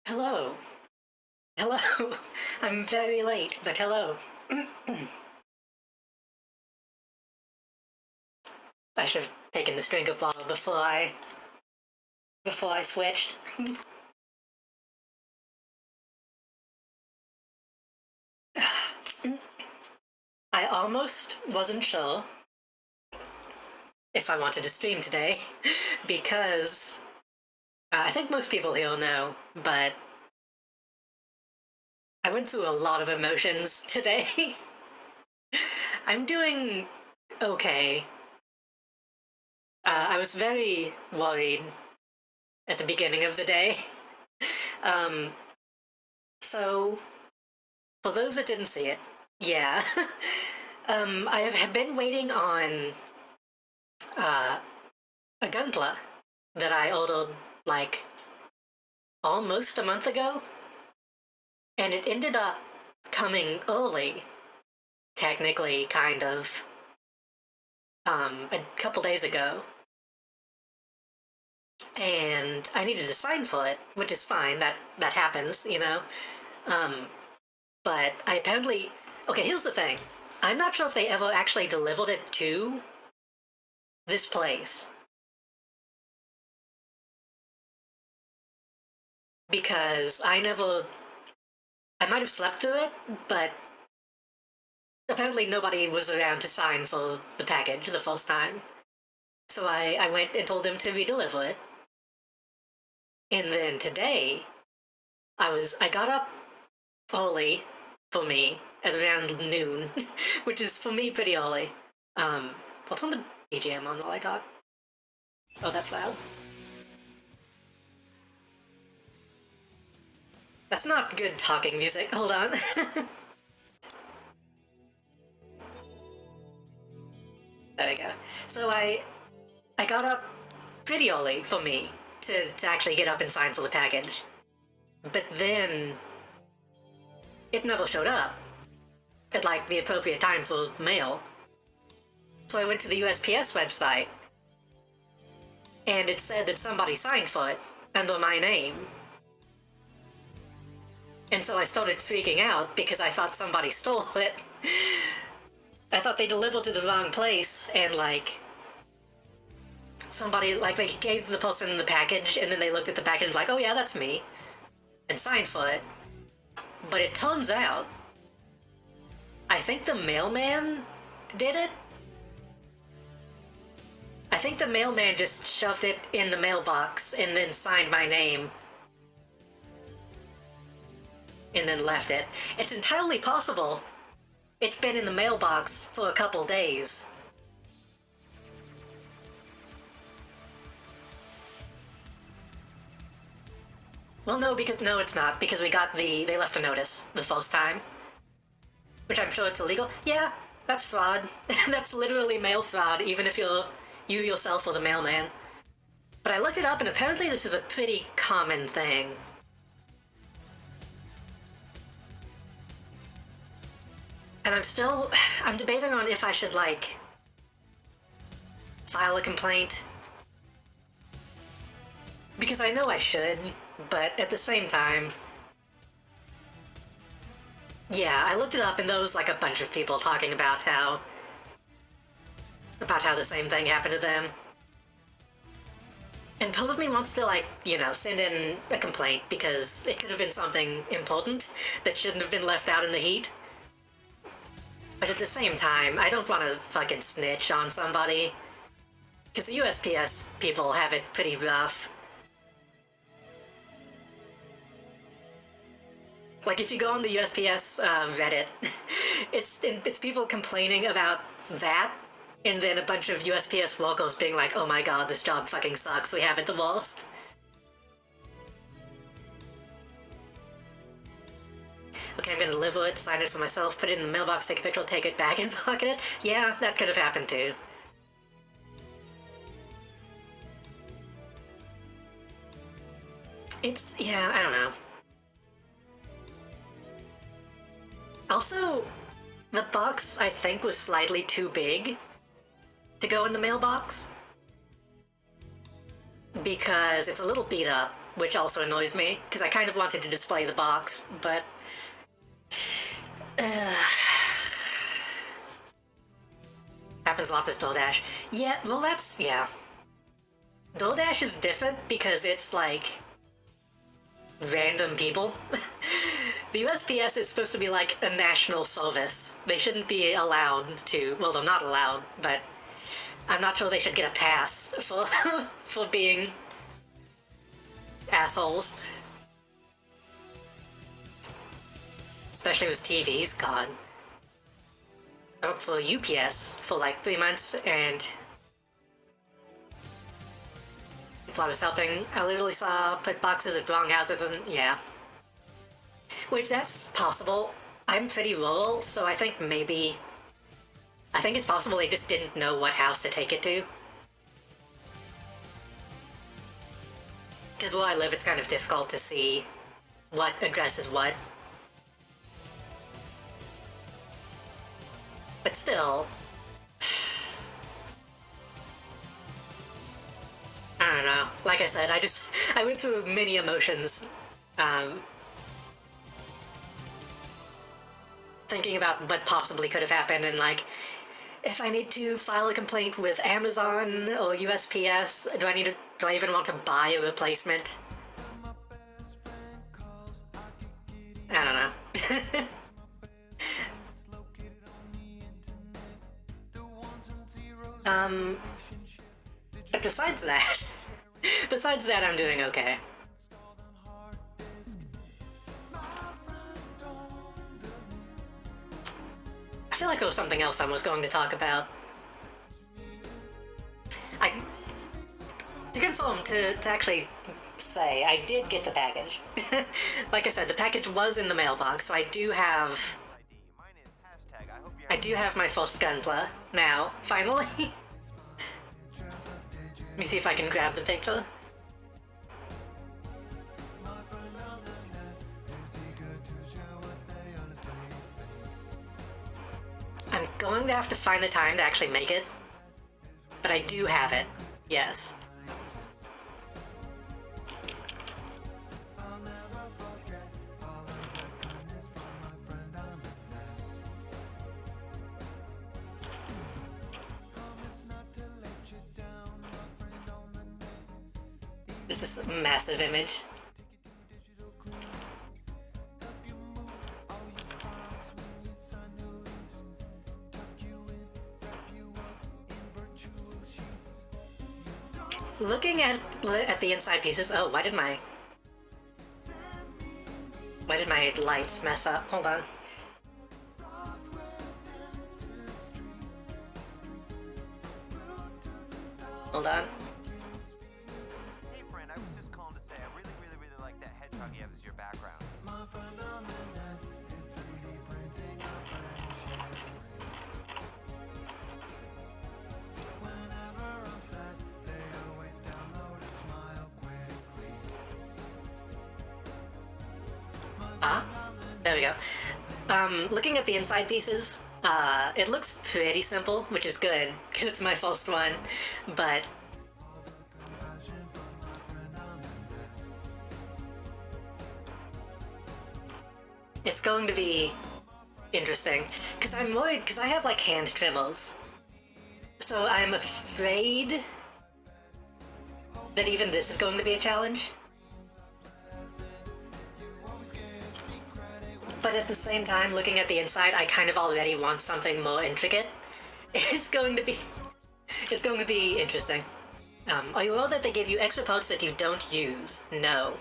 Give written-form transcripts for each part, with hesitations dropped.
Hello. Hello. I'm very late, but hello. I should have taken this drink of bottle before I switched. I almost wasn't sure if I wanted to stream today because I think most people here know, but I went through a lot of emotions today. I'm doing okay. I was very worried at the beginning of the day. Um, so, for those that didn't see it, yeah. I have been waiting on uh, a gunpla that I ordered like almost a month ago, and it ended up coming early, technically, kind of, a couple days ago. And I needed to sign for it, which is fine, that happens, you know? But I apparently... Okay, here's the thing. I'm not sure if they ever actually delivered it to this place. Because I might have slept through it, but apparently nobody was around to sign for the package the first time. So I went and told them to re-deliver it. And then today, I got up early, for me, at around noon, which is, for me, pretty early. I'll turn the BGM on while I talk. Oh, that's loud. That's not good talking music. Hold on. There we go. So I got up pretty early, for me, to actually get up and sign for the package. But then it never showed up at, like, the appropriate time for mail. So I went to the USPS website, and it said that somebody signed for it under my name. And so I started freaking out because I thought somebody stole it. I thought they delivered to the wrong place, and, like, somebody, like, they gave the person the package, and then they looked at the package and was like, oh yeah, that's me, and signed for it. But it turns out, I think the mailman did it. I think the mailman just shoved it in the mailbox and then signed my name. And then left it. It's entirely possible it's been in the mailbox for a couple days. Well, no, it's not, because they left a notice the first time. Which I'm sure it's illegal. Yeah, that's fraud. That's literally mail fraud, even if you yourself are the mailman. But I looked it up, and apparently this is a pretty common thing. And I'm debating on if I should, like, file a complaint. Because I know I should, but at the same time... Yeah, I looked it up, and there was, like, a bunch of people talking about how the same thing happened to them. And part of me wants to, like, you know, send in a complaint, because it could have been something important that shouldn't have been left out in the heat. But at the same time, I don't want to fucking snitch on somebody. Because the USPS people have it pretty rough. Like, if you go on the USPS Reddit, it's people complaining about that, and then a bunch of USPS workers being like, oh my god, this job fucking sucks, we have it the worst. Okay, I'm gonna deliver it, sign it for myself, put it in the mailbox, take a picture, take it back and pocket it. Yeah, that could have happened too. Yeah, I don't know. Also, the box, I think, was slightly too big to go in the mailbox. Because it's a little beat up, which also annoys me, because I kind of wanted to display the box, but... happens a lot with DoorDash. Yeah, well yeah. DoorDash is different because it's, like, random people. The USPS is supposed to be like a national service. They shouldn't be allowed to, well, they're not allowed, but I'm not sure they should get a pass for being assholes. Especially with TVs, god. I worked for UPS for like 3 months, and people I was helping, I literally saw put boxes at wrong houses, and yeah. Which, that's possible. I'm pretty rural, so I think it's possible they just didn't know what house to take it to. Because where I live, it's kind of difficult to see what address is what. But still, I don't know. Like I said, I went through many emotions, um, thinking about what possibly could have happened, and like, if I need to file a complaint with Amazon or USPS, do I even want to buy a replacement? I don't know. um, but besides that, I'm doing okay. I feel like there was something else I was going to talk about. I to confirm to actually say I did get the package. Like I said, the package was in the mailbox, so I do have my first gunpla now, finally. Let me see if I can grab the picture. I'm going to have to find the time to actually make it, but I do have it, yes. This is a massive image. Looking at the inside pieces. Oh, why did my lights mess up? Hold on. Hold on. Hey friend, I was just calling to say I really, really, really like that hedgehog you have as your background. There we go. Looking at the inside pieces, it looks pretty simple, which is good, because it's my first one, but it's going to be interesting, because I'm worried, because I have, like, hand tremors, so I'm afraid that even this is going to be a challenge. But at the same time, looking at the inside, I kind of already want something more intricate. It's going to be interesting. Are you aware that they give you extra parts that you don't use? No.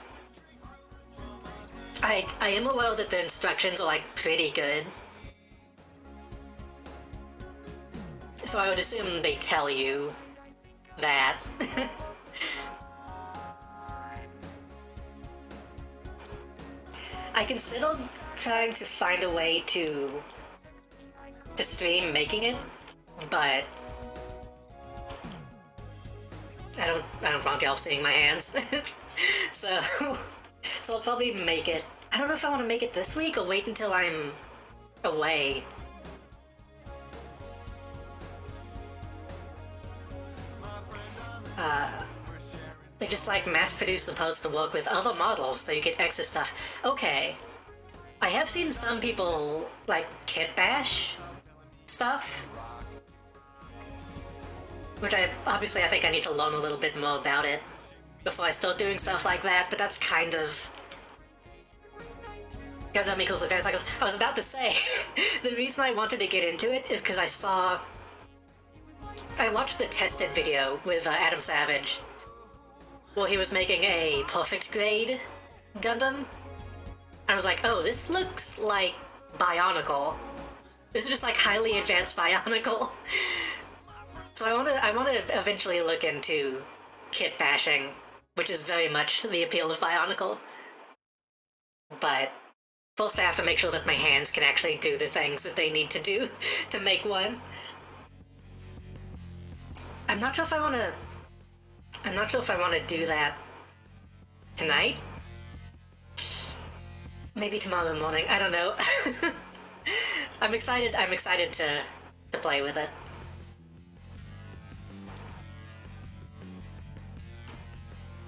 I am aware that the instructions are, like, pretty good. So I would assume they tell you that. I considered trying to find a way to stream making it, but I don't want y'all seeing my hands. so I'll probably make it. I don't know if I want to make it this week or wait until I'm away. They just, like, mass-produce the post to work with other models so you get extra stuff. Okay. I have seen some people, like, kit bash stuff. Which I think I need to learn a little bit more about it before I start doing stuff like that, but that's kind of Gundam equals advanced cycles. I was about to say, the reason I wanted to get into it is because I watched the tested video with Adam Savage, where he was making a perfect grade Gundam. I was like, oh, this looks like Bionicle. This is just like highly advanced Bionicle. So I want to eventually look into kit bashing, which is very much the appeal of Bionicle. But first I have to make sure that my hands can actually do the things that they need to do to make one. I'm not sure if I want to do that tonight. Maybe tomorrow morning. I don't know. I'm excited to play with it.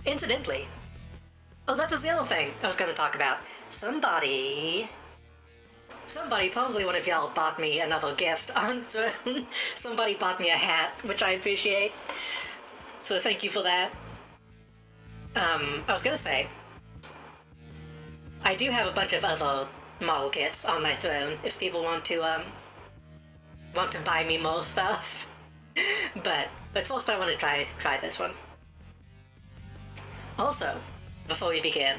Incidentally, oh, that was the other thing I was going to talk about. Somebody, probably one of y'all, bought me another gift on Throne. Somebody bought me a hat, which I appreciate. So thank you for that. I was going to say, I do have a bunch of other model kits on my Throne if people want to buy me more stuff. but first I want to try this one. Also, before we begin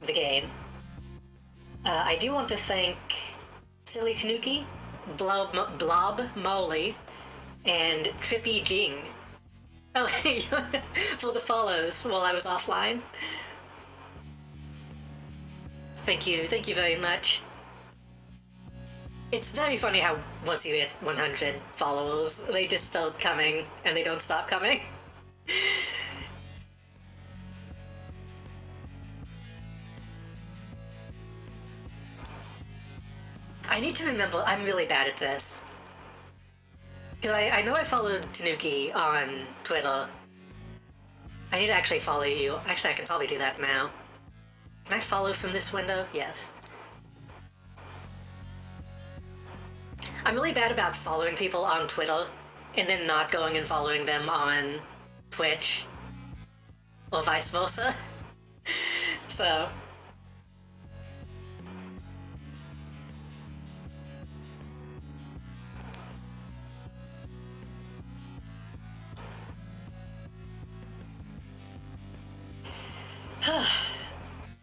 the game, I do want to thank Silly Tanuki, Blob Molly, and Trippy Jing. Oh, for the follows while I was offline. Thank you very much. It's very funny how once you hit 100 followers, they just start coming and they don't stop coming. I need to remember, I'm really bad at this. Because I know I followed Tanuki on Twitter. I need to actually follow you. Actually, I can probably do that now. Can I follow from this window? Yes. I'm really bad about following people on Twitter and then not going and following them on Twitch. Or vice versa. So...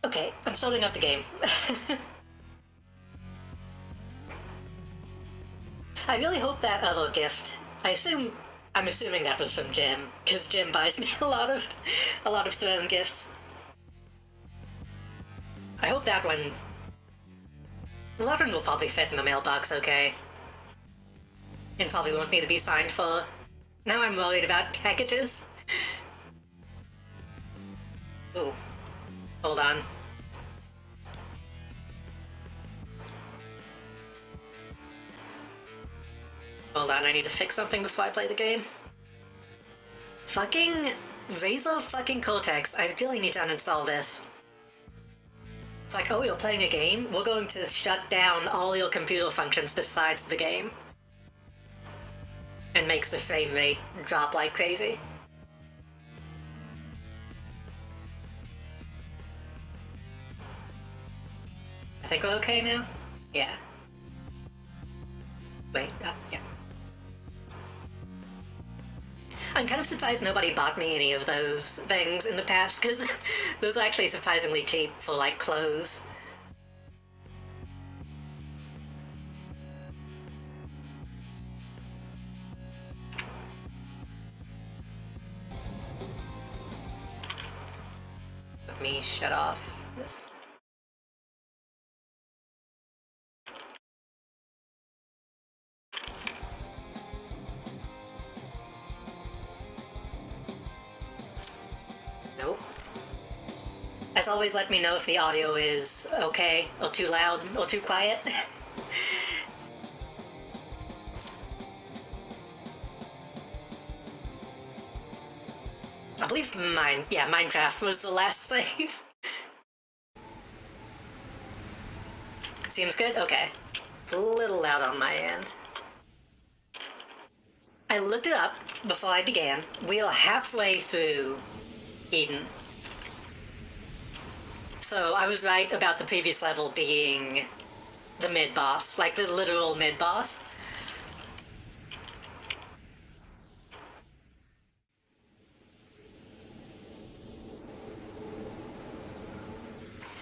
Okay, I'm starting up the game. I really hope that other gift. I'm assuming that was from Jim, because Jim buys me a lot of Throne gifts. I hope that one will probably fit in the mailbox okay. And probably won't need to be signed for. Now I'm worried about packages. Ooh. Hold on. Hold on, I need to fix something before I play the game. Fucking Razor fucking Cortex, I really need to uninstall this. It's like, oh, you're playing a game? We're going to shut down all your computer functions besides the game. And makes the frame rate drop like crazy. I think we're okay now? Yeah. Wait, yeah. I'm kind of surprised nobody bought me any of those things in the past, because those are actually surprisingly cheap for, like, clothes. Let me shut off this. Nope. As always, let me know if the audio is okay, or too loud, or too quiet. I believe Minecraft was the last save. Seems good? Okay. It's a little loud on my end. I looked it up before I began. We are halfway through Eden. So I was right about the previous level being the mid-boss, like the literal mid-boss.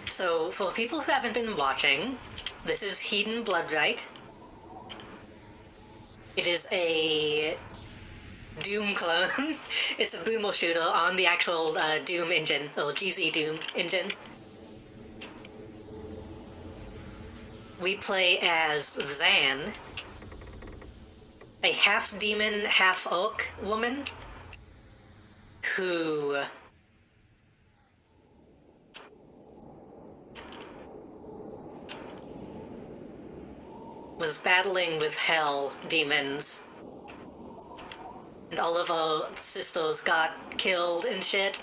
So, for people who haven't been watching, this is Hedon Bloodrite. It is a Doom clone. It's a boomer shooter on the actual Doom engine, or GZ Doom engine. We play as Zan, a half-demon, half-orc woman who was battling with hell demons. And all of our sisters got killed and shit.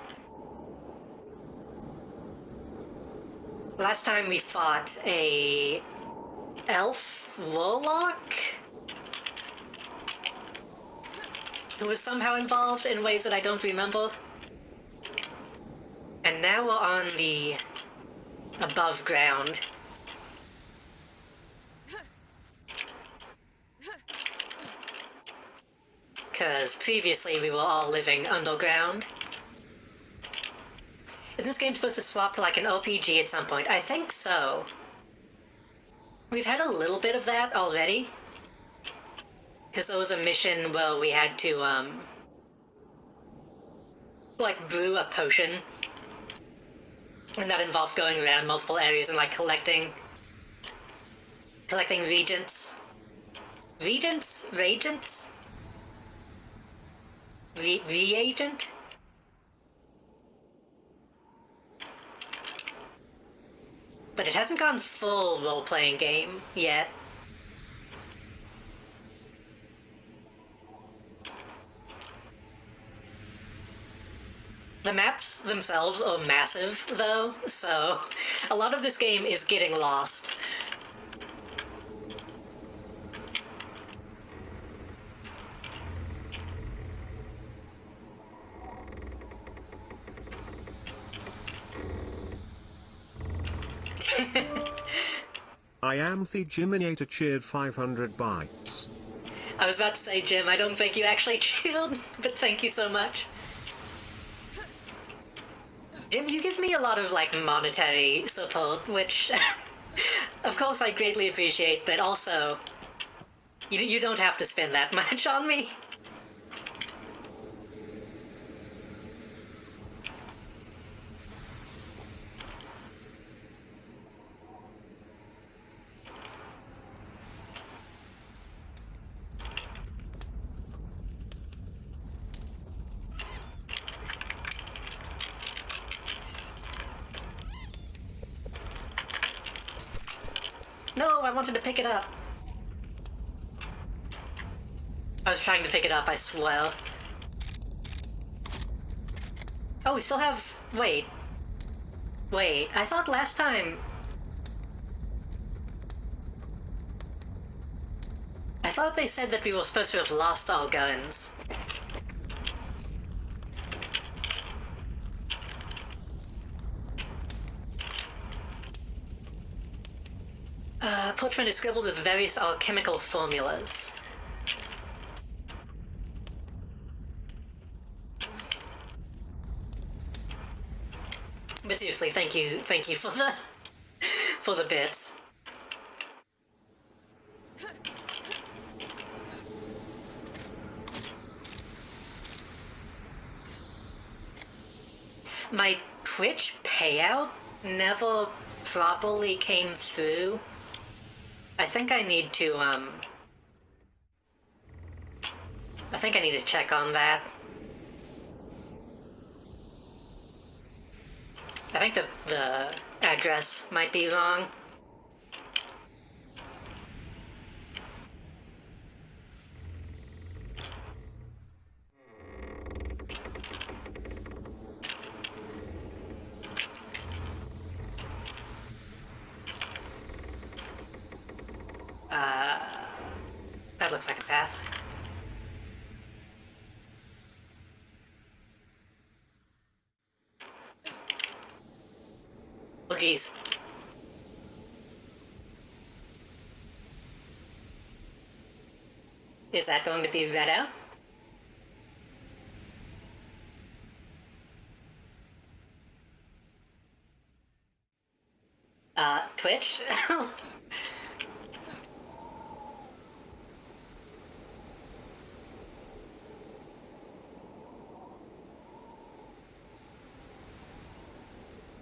Last time we fought a elf warlock who was somehow involved in ways that I don't remember. And now we're on the above ground. Because previously we were all living underground. Is this game supposed to swap to like an RPG at some point? I think so. We've had a little bit of that already. Because there was a mission where we had to, like, brew a potion. And that involved going around multiple areas and, like, collecting reagents. Reagents? Reagent? But it hasn't gone full role-playing game yet. The maps themselves are massive, though, so a lot of this game is getting lost. I am the Jiminator cheered 500 bytes. I was about to say, Jim, I don't think you actually cheered, but thank you so much. Jim, you give me a lot of, like, monetary support, which, of course, I greatly appreciate, but also, you don't have to spend that much on me. No, I wanted to pick it up. I was trying to pick it up, I swear. Oh, we still have... Wait, I thought last time... I thought they said that we were supposed to have lost our guns. Parchment is scribbled with various alchemical formulas. But seriously, thank you for the bits. My Twitch payout never properly came through. I think I need to, check on that. I think the address might be wrong. That looks like a path. Oh geez. Is that going to be read out? Twitch?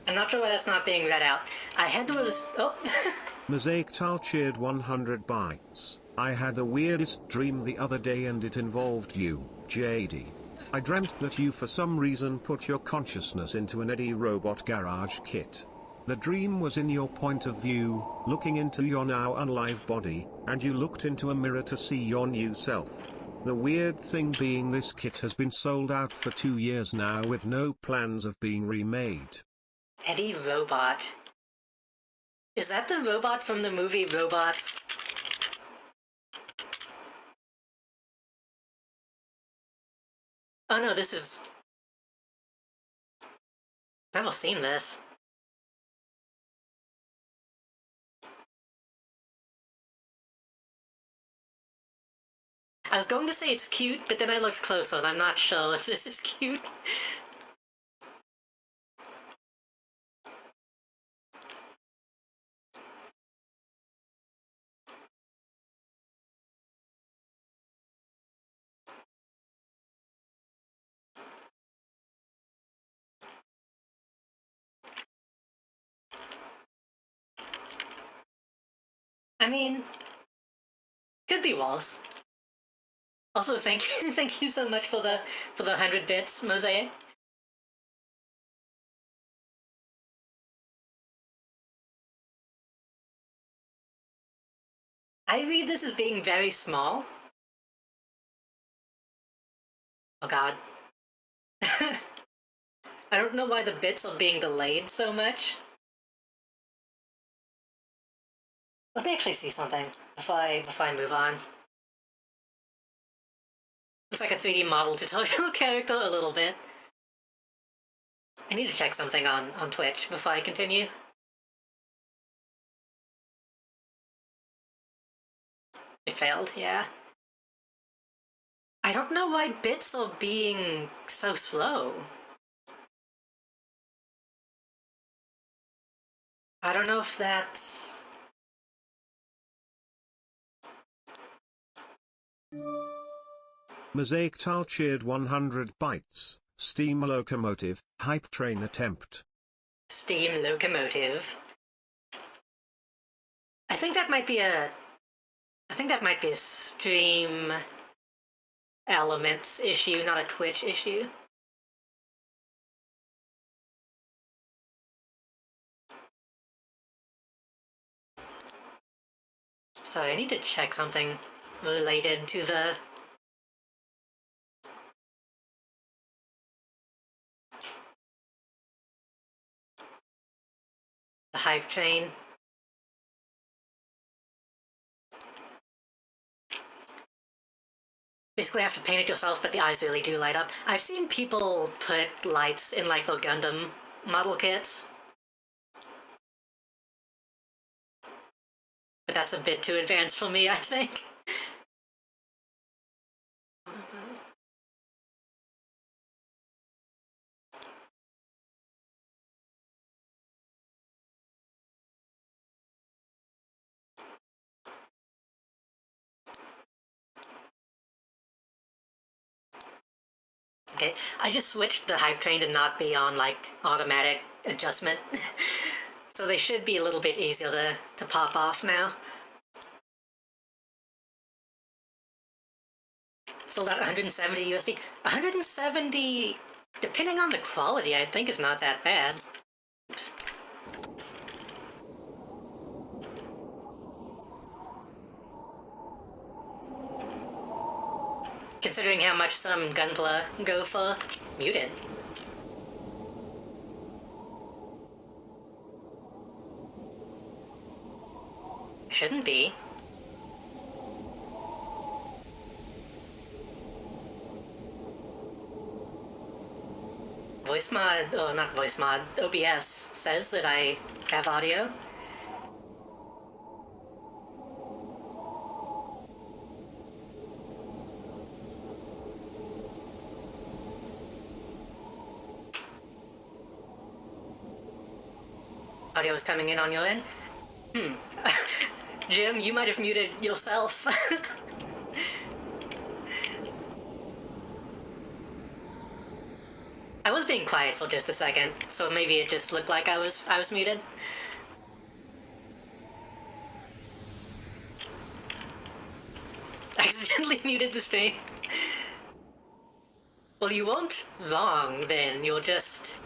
I'm not sure why that's not being read out. I had to Mosaic Tal cheered 100 bytes. I had the weirdest dream the other day and it involved you, JD. I dreamt that you for some reason put your consciousness into an Eddie robot garage kit. The dream was in your point of view, looking into your now unalive body, and you looked into a mirror to see your new self. The weird thing being this kit has been sold out for 2 years now with no plans of being remade. Eddie Robot. Is that the robot from the movie Robots? Oh no, this is... Never seen this. I was going to say it's cute, but then I looked closer and I'm not sure if this is cute. I mean, could be worse. Also, thank you so much for the 100 bits, Mosaic. I read this as being very small. Oh god. I don't know why the bits are being delayed so much. Let me actually see something before I move on. Looks like a 3D model tutorial character a little bit. I need to check something on Twitch before I continue. It failed, yeah. I don't know why bits are being so slow. I don't know if that's... Mosaic Tal cheered 100 bytes. Steam locomotive, hype train attempt. Steam locomotive. I think that might be a stream elements issue, not a Twitch issue. So I need to check something related to the hype train. Basically, you have to paint it yourself, but the eyes really do light up. I've seen people put lights in, like, their Gundam model kits. But that's a bit too advanced for me, I think. Okay, I just switched the hype train to not be on, like, automatic adjustment. So they should be a little bit easier to pop off now. Sold out 170 USD. 170, depending on the quality, I think is not that bad. Oops. Considering how much some Gunpla go for, muted. Shouldn't be. Voice mod, oh not voice mod, OBS says that I have audio. Audio is coming in on your end? Jim, you might have muted yourself. I was being quiet for just a second, so maybe it just looked like I was muted. Accidentally muted the stream. Well, you weren't wrong then, you're just...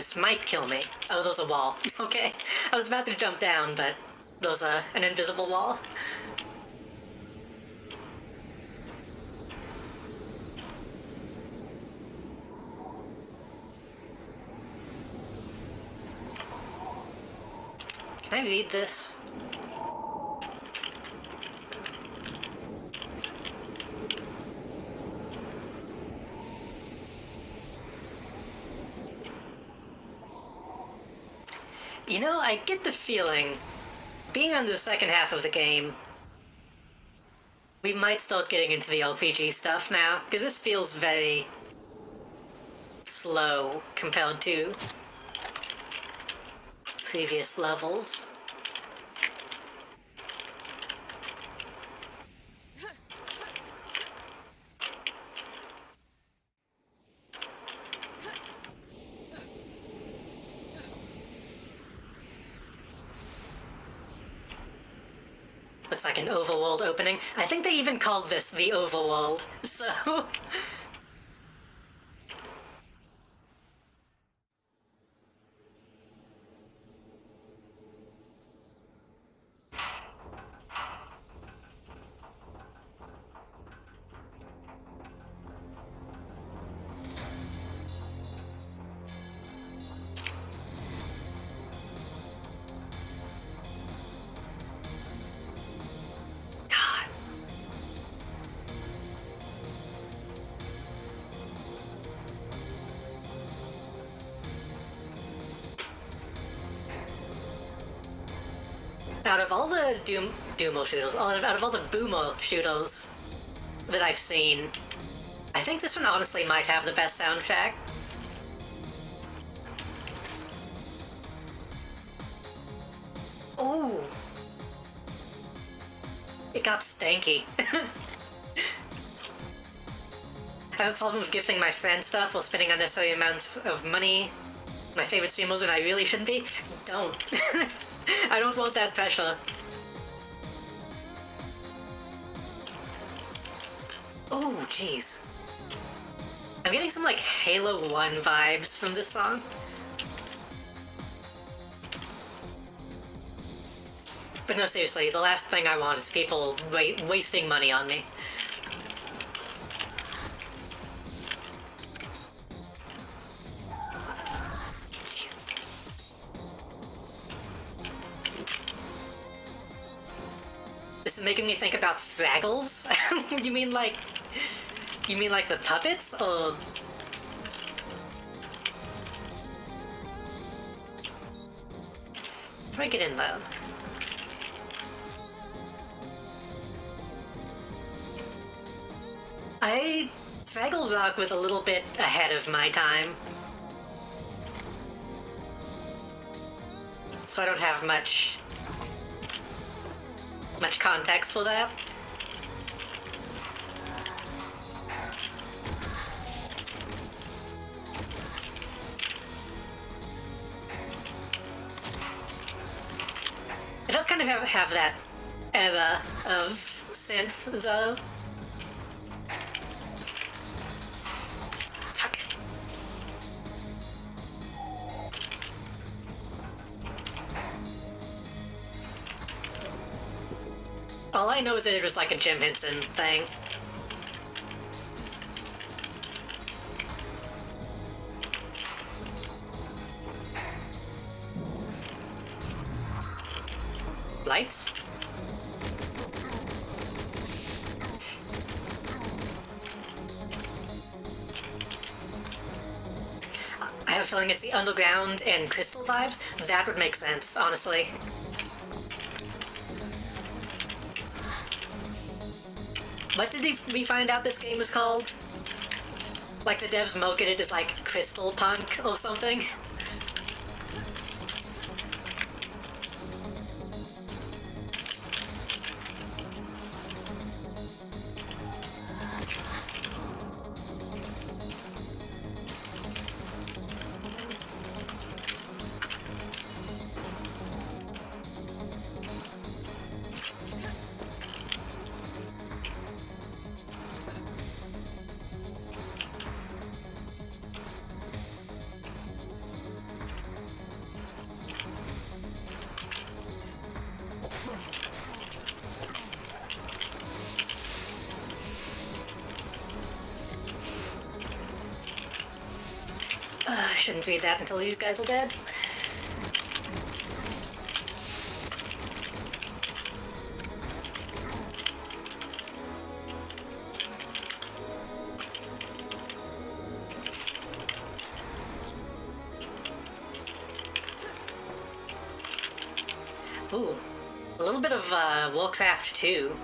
things might kill me. Oh, there's a wall. Okay. I was about to jump down, but there's an invisible wall. Can I read this? You know, I get the feeling, being on the second half of the game, we might start getting into the RPG stuff now, because this feels very slow compared to previous levels. Looks like an overworld opening. I think they even called this the overworld, so... Out of all the Doomo shooters, out of all the Boomo shooters that I've seen, I think this one honestly might have the best soundtrack. Ooh! It got stanky. I have a problem with gifting my friends stuff or spending unnecessary amounts of money. My favorite streamers when I really shouldn't be. Don't. I don't want that pressure. Oh, jeez. I'm getting some, like, Halo 1 vibes from this song. But no, seriously, the last thing I want is people wasting money on me. This is making me think about Fraggles? You mean like the puppets, or... How do I get in, though? I Fraggle Rock was a little bit ahead of my time. So I don't have much context for that. It does kind of have that era of synth, though. Fuck. All I know is that it was like a Jim Henson thing. Lights? I have a feeling it's the underground and crystal vibes. That would make sense, honestly. What did we find out this game was called? Like the devs marketed it as like Crystal Punk or something? shouldn't read that until these guys are dead. Ooh, a little bit of Warcraft 2.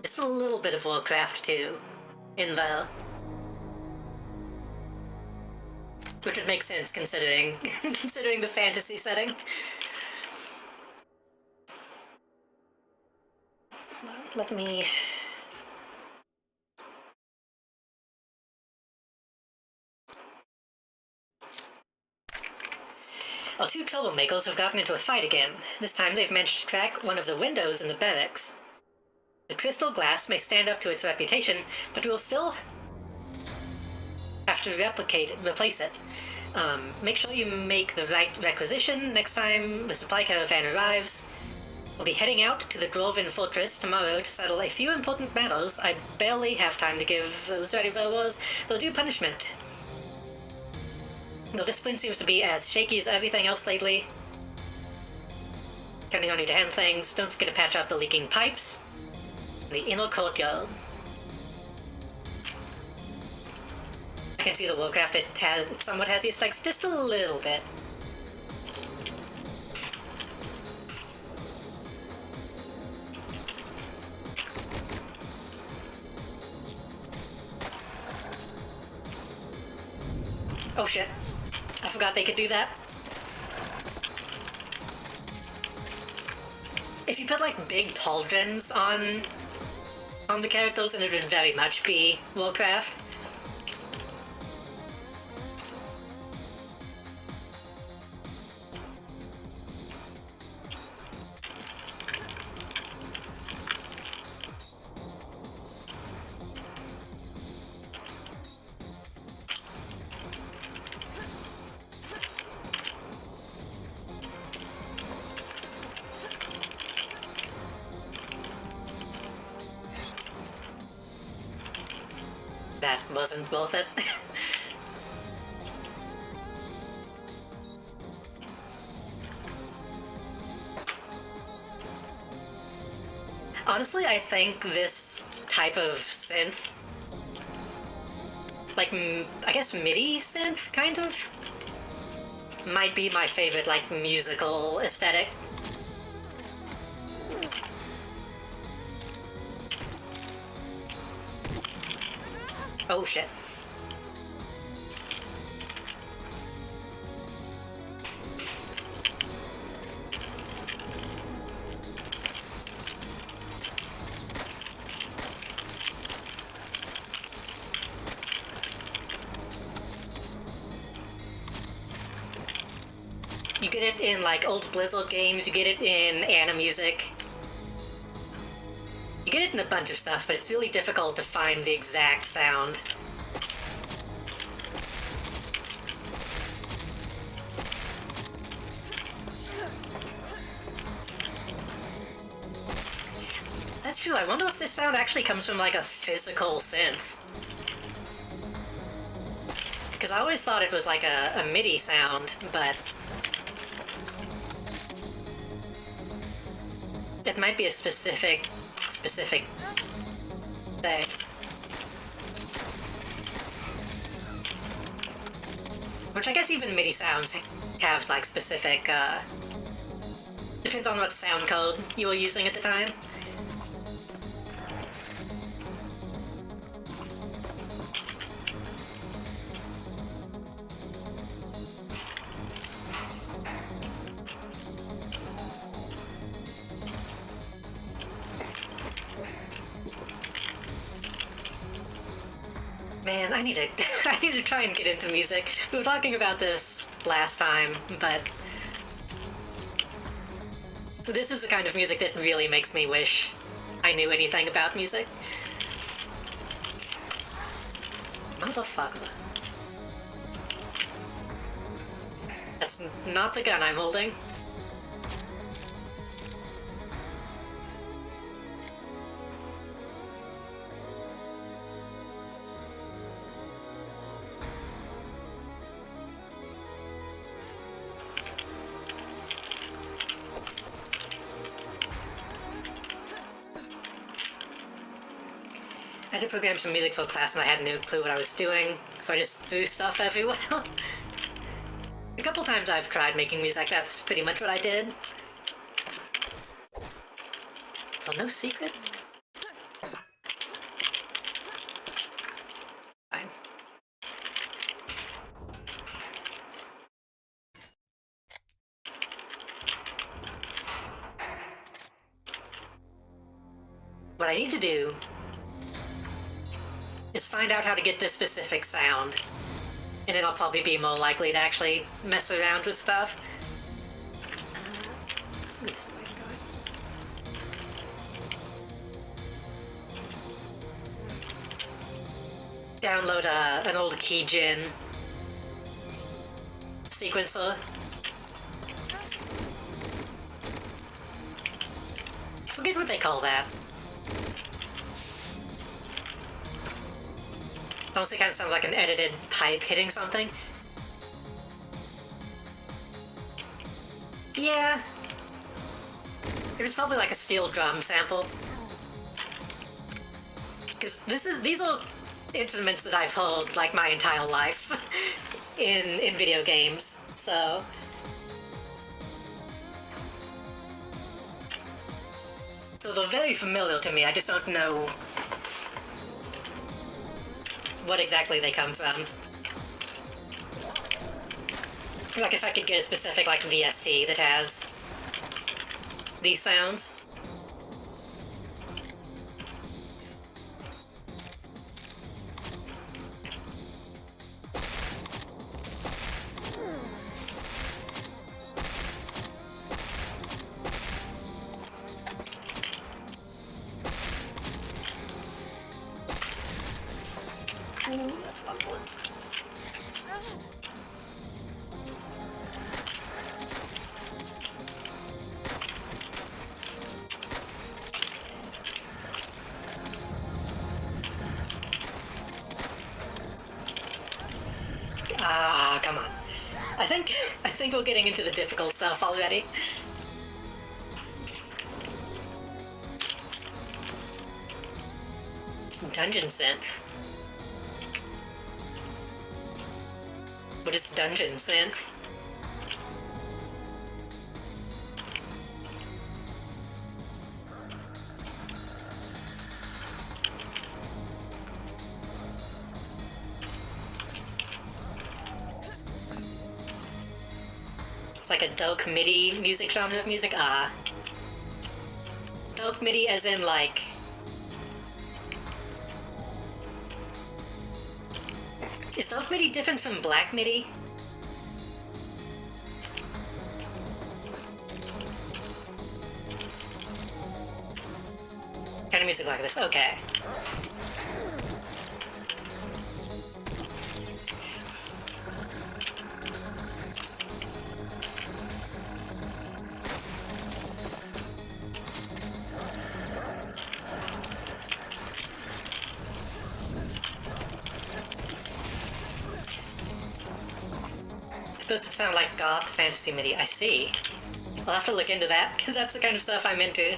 Just a little bit of Warcraft 2 in the... Which would make sense considering considering the fantasy setting. Let me... Our two troublemakers have gotten into a fight again. This time they've managed to crack one of the windows in the barracks. The crystal glass may stand up to its reputation, but we will still have to replace it. Make sure you make the right requisition next time the supply caravan arrives. We'll be heading out to the Groven Fortress tomorrow to settle a few important matters. I barely have time to give those ready bearers their due punishment. The discipline seems to be as shaky as everything else lately. Counting on you to hand things. Don't forget to patch up the leaking pipes. The inner courtyard. I can see the Warcraft it somewhat has the aesthetics just a little bit. Oh shit. I forgot they could do that. If you put like big pauldrons on the characters, then it would very much be Warcraft. That wasn't worth it. Honestly, I think this type of synth, like, I guess MIDI synth, kind of, might be my favorite, like, musical aesthetic. Oh shit. You get it in like old Blizzard games, you get it in Anna music. You get it in a bunch of stuff, but it's really difficult to find the exact sound. That's true, I wonder if this sound actually comes from like a physical synth. Because I always thought it was like a MIDI sound, but it might be a specific thing. Which I guess even MIDI sounds have like specific, depends on what sound code you were using at the time. Man, I need to try and get into music. We were talking about this last time, but this is the kind of music that really makes me wish I knew anything about music. Motherfucker. That's not the gun I'm holding. had to program some music for class and I had no clue what I was doing, so I just threw stuff everywhere. A couple times I've tried making music, that's pretty much what I did. So no secret? Fine. What I need to do is find out how to get this specific sound, and then I'll probably be more likely to actually mess around with stuff. This way going. Download an old keygen sequencer. I forget what they call that. Honestly, kind of sounds like an edited pipe hitting something. Yeah. It was probably like a steel drum sample. Because these are instruments that I've heard like my entire life in video games, so. So they're very familiar to me, I just don't know what exactly they come from. Like if I could get a specific like VST that has these sounds. Ooh, that's upwards. Ah, come on. I think we're getting into the difficult stuff already. Dungeon synth. What is dungeon synth? It's like a dark MIDI music genre of music. Ah. Dark MIDI as in like... Is dark MIDI different from black MIDI? Kind of music like this, okay. It's supposed to sound like goth fantasy MIDI, I see. I'll have to look into that, because that's the kind of stuff I'm into.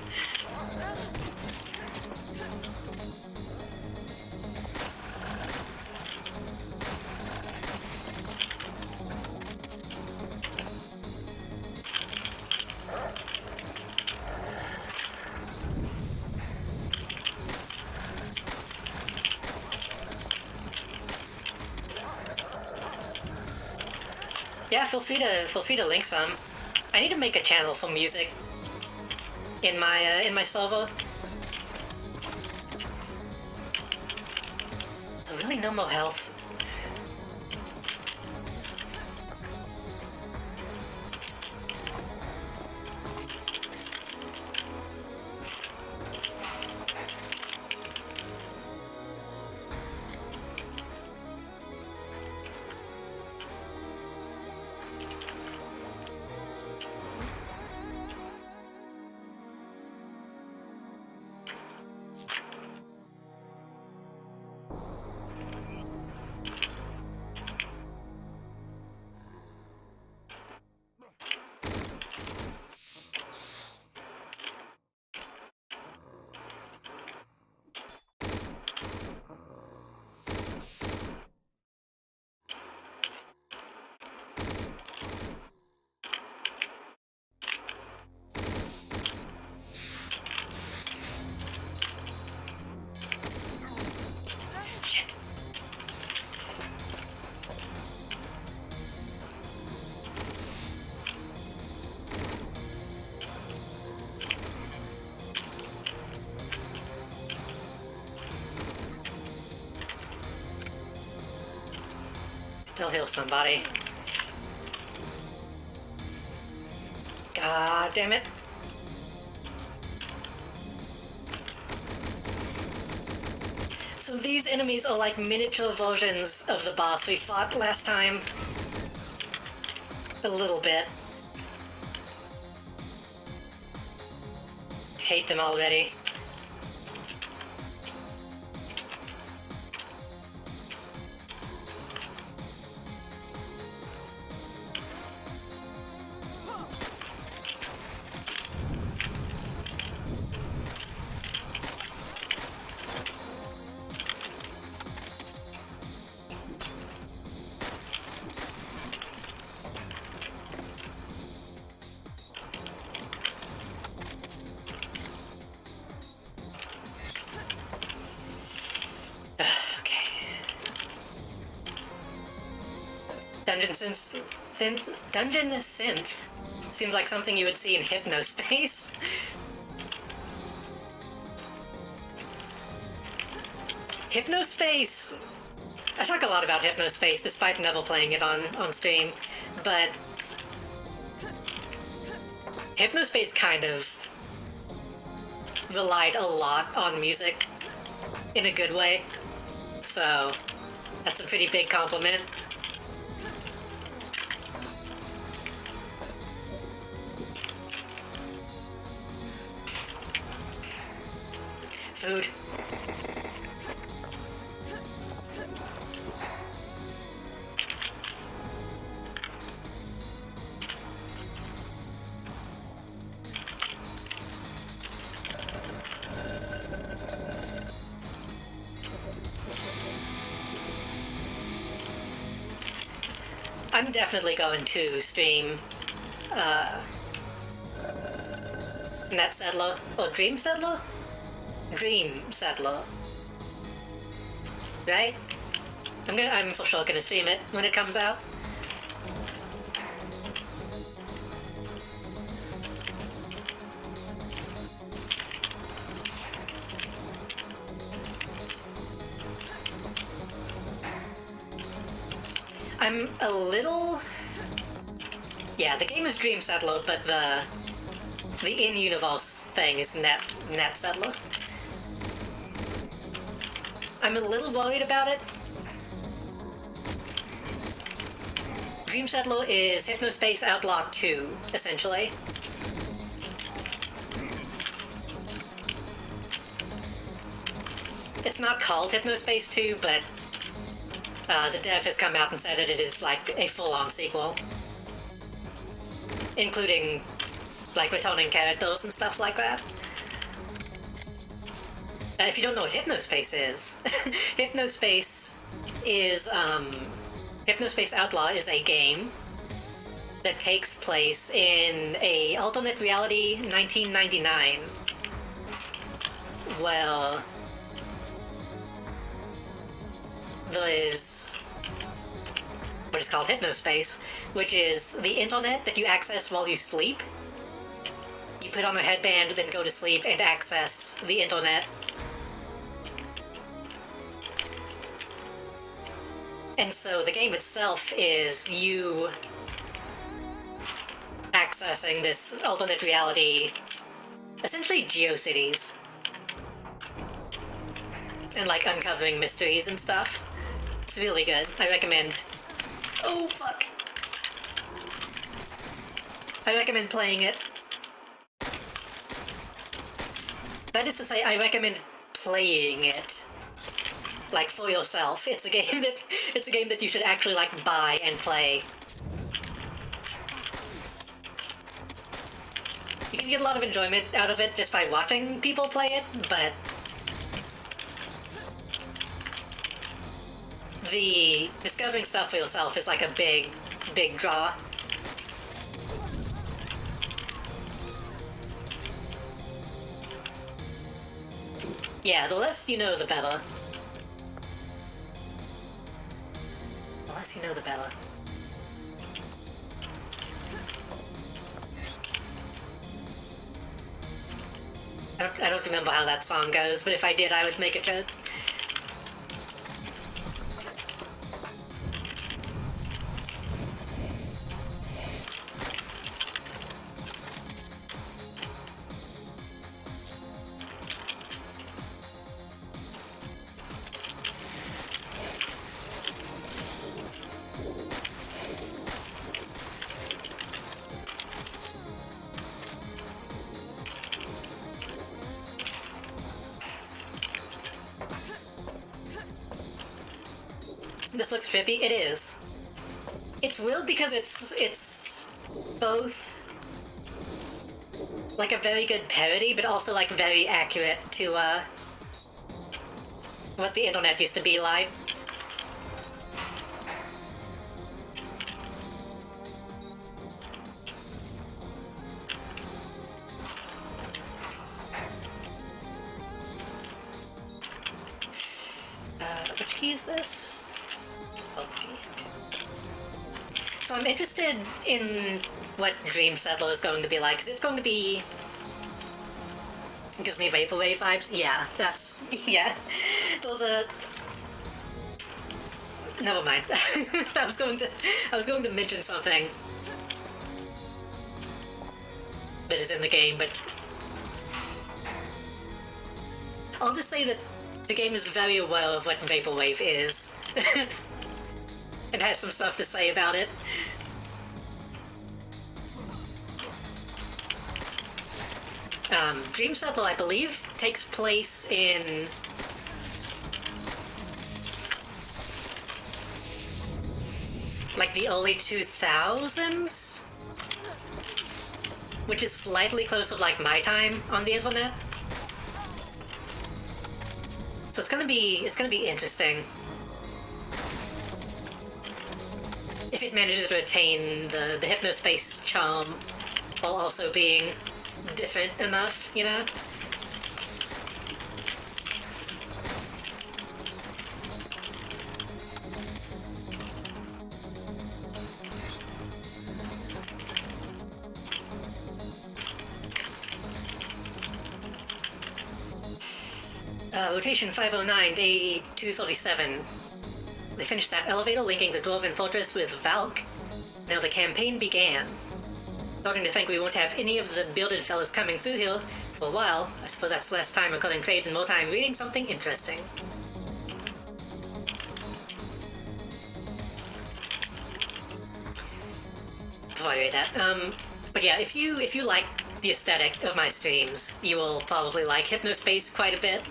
Yeah, feel free to link some. I need to make a channel for music in my server. So really no more health. They'll heal somebody. God damn it. So these enemies are like miniature versions of the boss we fought last time. A little bit. Hate them already. Dungeon synth seems like something you would see in Hypnospace. Hypnospace! I talk a lot about Hypnospace despite never playing it on stream, but Hypnospace kind of relied a lot on music in a good way, so that's a pretty big compliment. Food. I'm definitely going to stream Net Settler or Dream Settler? Dream Settler. Right? I'm for sure gonna stream it when it comes out. I'm a little... Yeah, the game is Dream Settler, but the in-universe thing is Net Settler. I'm a little worried about it. Dream Settler is Hypnospace Outlaw 2, essentially. It's not called Hypnospace 2, but the dev has come out and said that it is like a full-on sequel. Including, like, returning characters and stuff like that. If you don't know what Hypnospace is, Hypnospace is, Hypnospace Outlaw is a game that takes place in a alternate reality 1999, where there is what is called Hypnospace, which is the internet that you access while you sleep. You put on a headband, then go to sleep and access the internet. And so the game itself is you accessing this alternate reality, essentially GeoCities, and like uncovering mysteries and stuff. It's really good. I recommend... Oh, fuck! I recommend playing it. That is to say, I recommend playing it. Like, for yourself. It's a game that you should actually, like, buy and play. You can get a lot of enjoyment out of it just by watching people play it, but the discovering stuff for yourself is like a big draw. Yeah, the less you know, the better. The less you know, the better. I don't remember how that song goes, but if I did, I would make a joke. this looks trippy. It is. It's weird because it's both like a very good parody, but also like very accurate to what the internet used to be like. Which key is this? Both key, okay. So I'm interested in what Dream Settler is going to be like, 'cause it's going to be... It gives me Vaporwave vibes. Yeah, that's... yeah. Those are... Never mind. I was going to mention something that is in the game, but... I'll just say that the game is very aware of what Vaporwave is. It has some stuff to say about it. Dream Settler, I believe, takes place in... like the early 2000s? Which is slightly close to like my time on the internet. So it's gonna be interesting. If it manages to retain the Hypnospace charm while also being different enough, you know? Rotation 509, day 237. They finished that elevator linking the Dwarven Fortress with Valk. Now the campaign began. Starting to think we won't have any of the bearded fellas coming through here for a while. I suppose that's less time recording trades and more time reading something interesting. Before I read that, but yeah, if you like the aesthetic of my streams, you will probably like Hypnospace quite a bit.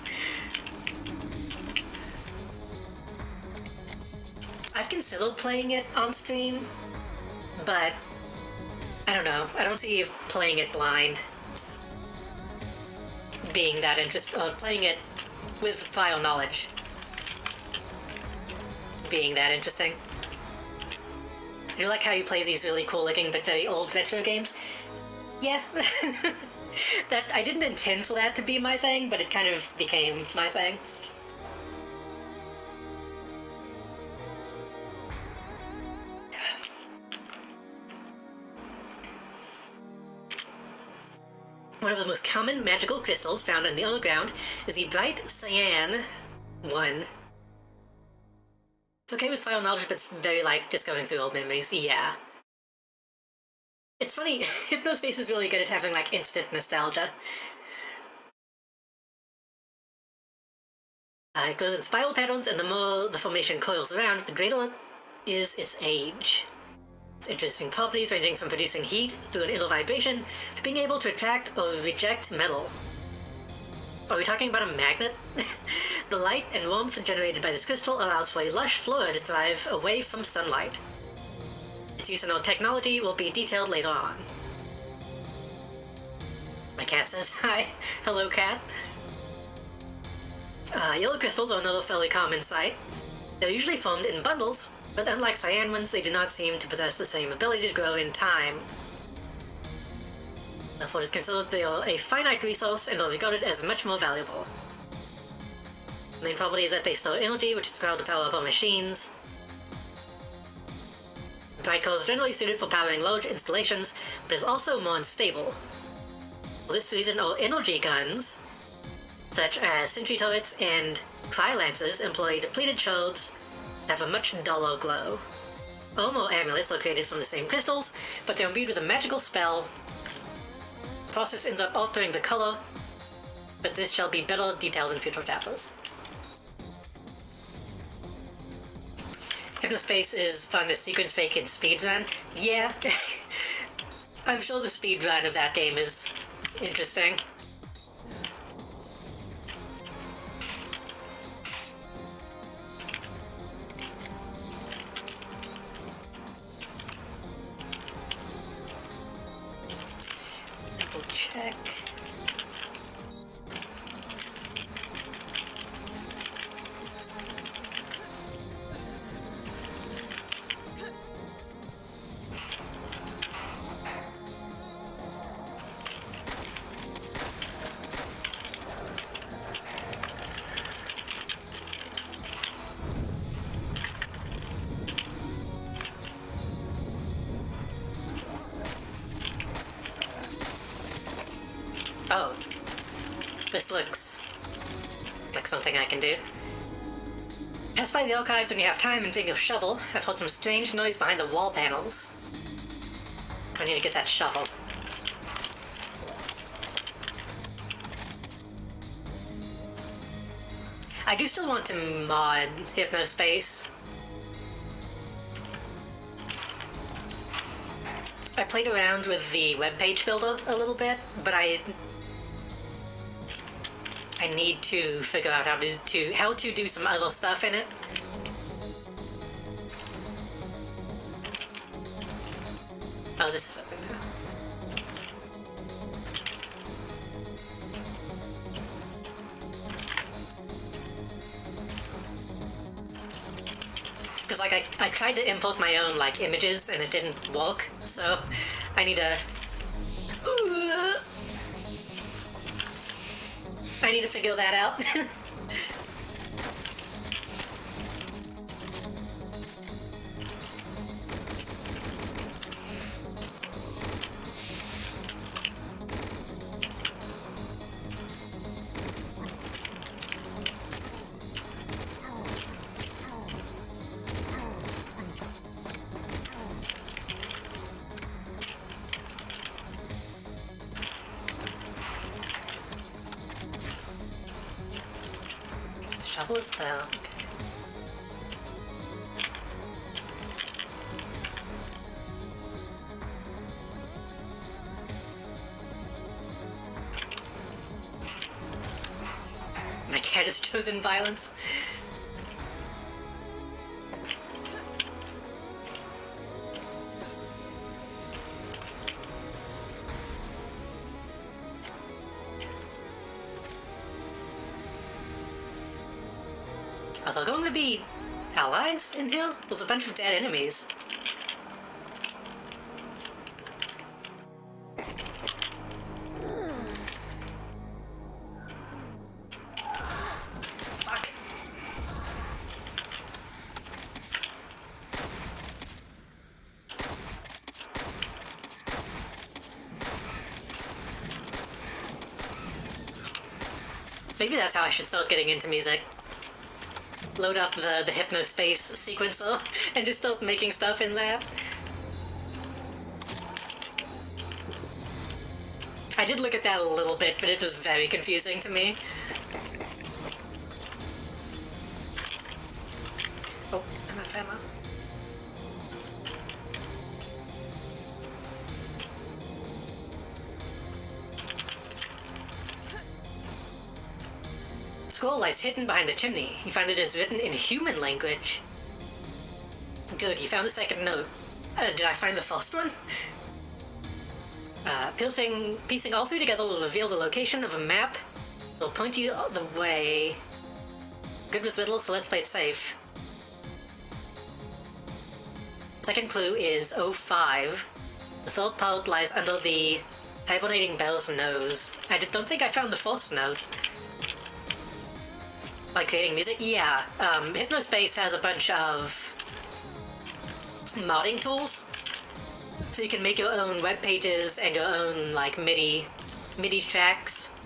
I've considered playing it on stream, but I don't know. I don't see playing it blind being that playing it with prior knowledge being that interesting. I like how you play these really cool looking but very old retro games. Yeah. That I didn't intend for that to be my thing, but it kind of became my thing. One of the most common magical crystals found in the underground is the bright cyan one. It's okay with prior knowledge, but it's very like just going through old memories. Yeah. It's funny, Hypnospace is really good at having like instant nostalgia. It goes in spiral patterns, and the more the formation coils around, the greater is its age. Its interesting properties ranging from producing heat through an inner vibration to being able to attract or reject metal. Are we talking about a magnet? The light and warmth generated by this crystal allows for a lush flora to thrive away from sunlight. Its use in our technology will be detailed later on. My cat says hi. Hello, cat. Yellow crystals are another fairly common sight. They're usually formed in bundles, but unlike cyan ones, they do not seem to possess the same ability to grow in time. Therefore, it is considered they are a finite resource and are regarded as much more valuable. The main property is that they store energy, which is required to power up our machines. Bright color is generally suited for powering large installations, but is also more unstable. For this reason, our energy guns, such as sentry turrets and cry-lancers, employ depleted shards that have a much duller glow. Armor amulets are created from the same crystals, but they're imbued with a magical spell. The process ends up altering the color, but this shall be better detailed in future chapters. Hypnospace is fun to sequence fake and speedrun. Yeah. I'm sure the speedrun of that game is interesting. This looks like something I can do. Pass by the archives when you have time and bring your shovel. I've heard some strange noise behind the wall panels. I need to get that shovel. I do still want to mod Hypnospace. I played around with the web page builder a little bit, but I need to figure out how to do some other stuff in it. Oh, this is open now. Because, like, I tried to import my own, like, images, and it didn't work, so I need to... I need to figure that out. Shovel is down. Okay. My cat has chosen violence. Are there going to be allies in here? There's a bunch of dead enemies. Fuck. Maybe that's how I should start getting into music. Load up the Hypnospace sequencer and just start making stuff in that. I did look at that a little bit, but it was very confusing to me. Oh, I'm out of ammo. Scroll lies hidden behind the chimney. You find that it's written in human language. Good, you found the second note. Did I find the first one? Piecing all three together will reveal the location of a map. It'll point you the way. Good with riddles, so let's play it safe. Second clue is 05. The third part lies under the hibernating bell's nose. I don't think I found the first note. Like creating music? Yeah. Hypnospace has a bunch of modding tools. So you can make your own web pages and your own, like, MIDI tracks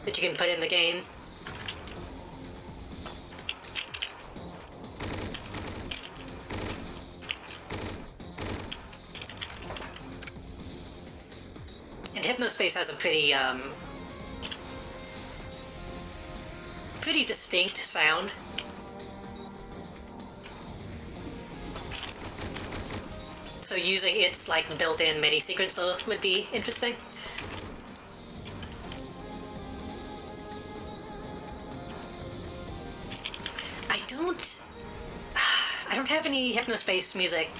that you can put in the game. And Hypnospace has a pretty distinct sound. So using its, like, built-in MIDI sequencer would be interesting. I don't have any Hypnospace music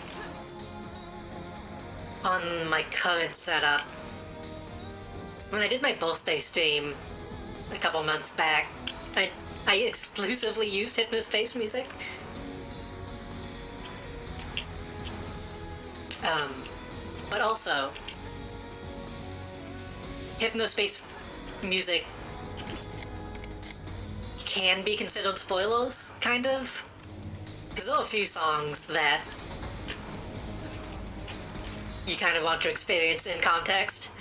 on my current setup. When I did my birthday stream a couple months back, I exclusively used Hypnospace music. But also, Hypnospace music can be considered spoilers, kind of. Because there are a few songs that you kind of want to experience in context.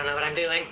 don't know what I'm doing.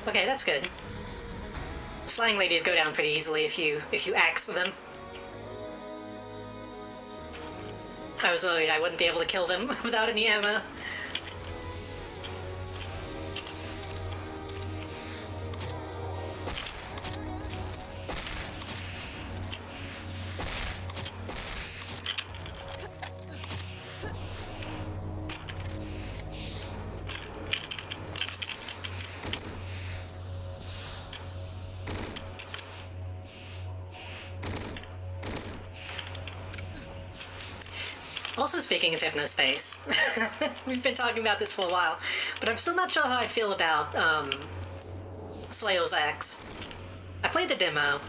Okay, that's good. Flying ladies go down pretty easily if you axe them. I was worried I wouldn't be able to kill them without any ammo. Also, speaking of hypnospace, we've been talking about this for a while, but I'm still not sure how I feel about, Slayer's X. I played the demo.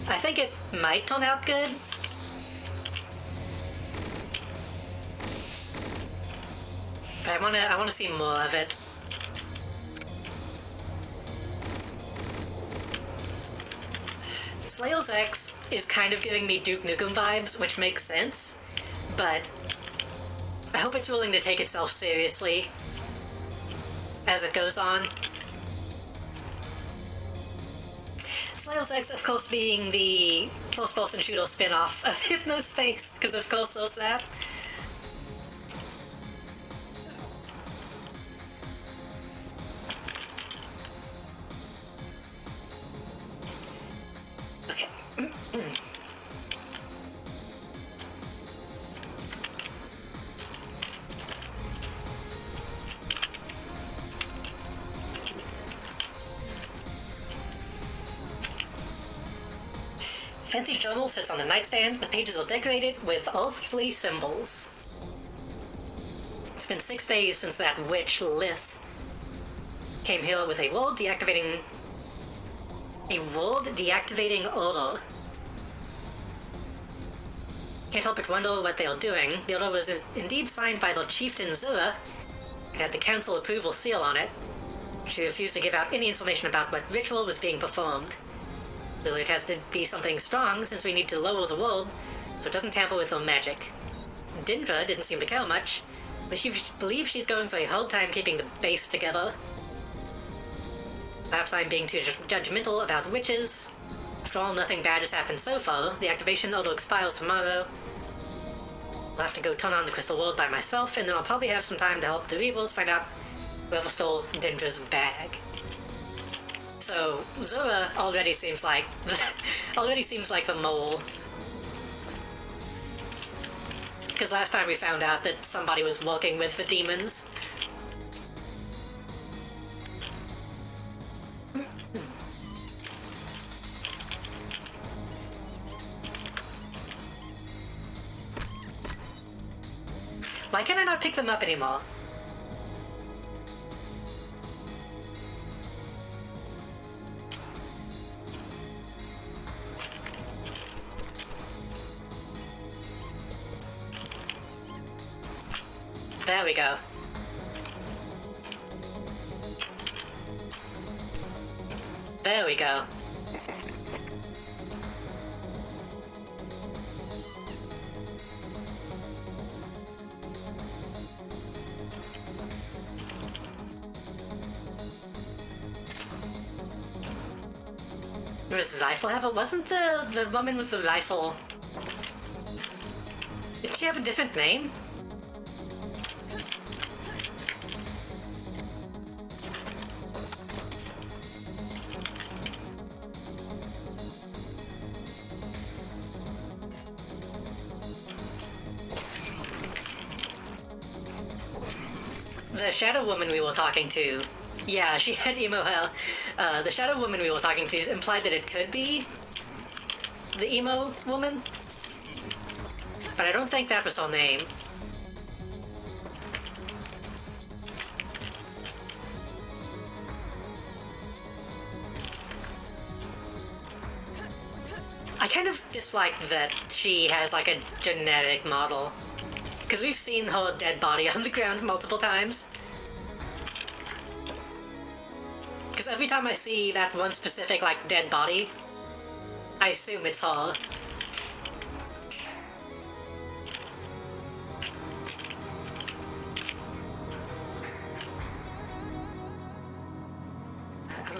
I think it might turn out good. But I wanna see more of it. Slayer's X is kind of giving me Duke Nukem vibes, which makes sense, but I hope it's willing to take itself seriously as it goes on. Slayer's X, of course, being the first-person shooter spin-off of Hypnospace, because of course there's that. Fancy journal sits on the nightstand. The pages are decorated with earthly symbols. It's been 6 days since that witch, Lith, came here with a world deactivating order. Can't help but wonder what they are doing. The order was indeed signed by the chieftain Zura, and had the council approval seal on it. She refused to give out any information about what ritual was being performed. Clearly it has to be something strong, since we need to lower the world, so it doesn't tamper with her magic. Dindra didn't seem to care much, but she believes she's going for a hard time keeping the base together. Perhaps I'm being too judgmental about witches. After all, nothing bad has happened so far. The activation order expires tomorrow. I'll have to go turn on the crystal world by myself, and then I'll probably have some time to help the Reavers find out whoever stole Dindra's bag. So, Zora already seems like the mole. Because last time we found out that somebody was working with the demons. Why can I not pick them up anymore? There we go. There we go. Was the rifle have it? Wasn't the woman with the rifle she have a different name? The Shadow Woman we were talking to, yeah, she had emo hell. The Shadow Woman we were talking to implied that it could be the emo woman, but I don't think that was her name. I kind of dislike that she has like a genetic model, because we've seen her dead body on the ground multiple times. Because every time I see that one specific, like, dead body, I assume it's her.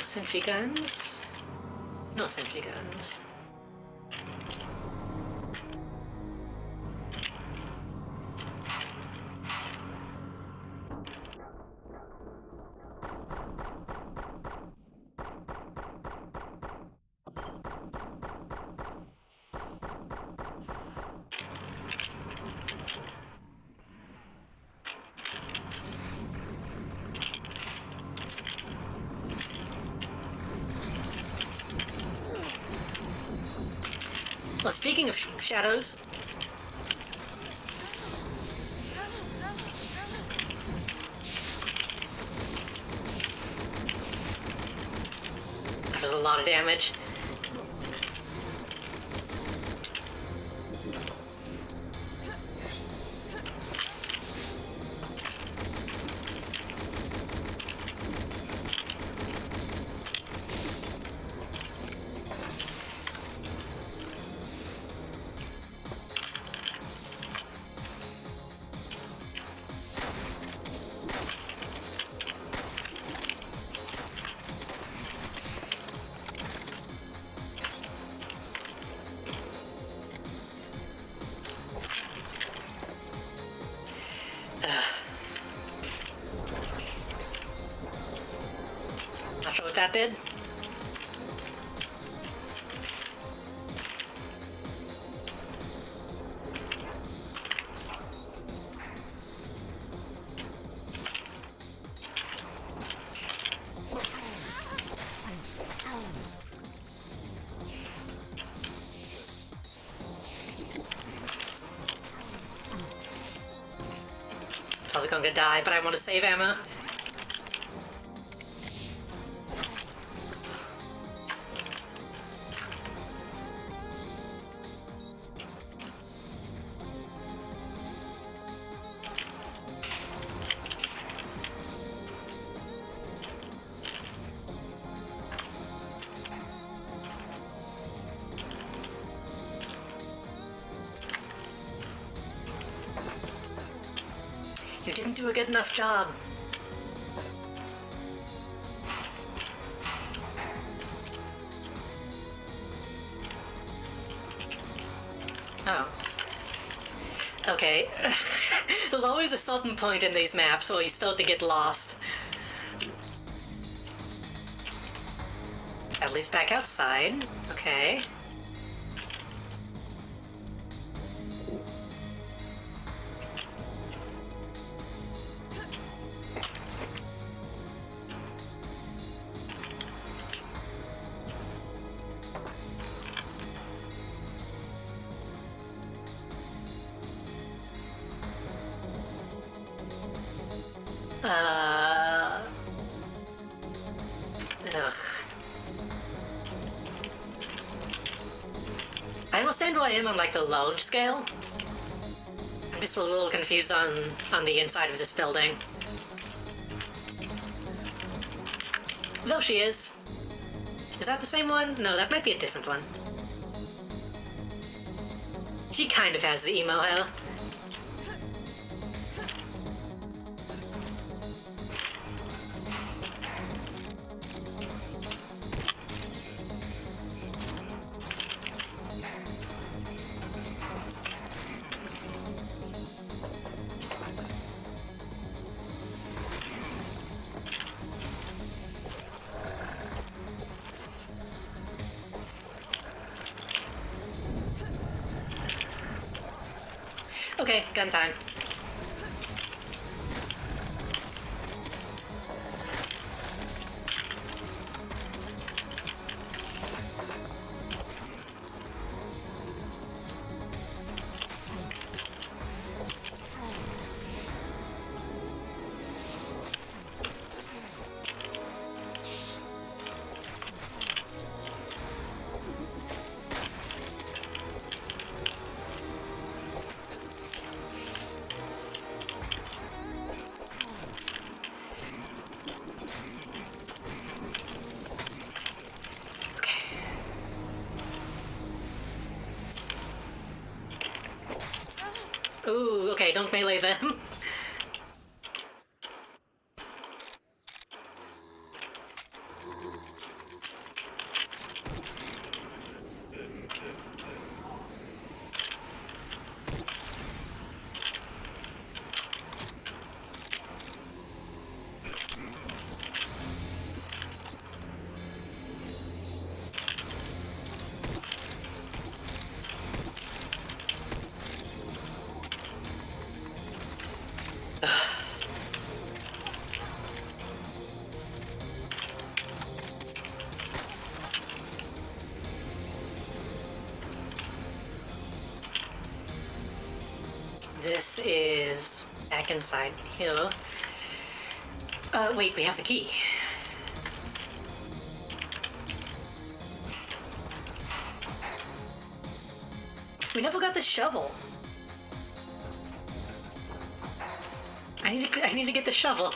Sentry guns? No sentry guns. Well, speaking of shadows... That was a lot of damage. Not sure what that did. Probably gonna die, but I want to save ammo. You didn't do a good enough job. Oh. Okay. There's always a certain point in these maps where you start to get lost. At least back outside. Okay. Ugh. I understand why I'm on like the large scale. I'm just a little confused on the inside of this building. There she is. Is that the same one? No, that might be a different one. She kind of has the emo hair. Okay, gun time. Ooh, okay, don't melee them. This is back inside here. Wait, we have the key. We never got the shovel. I need to get the shovel.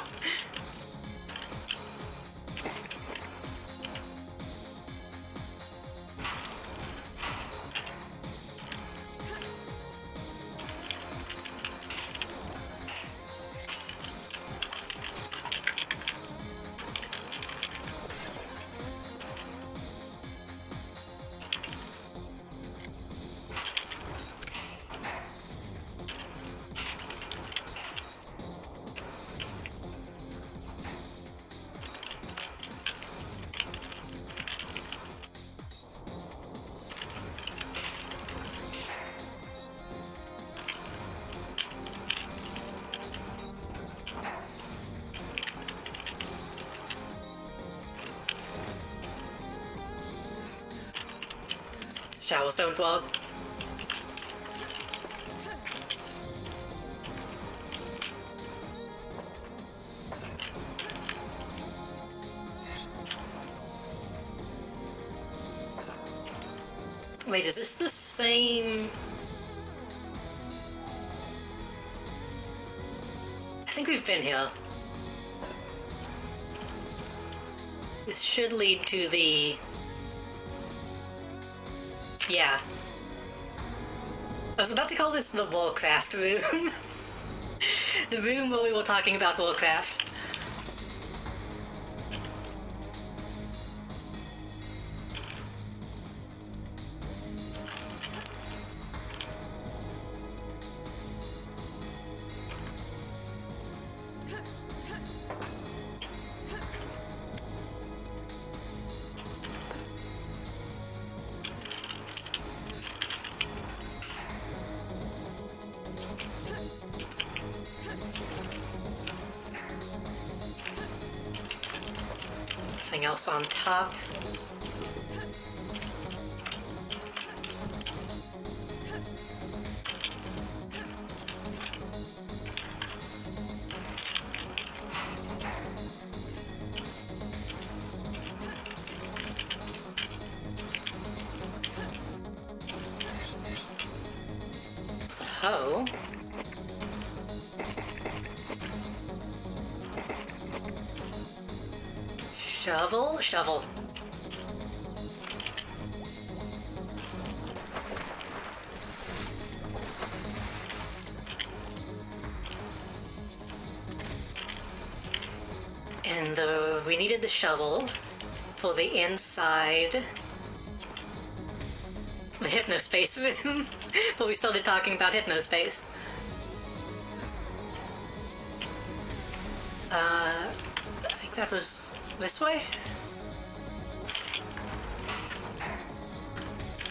Showers don't work. Wait, is this the same? I think we've been here. This should lead to the... Yeah. I was about to call this the Warcraft room. The room where we were talking about Warcraft. Nothing else on top. So... Shovel, shovel. And we needed the shovel for the inside the hypnospace room. But we started talking about hypnospace. I think that was this way?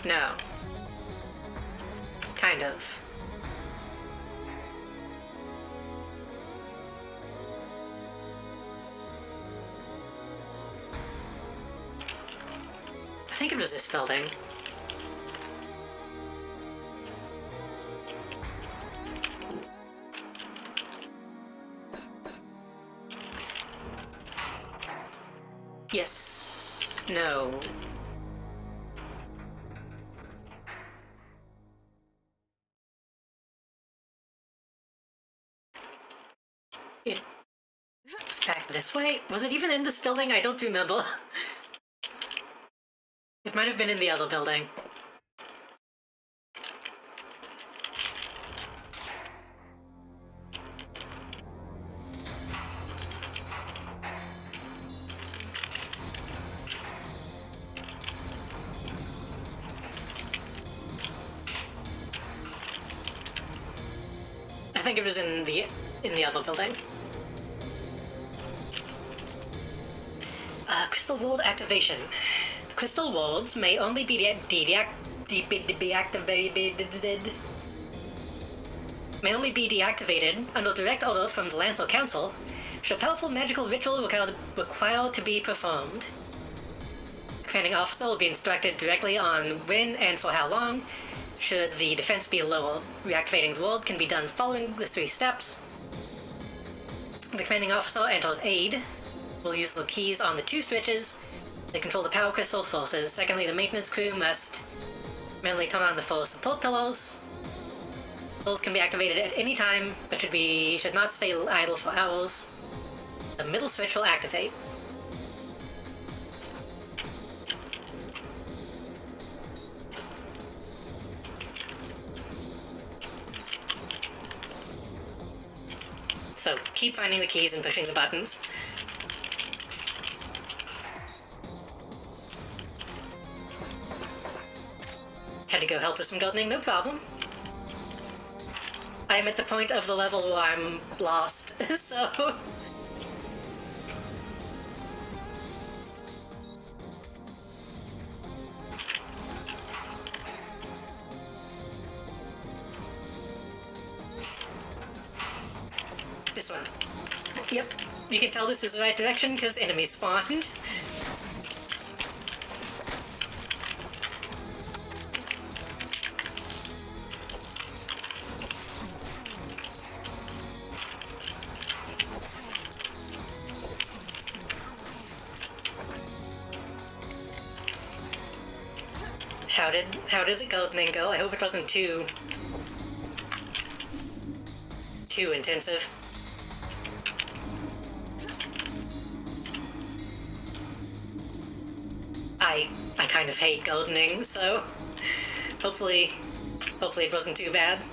No. Kind of. was this building. Yes. No. It's back this way? Was it even in this building? I don't remember. It might have been in the other building. I think it was in the other building. Crystal Ward activation. Crystal wards may only be deactivated under direct order from the Lance or Council should a powerful magical ritual require to be performed. The commanding officer will be instructed directly on when and for how long should the defense be lower. Reactivating the ward can be done following the 3 steps. The commanding officer and or aide will use the keys on the 2 switches that control the power crystal sources. Secondly, the maintenance crew must manually turn on the 4 support pillars. Those can be activated at any time, but should not stay idle for hours. The middle switch will activate. So keep finding the keys and pushing the buttons. Had to go help with some gardening, no problem. I'm at the point of the level where I'm lost, so... This one. Yep, you can tell this is the right direction because enemies spawned. How did the gardening go? I hope it wasn't too intensive. I kind of hate gardening, so hopefully it wasn't too bad.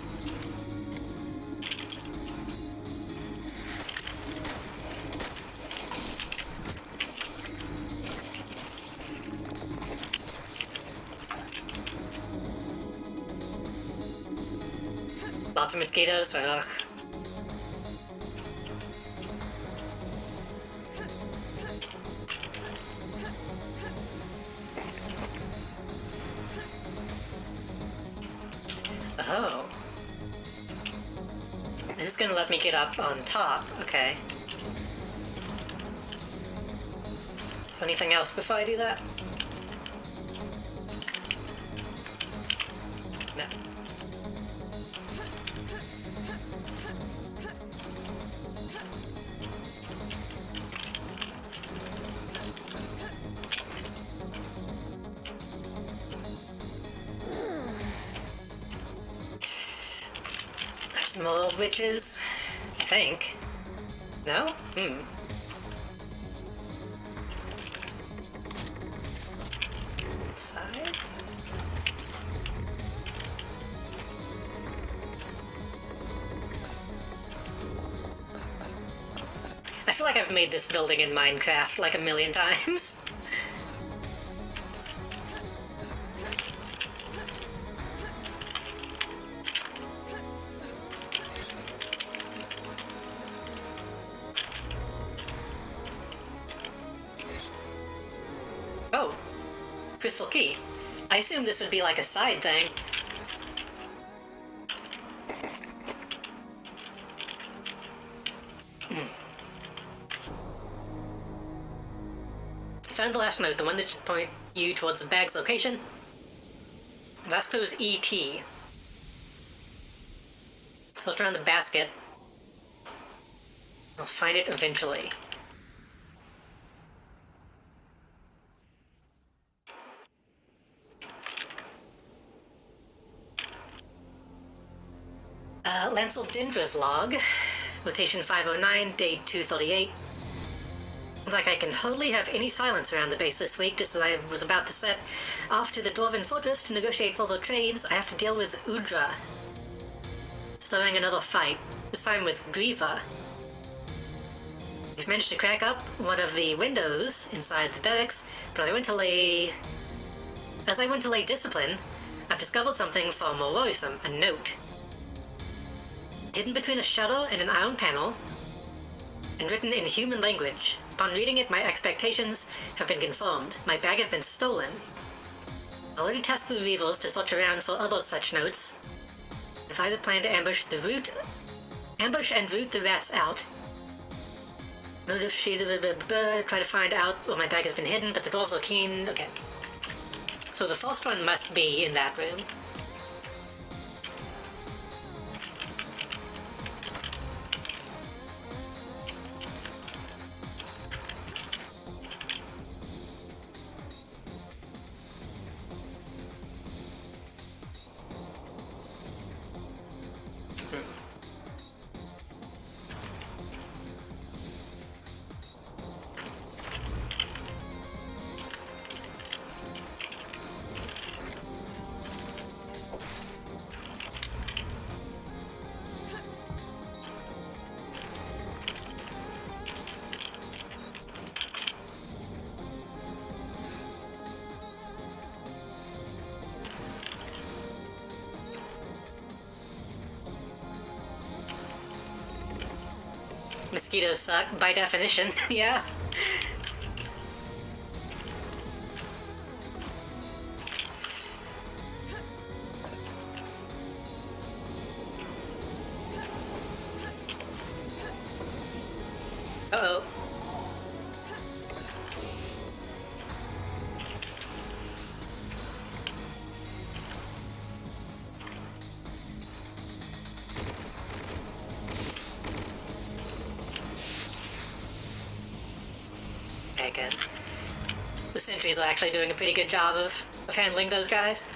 Lots of mosquitoes, ugh. Oh. This is gonna let me get up on top, okay. Is there anything else before I do that? No. More witches, I think. No? Side. I feel like I've made this building in Minecraft like a million times. Oh, crystal key. I assumed this would be like a side thing. Found the last note, the one that should point you towards the bag's location. Last clue is ET. So it's around the basket. I'll find it eventually. Lancel Dindra's log. Rotation 509, day 238. Looks like I can hardly have any silence around the base this week. Just as I was about to set off to the Dwarven Fortress to negotiate further trades, I have to deal with Udra. Starting another fight, this time with Grieva. We've managed to crack up one of the windows inside the barracks, but as I went to lay discipline, I've discovered something far more worrisome, a note. Hidden between a shutter and an iron panel, and written in human language. Upon reading it, my expectations have been confirmed. My bag has been stolen. I already tasked the Reavers to search around for other such notes. If I plan to ambush and root the rats out. Note if she try to find out where my bag has been hidden, but the dwarves are keen. Okay. So the first one must be in that room. Mosquitoes suck, by definition, yeah. Uh-oh. Okay, good. The sentries are actually doing a pretty good job of handling those guys.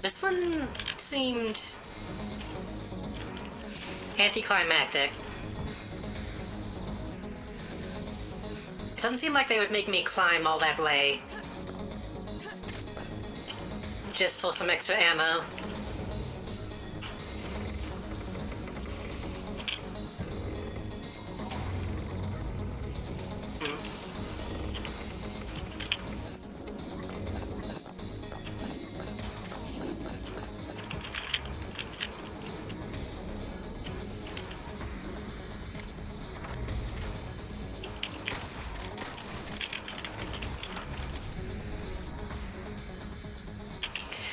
This one seemed anticlimactic. It doesn't seem like they would make me climb all that way just for some extra ammo.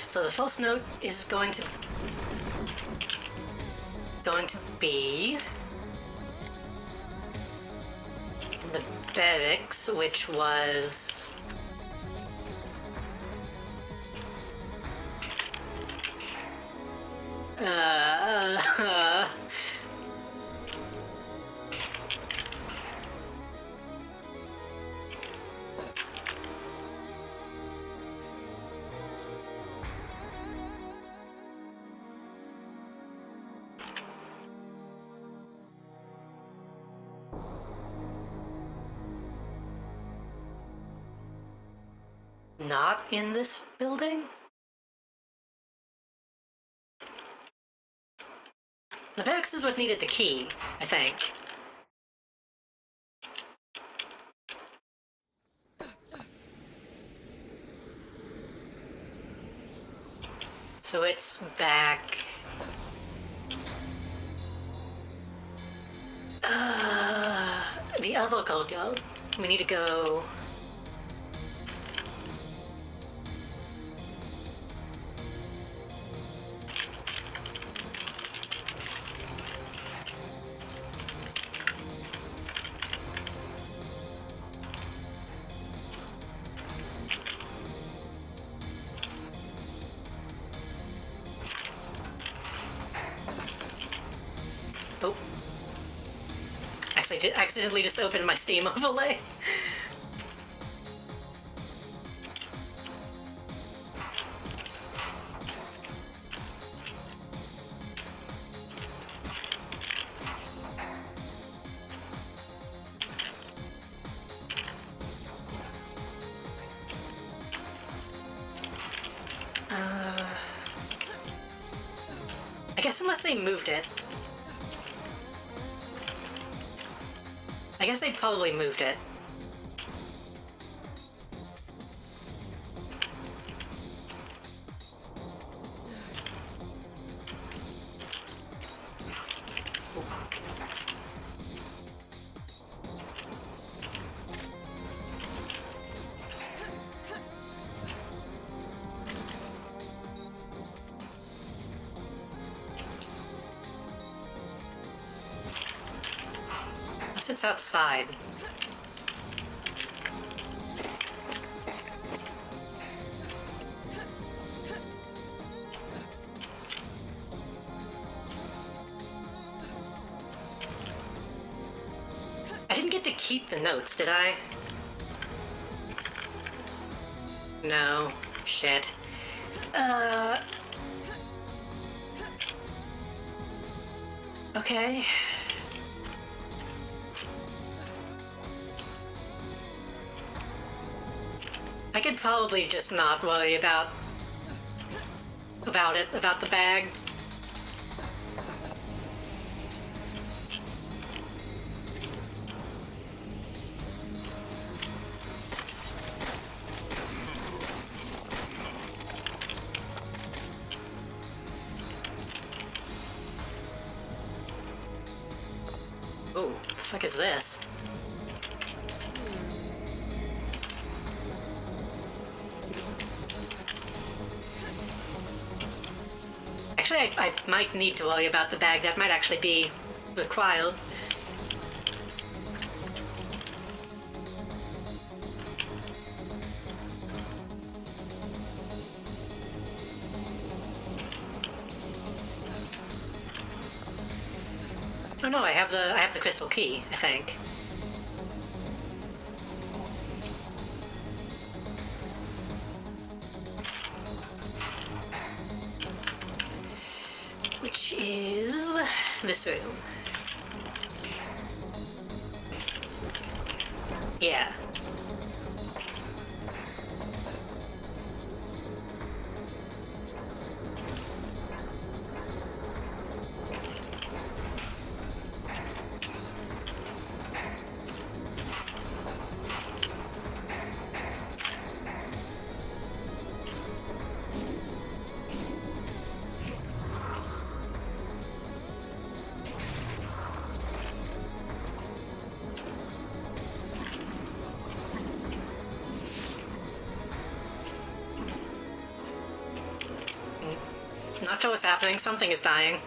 So the first note is going to be in the barracks, which was not in this building? The barracks is what needed the key, I think. So it's back. The other courtyard. We need to go... Oh. Accidentally just opened my Steam overlay. I guess unless they moved it. I guess they probably moved it. Unless it's outside. I didn't get to keep the notes, did I? No. Shit. Okay. I could probably just not worry about the bag. Ooh, what the fuck is this? Actually, I might need to worry about the bag. That might actually be required. Oh no, I have the crystal key, I think. Which is this room. Yeah. Not sure what's happening. Something is dying.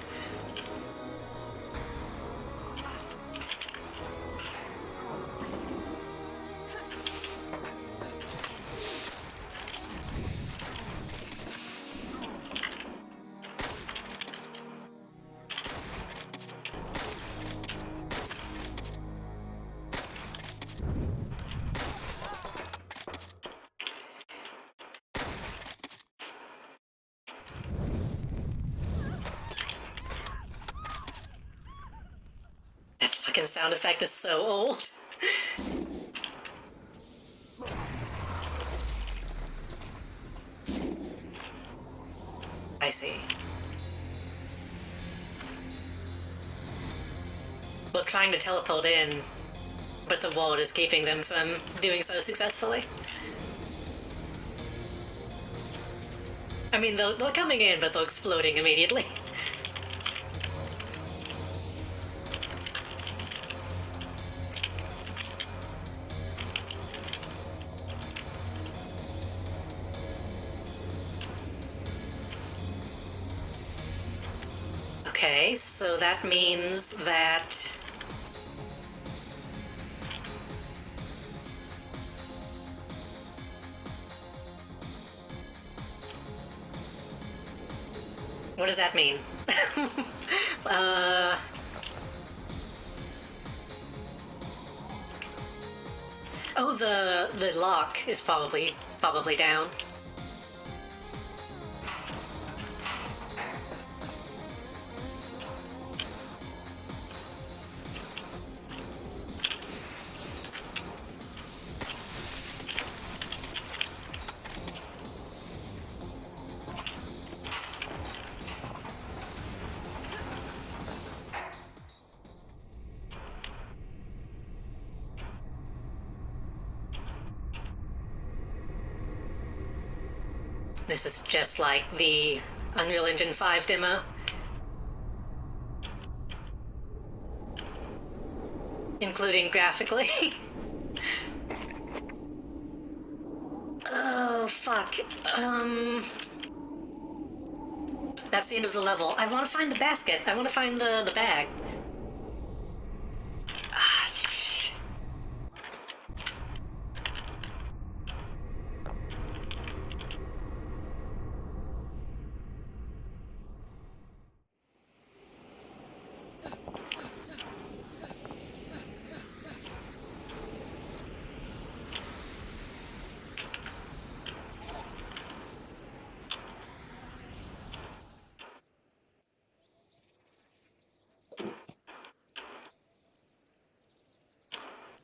That fucking sound effect is so old. I see. They're trying to teleport in, but the ward is keeping them from doing so successfully. I mean, they're coming in, but they're exploding immediately. Okay, so that means that... What does that mean? Oh, the lock is probably down. This is just like the Unreal Engine 5 demo. Including graphically. Oh, fuck. That's the end of the level. I want to find the basket. I want to find the bag.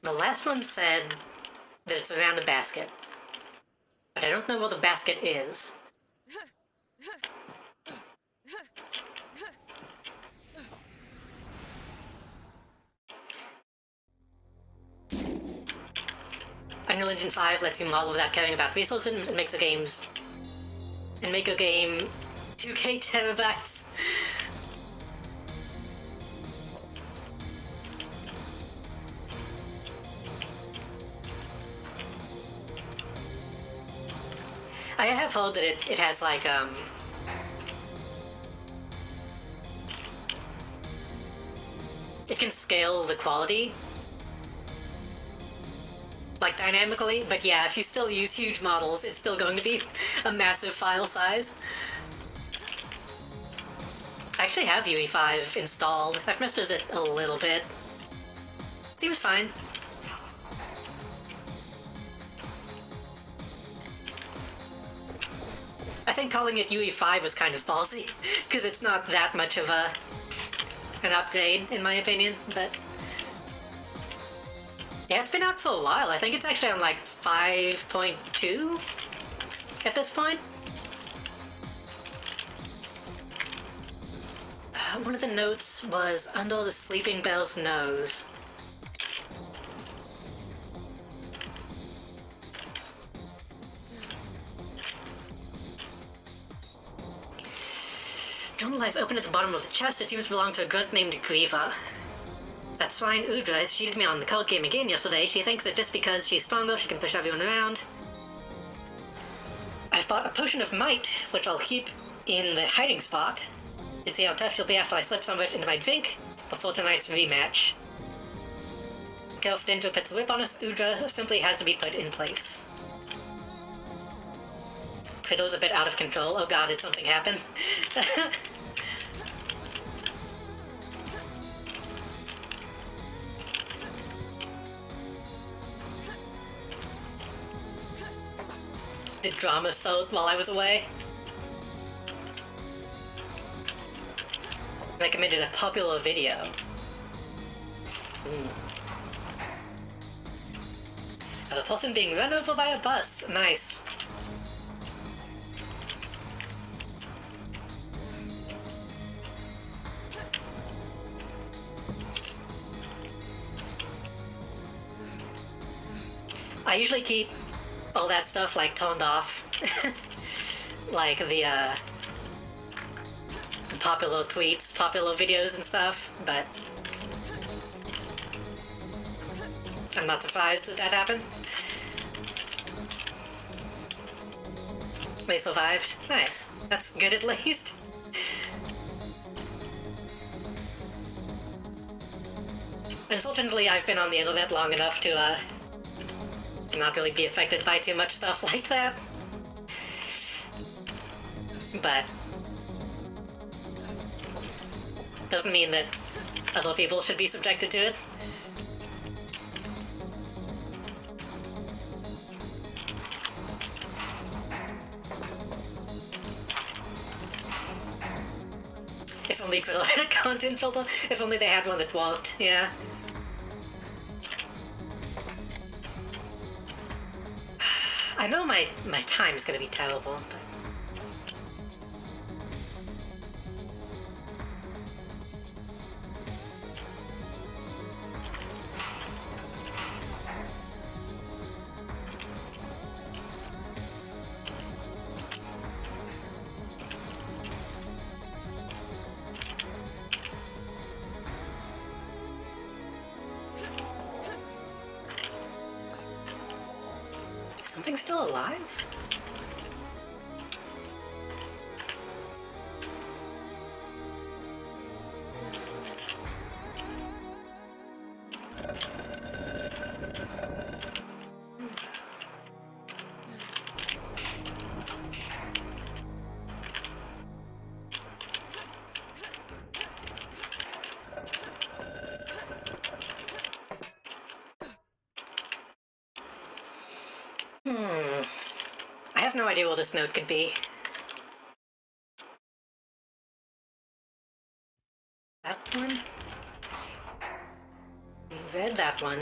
The last one said that it's around the basket, but I don't know where the basket is. Unreal Engine 5 lets you model without caring about resources and makes a game 2K terabytes. I have heard that it has like it can scale the quality like dynamically, but yeah, if you still use huge models, it's still going to be a massive file size. I actually have UE5 installed. I've messed with it a little bit. Seems fine. I think calling it UE5 was kind of ballsy, because it's not that much of an upgrade, in my opinion, but... Yeah, it's been out for a while. I think it's actually on like 5.2 at this point. One of the notes was under the sleeping bell's nose. Jewel lies open at the bottom of the chest. It seems to belong to a grunt named Grieva. That swine Udra cheated me on the card game again yesterday. She thinks that just because she's stronger, she can push everyone around. I've bought a potion of might, which I'll keep in the hiding spot. To see how tough she'll be after I slip some of it into my drink before tonight's rematch. Kelf Dendro puts a whip on us. Udra simply has to be put in place. Fiddle's a bit out of control. Oh god, did something happen? Did drama start while I was away? Recommended a popular video. A person being run over by a bus. Nice. I usually keep all that stuff like turned off. like the popular tweets, popular videos and stuff, but I'm not surprised that that happened. They survived. Nice. That's good at least. Unfortunately, I've been on the internet long enough to not really be affected by too much stuff like that. But doesn't mean that other people should be subjected to it. If only Twitter had a content filter. If only they had one that worked, yeah. I know my time is gonna be terrible, but... Something still alive? I have no idea what this note could be. That one? You read that one.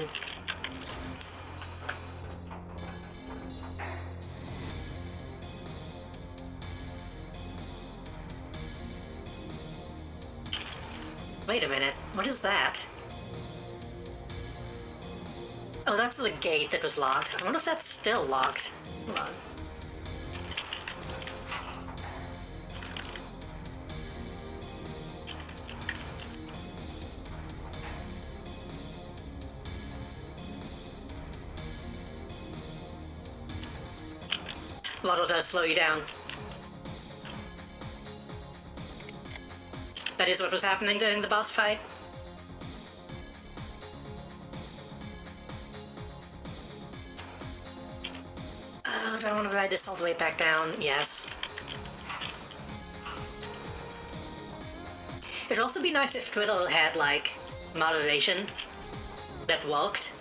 Wait a minute, what is that? Oh, that's the gate that was locked. I wonder if that's still locked. Hold on. Waddle does slow you down. That is what was happening during the boss fight. Oh, do I want to ride this all the way back down? Yes. It'd also be nice if Twiddle had, like, moderation that worked.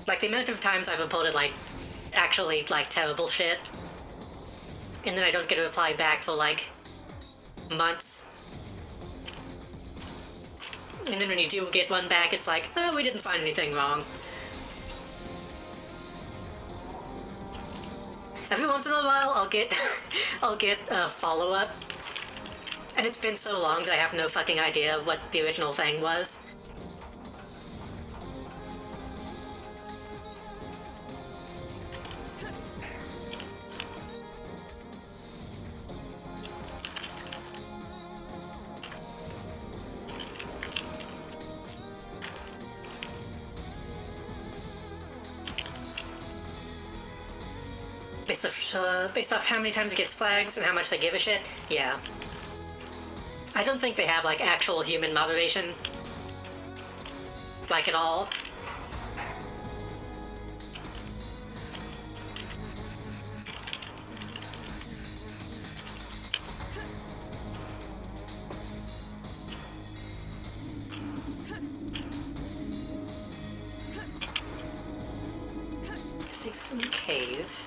Like, the amount of times I've reported, like, actually, like, terrible shit, and then I don't get a reply back for, like, months. And then when you do get one back, it's like, oh, we didn't find anything wrong. Every once in a while, I'll get a follow-up, and it's been so long that I have no fucking idea what the original thing was. Based off how many times it gets flags and how much they give a shit, yeah. I don't think they have, like, actual human moderation. Like, at all. This takes us in the cave.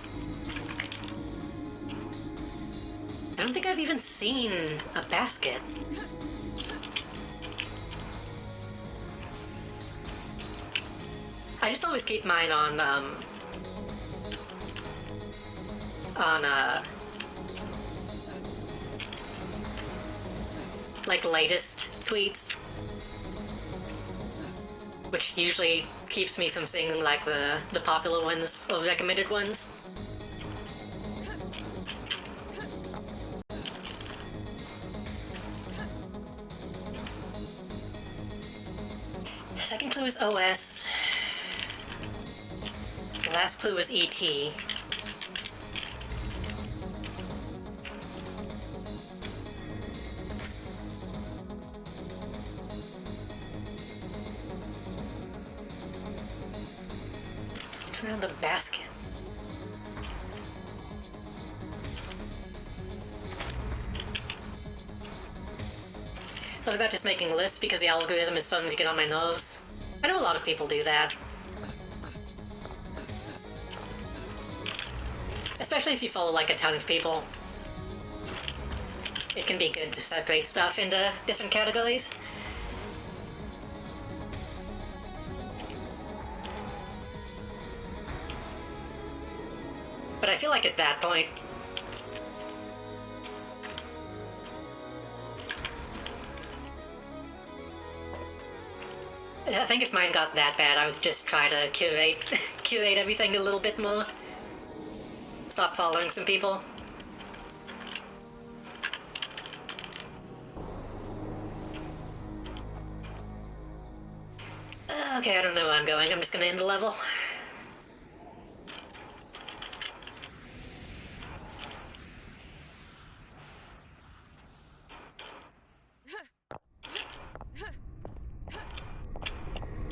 I don't think I've even seen a basket. I just always keep mine on like, latest tweets. which usually keeps me from seeing like the popular ones or recommended ones. Second clue is OS. The last clue is ET. Turn around the basket. Thought about just making lists because the algorithm is starting to get on my nerves. I know a lot of people do that. Especially if you follow like a ton of people. It can be good to separate stuff into different categories. But I feel like at that point, I think if mine got that bad, I would just try to curate everything a little bit more. Stop following some people. Okay, I don't know where I'm going. I'm just gonna end the level.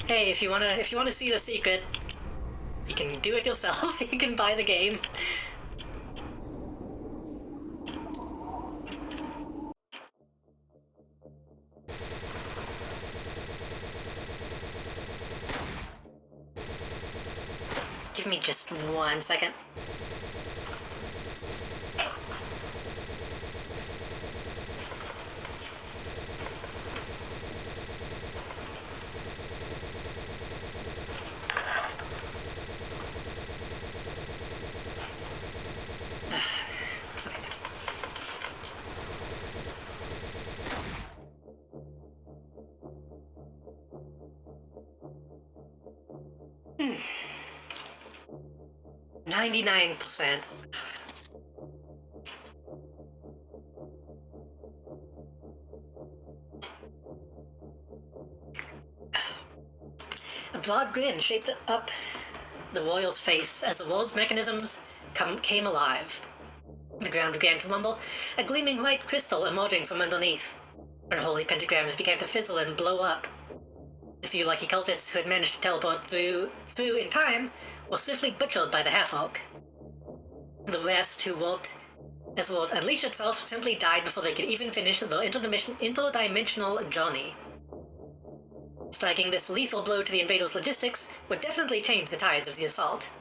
Hey, if you wanna see the secret, you can do it yourself. You can buy the game. Give me just 1 second. Okay. 99%. A broad grin shaped up the royal's face as the world's mechanisms came alive. The ground began to rumble, a gleaming white crystal emerging from underneath. Unholy pentagrams began to fizzle and blow up. The few lucky cultists who had managed to teleport through in time were swiftly butchered by the half-orc. The rest, who worked as the world unleashed itself, simply died before they could even finish their interdimensional journey. Striking this lethal blow to the invaders' logistics would definitely change the tides of the assault.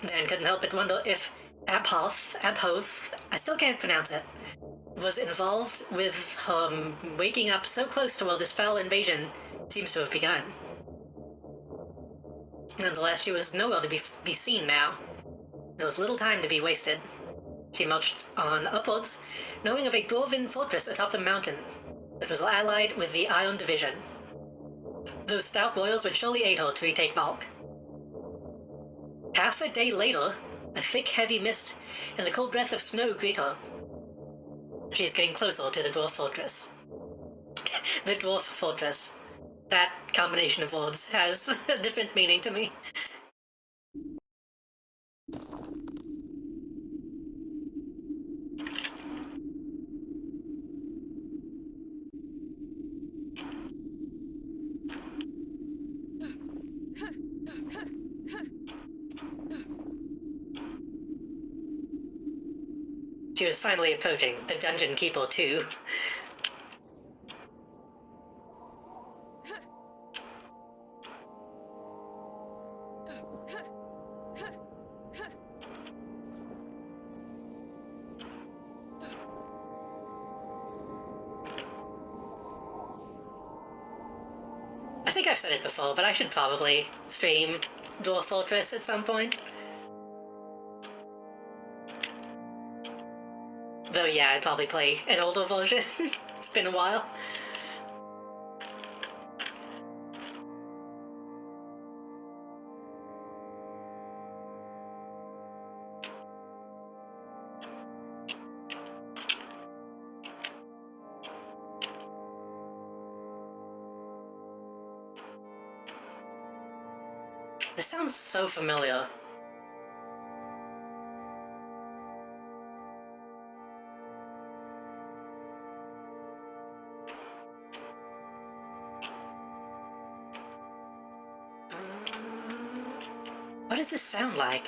Dan couldn't help but wonder if Abhoth, I still can't pronounce it, was involved with waking up so close to where this foul invasion seems to have begun. Nonetheless, she was nowhere to be seen now. There was little time to be wasted. She marched on upwards, knowing of a dwarven fortress atop the mountain that was allied with the Iron Division. Those stout royals would surely aid her to retake Valk. Half a day later, a thick, heavy mist and the cold breath of snow greet her. She is getting closer to the dwarf fortress. The dwarf fortress. That combination of words has a different meaning to me. She was finally approaching the Dungeon Keeper too. I think I've said it before, but I should probably stream Dwarf Fortress at some point. Though yeah, I'd probably play an older version. It's been a while. This sounds so familiar. What does this sound like?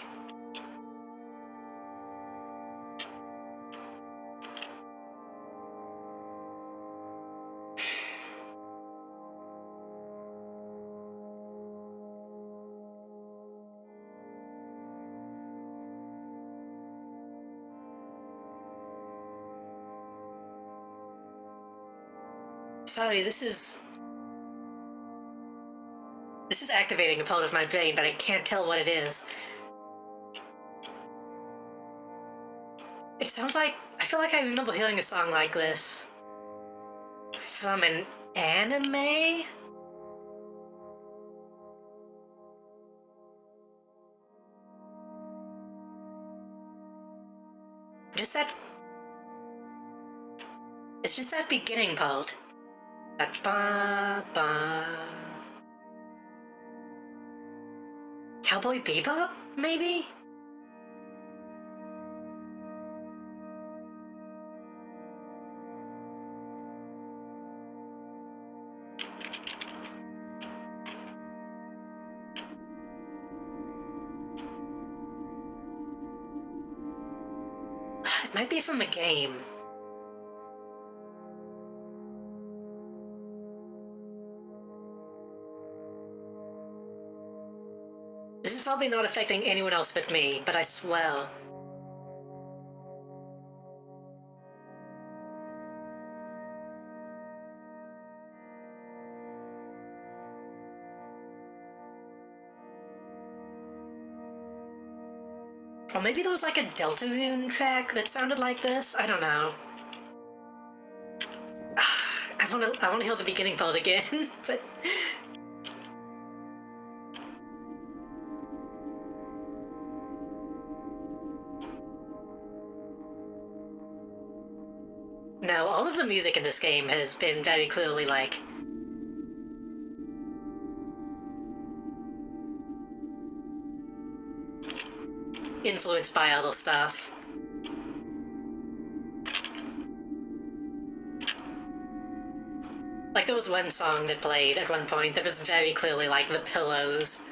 Sorry, this is activating a part of my brain, but I can't tell what it is. It sounds like... I feel like I remember hearing a song like this from an anime? Just that... It's just that beginning part. That ba-ba... Cowboy Bebop, maybe? It might be from a game. This is probably not affecting anyone else but me, but I swear. Or maybe there was like a Deltarune track that sounded like this? I don't know. I wanna hear the beginning part again, but... No, all of the music in this game has been very clearly, like... influenced by other stuff. Like, there was one song that played at one point that was very clearly like The Pillows.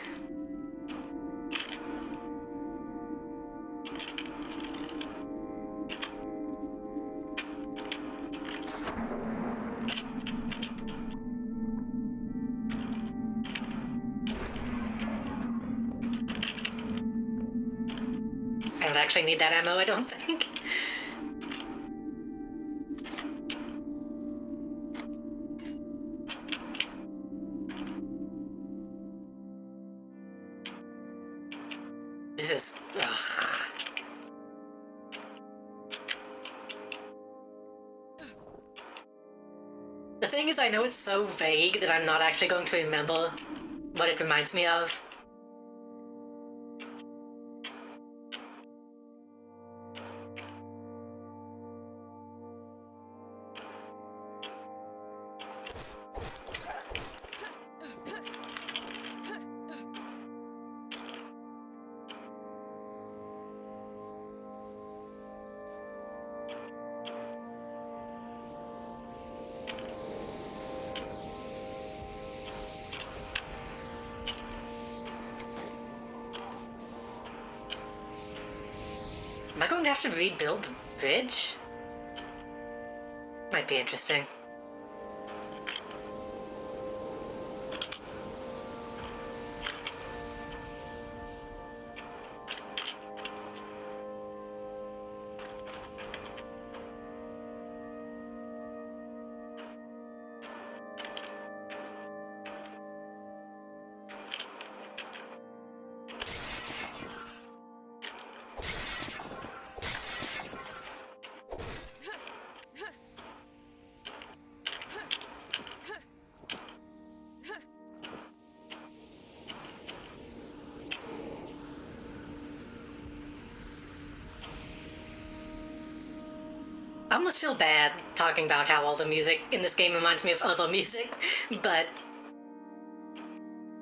I don't actually need that ammo, I don't think. This is... ugh. The thing is, I know it's so vague that I'm not actually going to remember what it reminds me of. Am I going to have to rebuild the bridge? Might be interesting. I almost feel bad talking about how all the music in this game reminds me of other music, but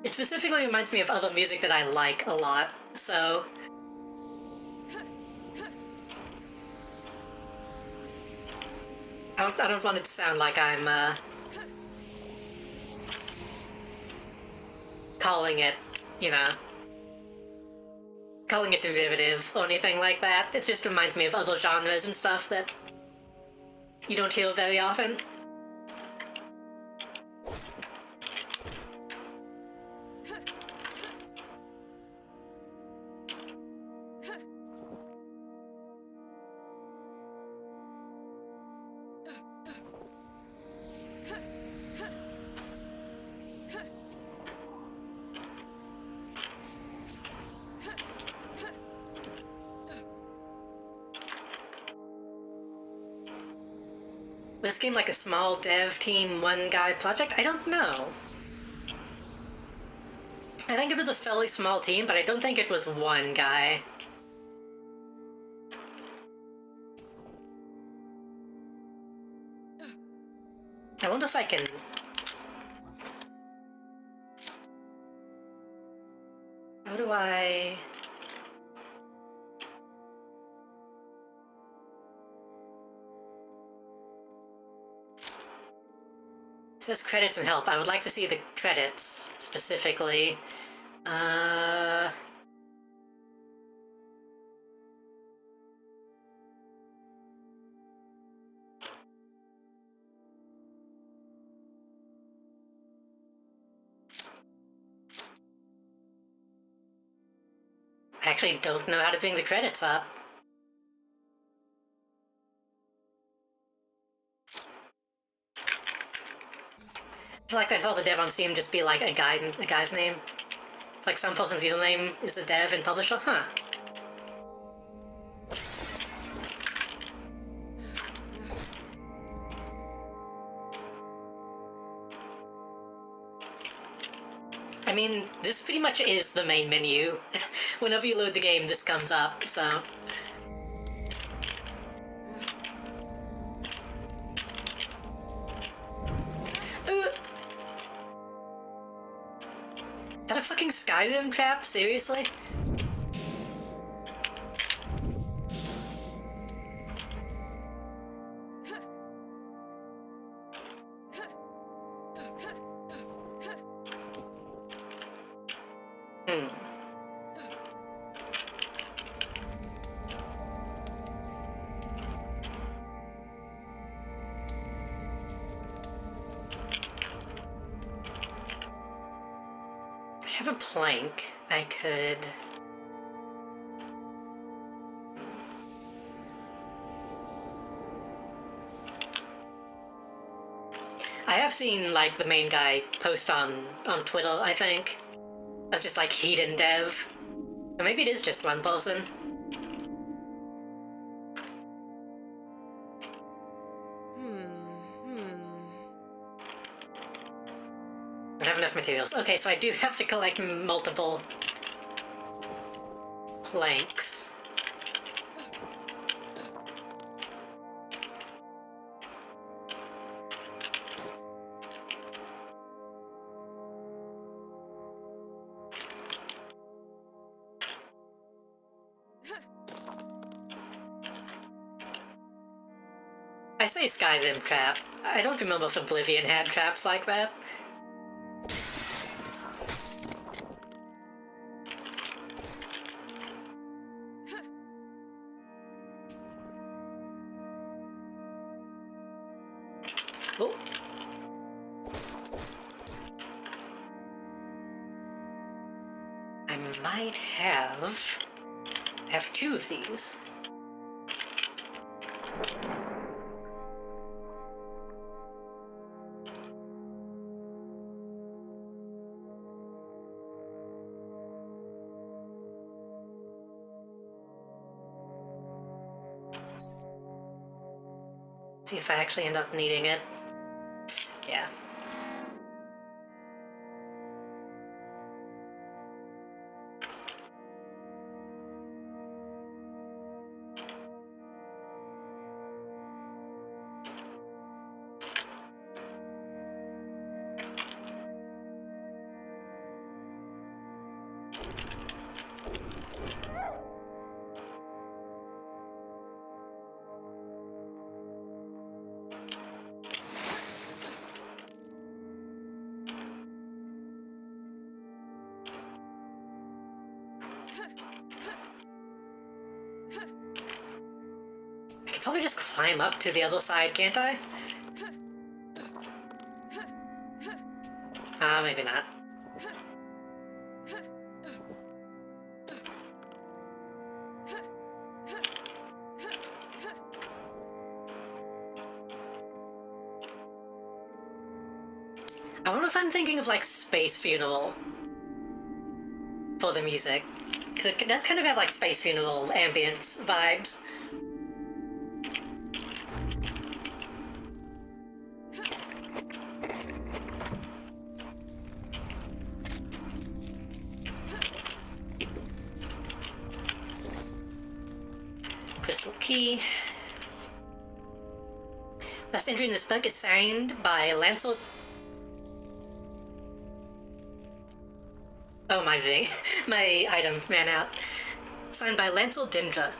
It specifically reminds me of other music that I like a lot, so... I don't want it to sound like I'm, calling it, you know, calling it derivative or anything like that. It just reminds me of other genres and stuff that you don't hear very often. This game like a small dev team, one guy project? I don't know. I think it was a fairly small team, but I don't think it was one guy. I wonder if I can... How do I... It says credits and help. I would like to see the credits, specifically. I actually don't know how to bring the credits up. I feel like I saw the dev on Steam just be like a guy's name. It's like some person's username is the dev and publisher, huh? I mean, this pretty much is the main menu. Whenever you load the game, this comes up, so... Is that a fucking Skyrim trap? Seriously? I have a plank. I could... I have seen, like, the main guy post on Twitter, I think. That's just, like, Hedon Dev. Or maybe it is just one person. I don't have enough materials. Okay, so I do have to collect multiple planks. I say Skyrim trap. I don't remember if Oblivion had traps like that. Oh. I might have... I have two of these. See if I actually end up needing it. Yeah. probably just climb up to the other side, can't I? Maybe not. I wonder if I'm thinking of, like, Space Funeral for the music. Because it does kind of have, like, Space Funeral ambience vibes. Crystal Key. Last entry in this book is signed by Lancel. Oh, my my item ran out. Signed by Lancel Dendra.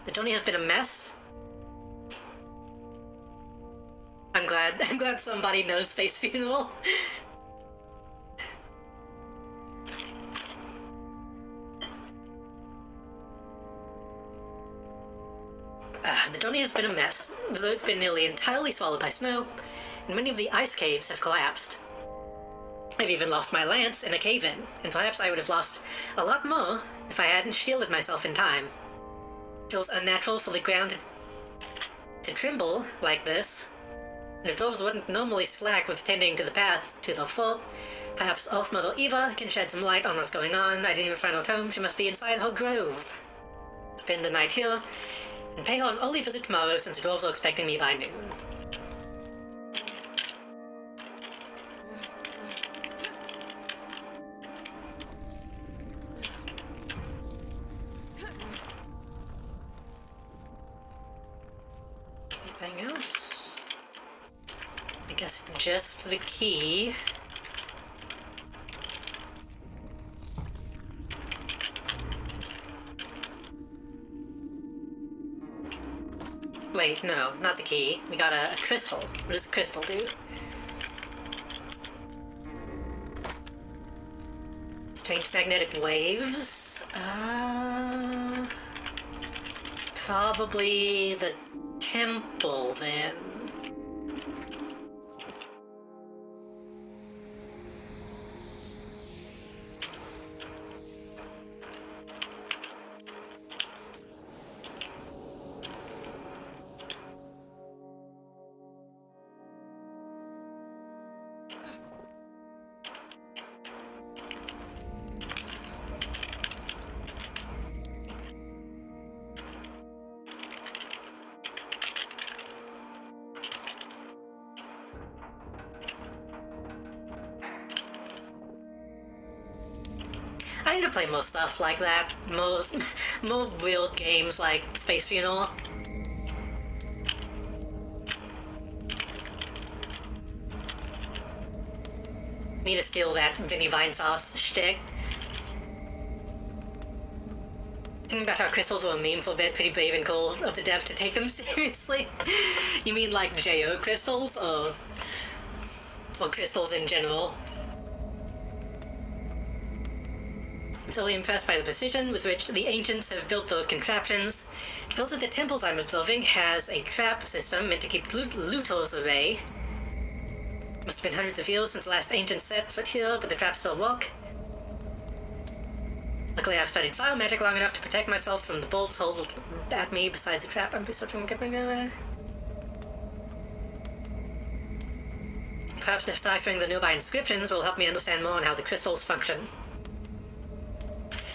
The journey has been a mess. I'm glad somebody knows Space Funeral. The journey has been a mess. The road's been nearly entirely swallowed by snow, and many of the ice caves have collapsed. I've even lost my lance in a cave-in, and perhaps I would have lost a lot more if I hadn't shielded myself in time. It feels unnatural for the ground to tremble like this, and if dwarves wouldn't normally slack with tending to the path to the fort, perhaps Elf Mother Eva can shed some light on what's going on. I didn't even find out home. She must be inside her grove. Spend the night here, and pay her an early visit tomorrow since the dwarves are expecting me by noon. Anything else? I guess just the key. Wait, no, not the key. We got a crystal. What does the crystal do? Strange magnetic waves? Probably the temple, then. I need to play more stuff like that. More real games like Space Funeral. Need to steal that Vinny Vine Sauce shtick. Thinking about how crystals were a meme for a bit, pretty brave and cool of the devs to take them seriously. You mean like J.O. crystals, or crystals in general? I'm thoroughly impressed by the precision with which the ancients have built their contraptions. It feels that the temples I'm observing has a trap system meant to keep looters away. Must have been hundreds of years since the last ancient set foot here, but the traps still work. Luckily, I've studied fire magic long enough to protect myself from the bolts hurled at me besides the trap. I'm researching. Perhaps deciphering the nearby inscriptions will help me understand more on how the crystals function.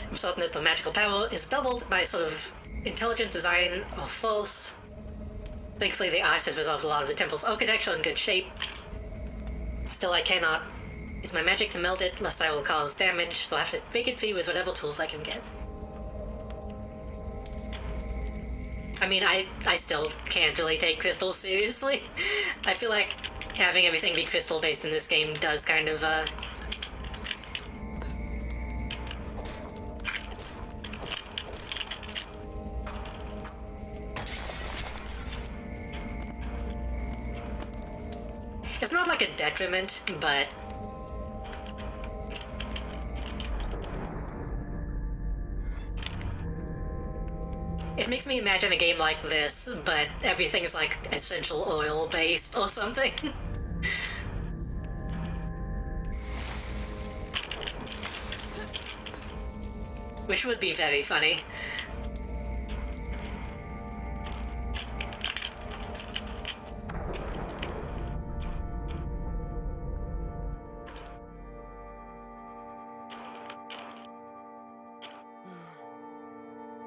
I'm certain that the magical power is doubled by a sort of intelligent design or force. Thankfully, the ice has resolved a lot of the temple's architecture in good shape. Still, I cannot use my magic to melt it, lest I will cause damage, so I have to break it free with whatever tools I can get. I mean, I still can't really take crystals seriously. I feel like having everything be crystal-based in this game does kind of, it's not like a detriment, but It makes me imagine a game like this, but everything is like essential oil based or something. Which would be very funny.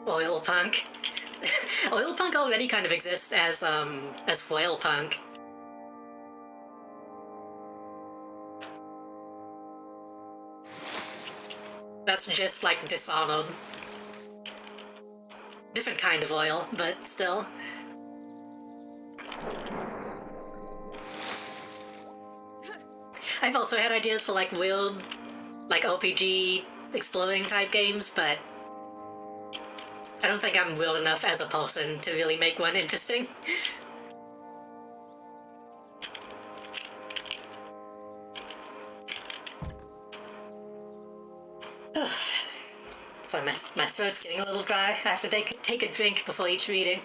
Oil punk. Oil punk already kind of exists as foil punk. That's just like Dishonored. Different kind of oil, but still. I've also had ideas for like weird, like RPG exploding type games, but I don't think I'm weird enough as a person to really make one interesting. Sorry, my throat's getting a little dry. I have to take a drink before each reading.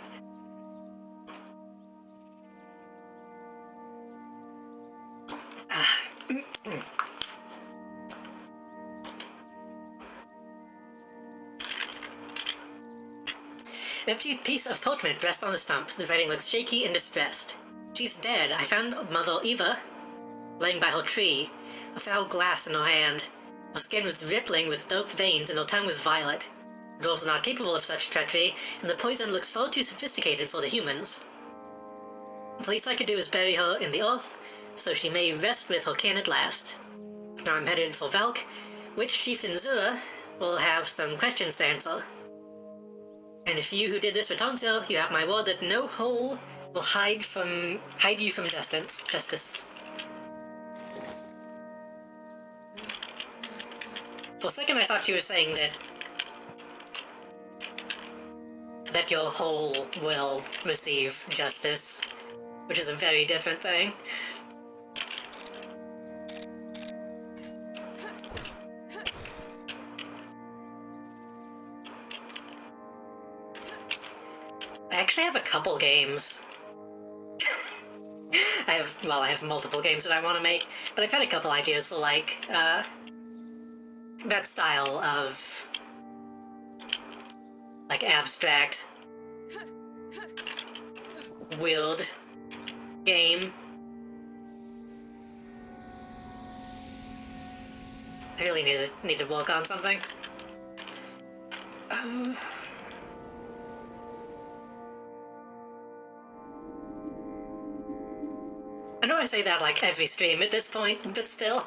An empty piece of parchment rests on the stump. The writing looks shaky and distressed. She's dead. I found Mother Eva laying by her tree, a foul glass in her hand. Her skin was rippling with dark veins and her tongue was violet. The dwarves are not capable of such treachery, and the poison looks far too sophisticated for the humans. The least I could do is bury her in the earth, so she may rest with her kin at last. Now I'm headed for Valk, which Chieftain Zura will have some questions to answer. And if you who did this return so, you have my word that no hole will hide you from justice. For a second I thought you were saying that your hole will receive justice, which is a very different thing. I actually have a couple games. I have multiple games that I want to make, but I've had a couple ideas for like, that style of like abstract weird game. I really need to work on something. I know I say that like every stream at this point, but still.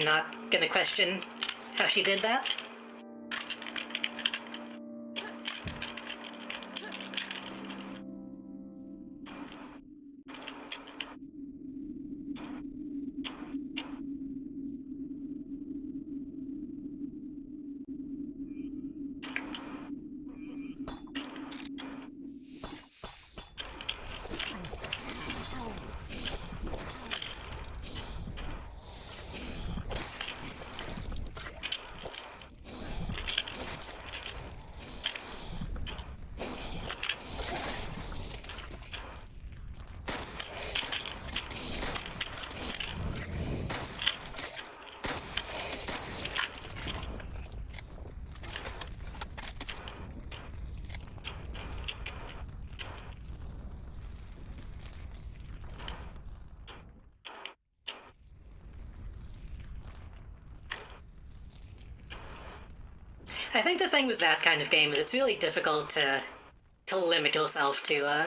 Not gonna question how she did that. I think the thing with that kind of game is it's really difficult to limit yourself to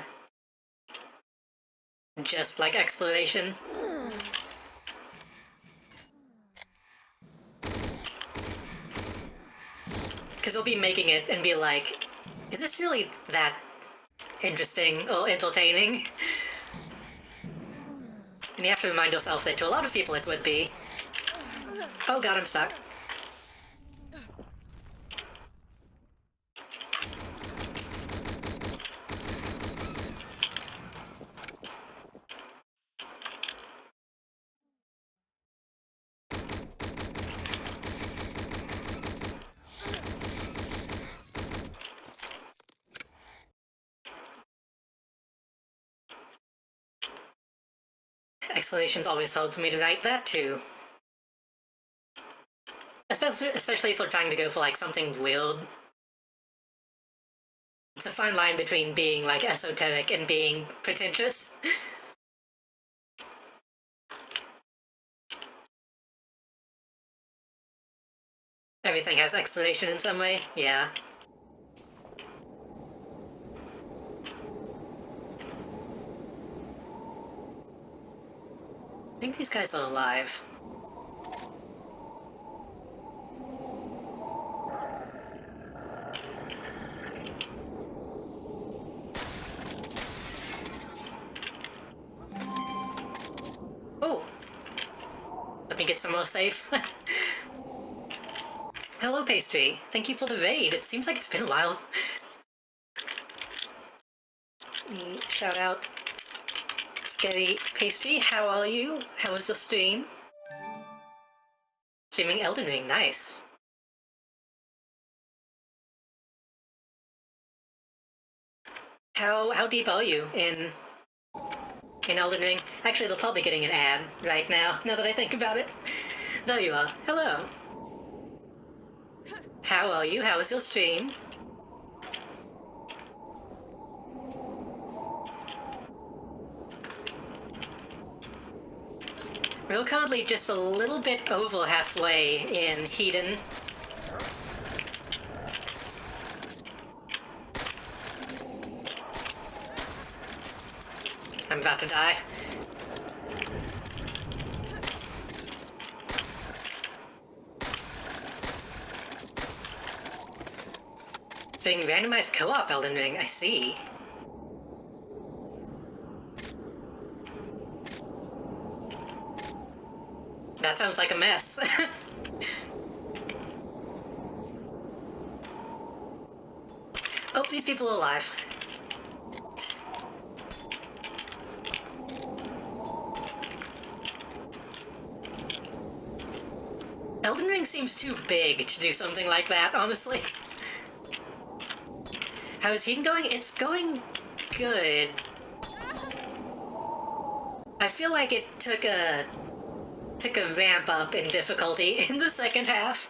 just like exploration. Because you'll be making it and be like, is this really that interesting or entertaining? And you have to remind yourself that to a lot of people it would be. Oh god, I'm stuck. explanations always helped me to write that too. Especially if we're trying to go for, like, something weird. It's a fine line between being, like, esoteric and being pretentious. Everything has explanation in some way, yeah. I think these guys are alive. Oh! Let me get somewhere safe. Hello, Pastry. Thank you for the raid. It seems like it's been a while. Shout out Scary Pastry. How are you? How was your stream? Streaming Elden Ring. Nice. How deep are you in Elden Ring? Actually, they're probably getting an ad right now that I think about it. There you are. Hello. How are you? How was your stream? We're currently just a little bit over halfway in Hedon. I'm about to die. Doing randomized co-op Elden Ring, I see. That sounds like a mess. Oh, these people are alive. Elden Ring seems too big to do something like that, honestly. How is Hedon going? It's going good. I feel like it took a ramp up in difficulty in the second half.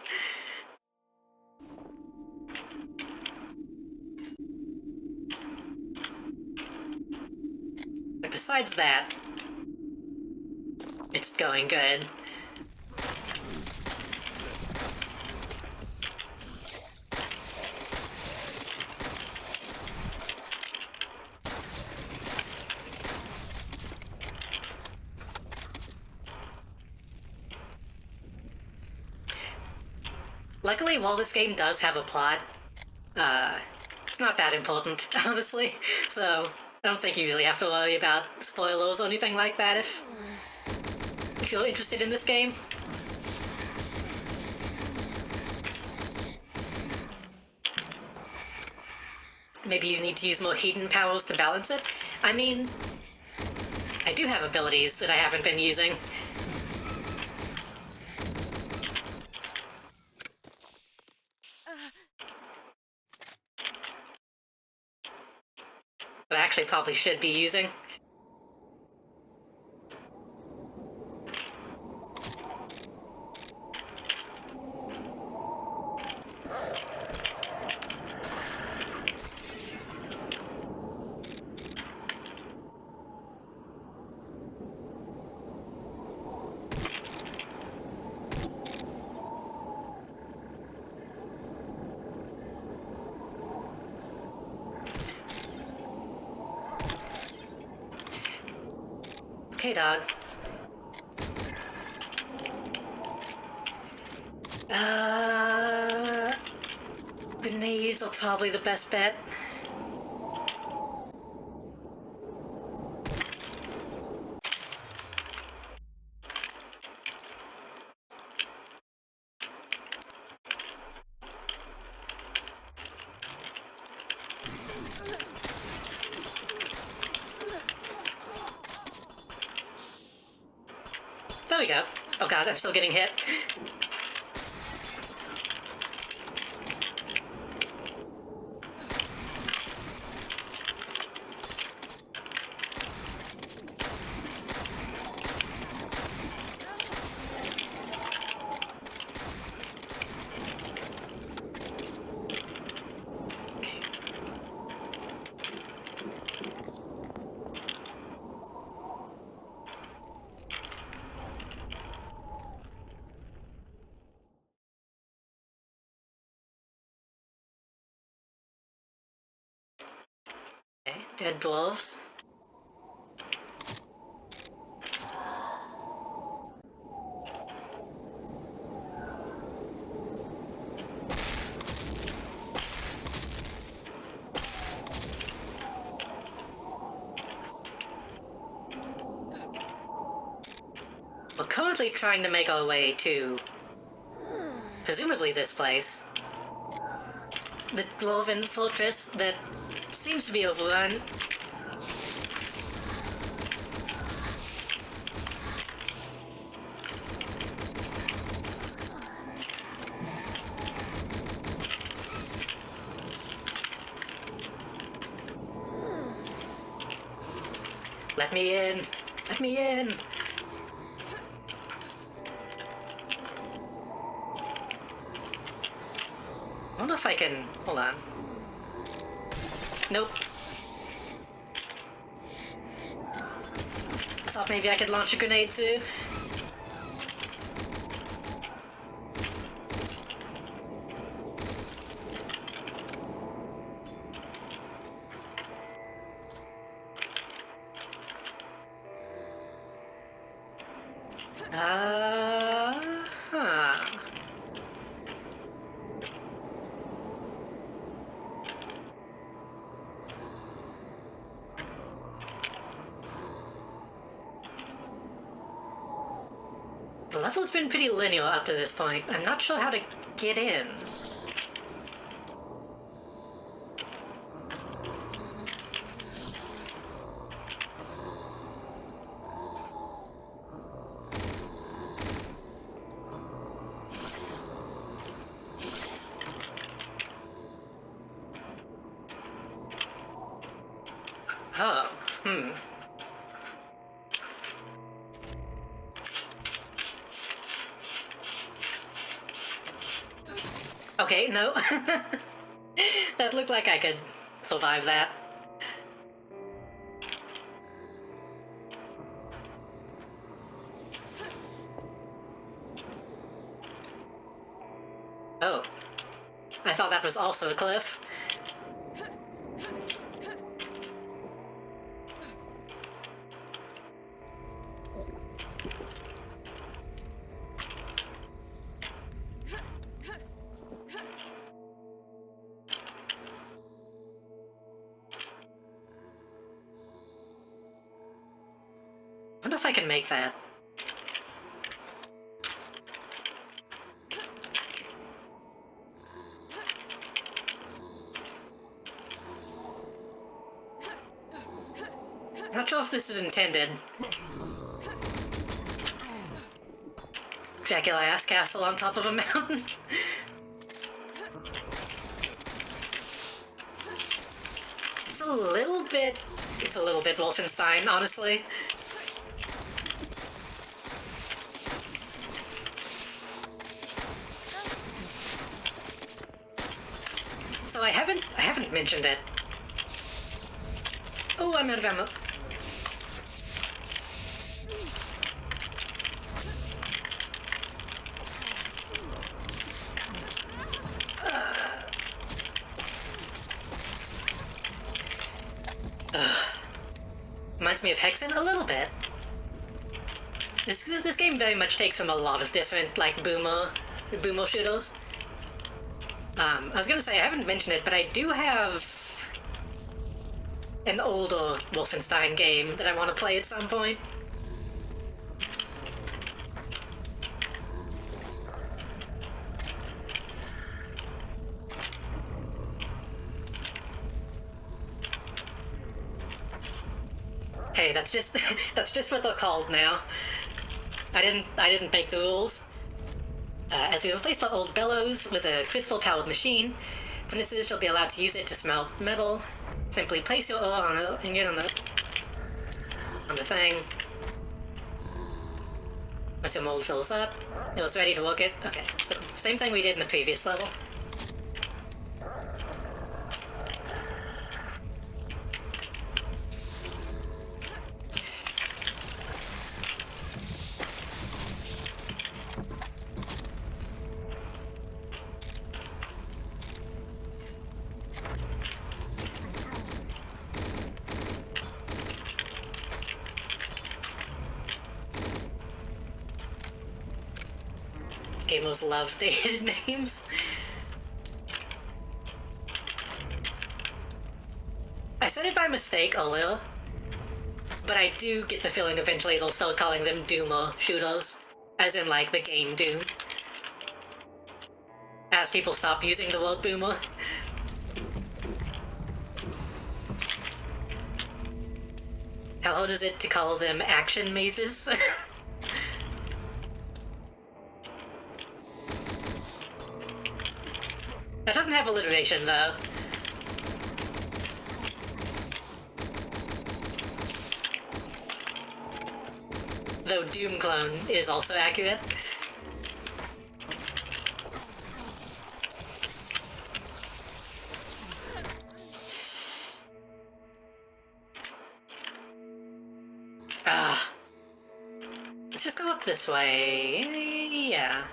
But besides that, it's going good. Luckily, while this game does have a plot, it's not that important, honestly, so I don't think you really have to worry about spoilers or anything like that if you're interested in this game. Maybe you need to use more Hedon powers to balance it. I mean, I do have abilities that I haven't been using. That I actually probably should be using. Okay, dog. Grenades are probably the best bet. There we go. Oh god, I'm still getting hit. Dead dwarves. We're currently trying to make our way to, presumably this place. The dwarven fortress that seems to be overrun. Let me in! Let me in! I wonder if I can... hold on. Nope. I thought maybe I could launch a grenade too. Huh. The level's been pretty linear up to this point. I'm not sure how to get in. Oh, Okay, no. That looked like I could survive that. Oh. I thought that was also a cliff. I wonder if I can make that. Not sure if this is intended. Dracula ass castle on top of a mountain. It's a little bit Wolfenstein, honestly. So I haven't mentioned it. Oh, I'm out of ammo. Reminds me of Hexen a little bit. This game very much takes from a lot of different, like, boomer shooters. I was gonna say, I haven't mentioned it, but I do have an older Wolfenstein game that I want to play at some point. Hey, that's just what they're called now. I didn't make the rules. As we replaced our old bellows with a crystal-powered machine, witnesses shall be allowed to use it to smelt metal. Simply place your ore on it and get on the thing. Once your mold fills up, it was ready to work it. Okay, so same thing we did in the previous level. Gamers love dated names. I said it by mistake earlier, but I do get the feeling eventually they'll start calling them Doomer shooters, as in like the game Doom. As people stop using the word boomer. How hard is it to call them action mazes? That doesn't have alliteration though. Though Doom Clone is also accurate. Let's just go up this way. Yeah.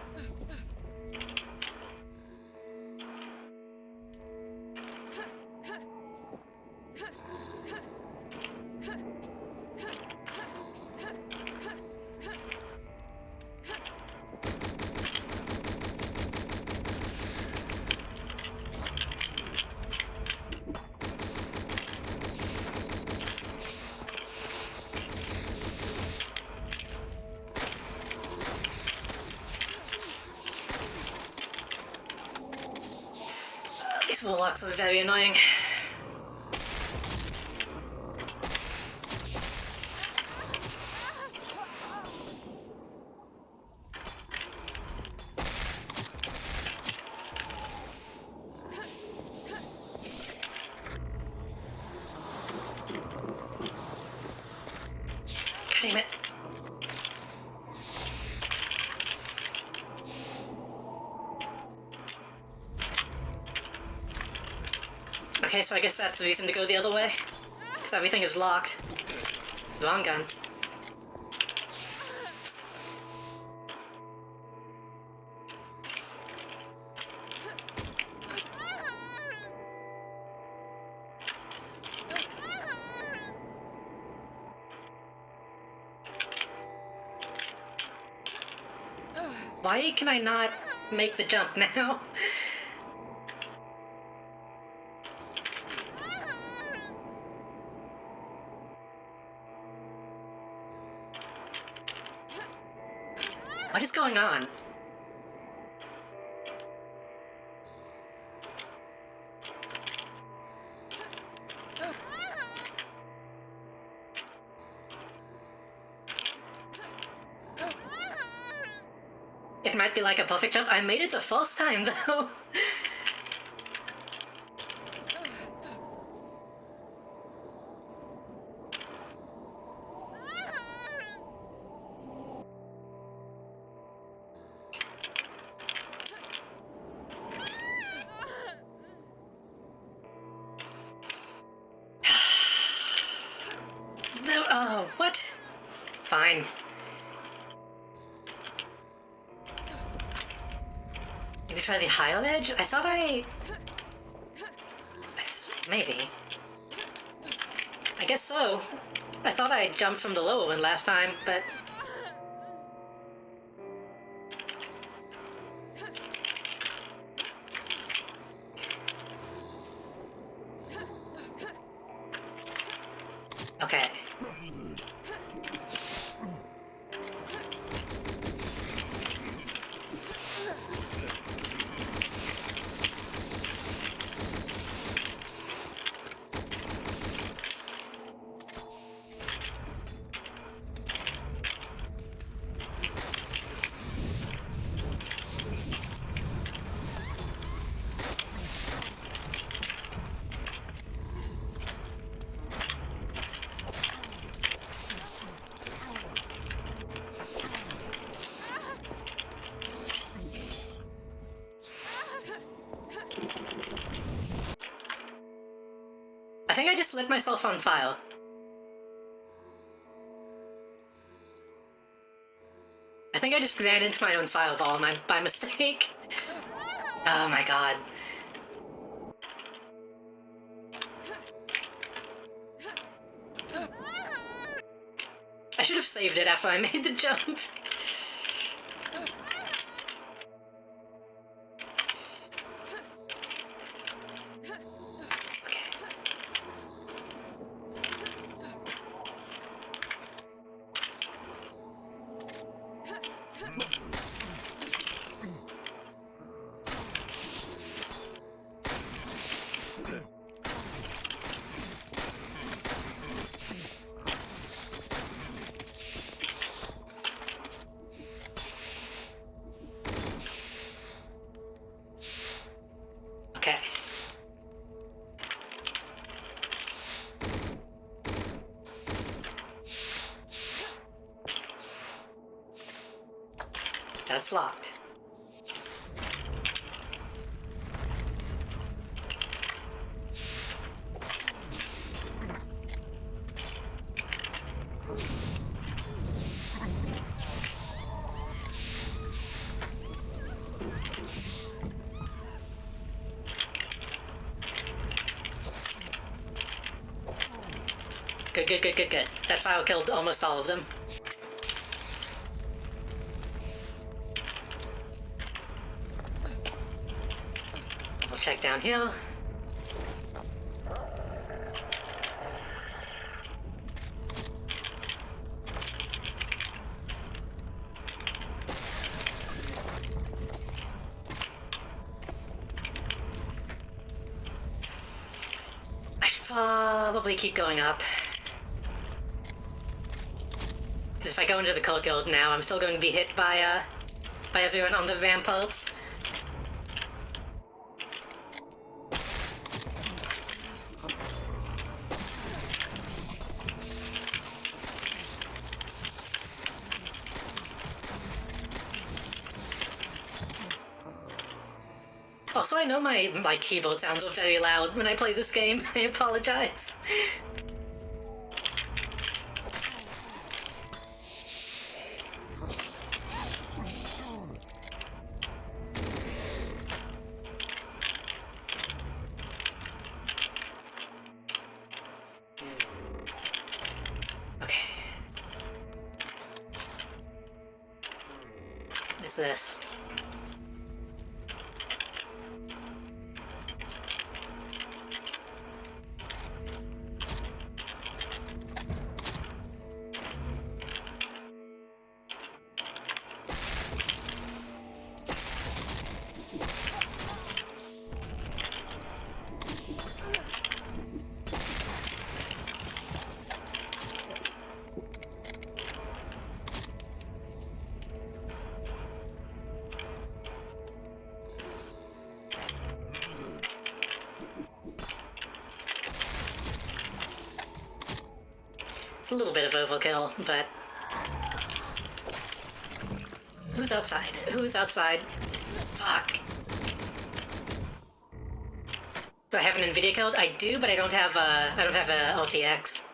These warlocks are very annoying. God damn it. Okay, so I guess that's the reason to go the other way. Because everything is locked. Wrong gun. Why can I not make the jump now? What is going on? It might be like a perfect jump. I made it the first time, though. No, oh, what? Fine. Maybe try the higher edge? I thought maybe. I guess so. I thought I jumped from the lower one last time, but... Okay. I think I just lit myself on fire. I think I just ran into my own fireball by mistake. Oh my god. I should have saved it after I made the jump. That's locked. Good, good, good, good, good. That file killed almost all of them. We'll check down here. I should probably keep going up. Because if I go into the Cult Guild now, I'm still going to be hit by everyone on the ramparts. Also, I know my keyboard sounds are very loud when I play this game. I apologize. Okay. What is this? It's a little bit of overkill, but... Who's outside? Who's outside? Fuck. Do I have an NVIDIA code? I do, but I don't have a RTX.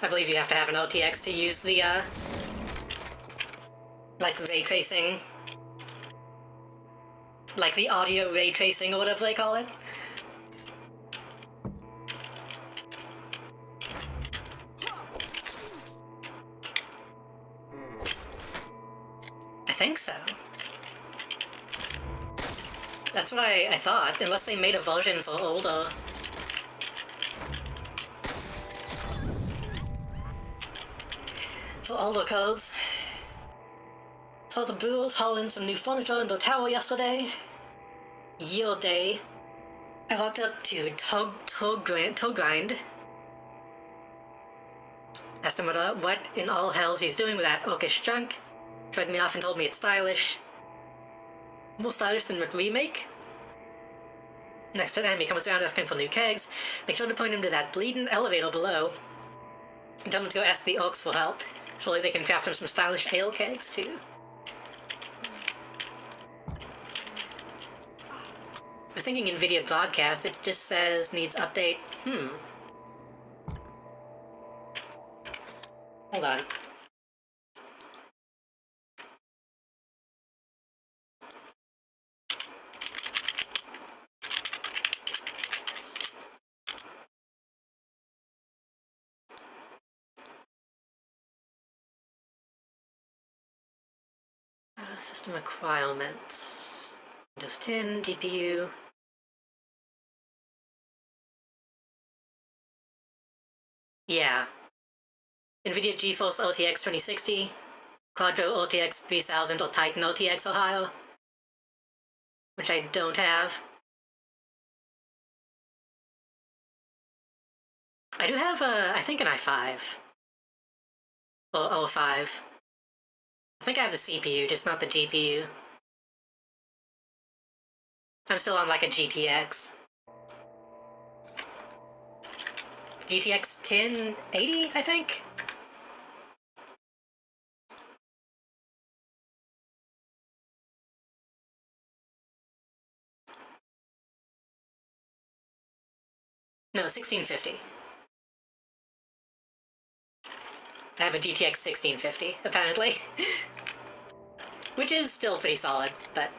I believe you have to have an RTX to use the, like, ray tracing. Like the audio ray tracing or whatever they call it. I think so. That's what I thought, unless they made a version for older. For older codes. Saw the Brewers haul in some new furniture in their tower yesterday. Yield day. I walked up to Toe Grind. Asked him what in all hells he's doing with that orcish junk. Shrugged me off and told me it's stylish. More stylish than what we make? Next time he comes around asking for new kegs, make sure to point him to that bleeding elevator below. And tell him to go ask the orcs for help. Surely they can craft him some stylish ale kegs, too. We're thinking NVIDIA broadcast, it just says needs update. Hold on. System requirements. Windows 10, GPU. Yeah. NVIDIA GeForce RTX 2060, Quadro RTX 3000 or Titan RTX Ohio, which I don't have. I do have, I think an i5. Or O5. I think I have the CPU, just not the GPU. I'm still on like a GTX. GTX 1080, I think? No, 1650. I have a GTX 1650, apparently. Which is still pretty solid, but...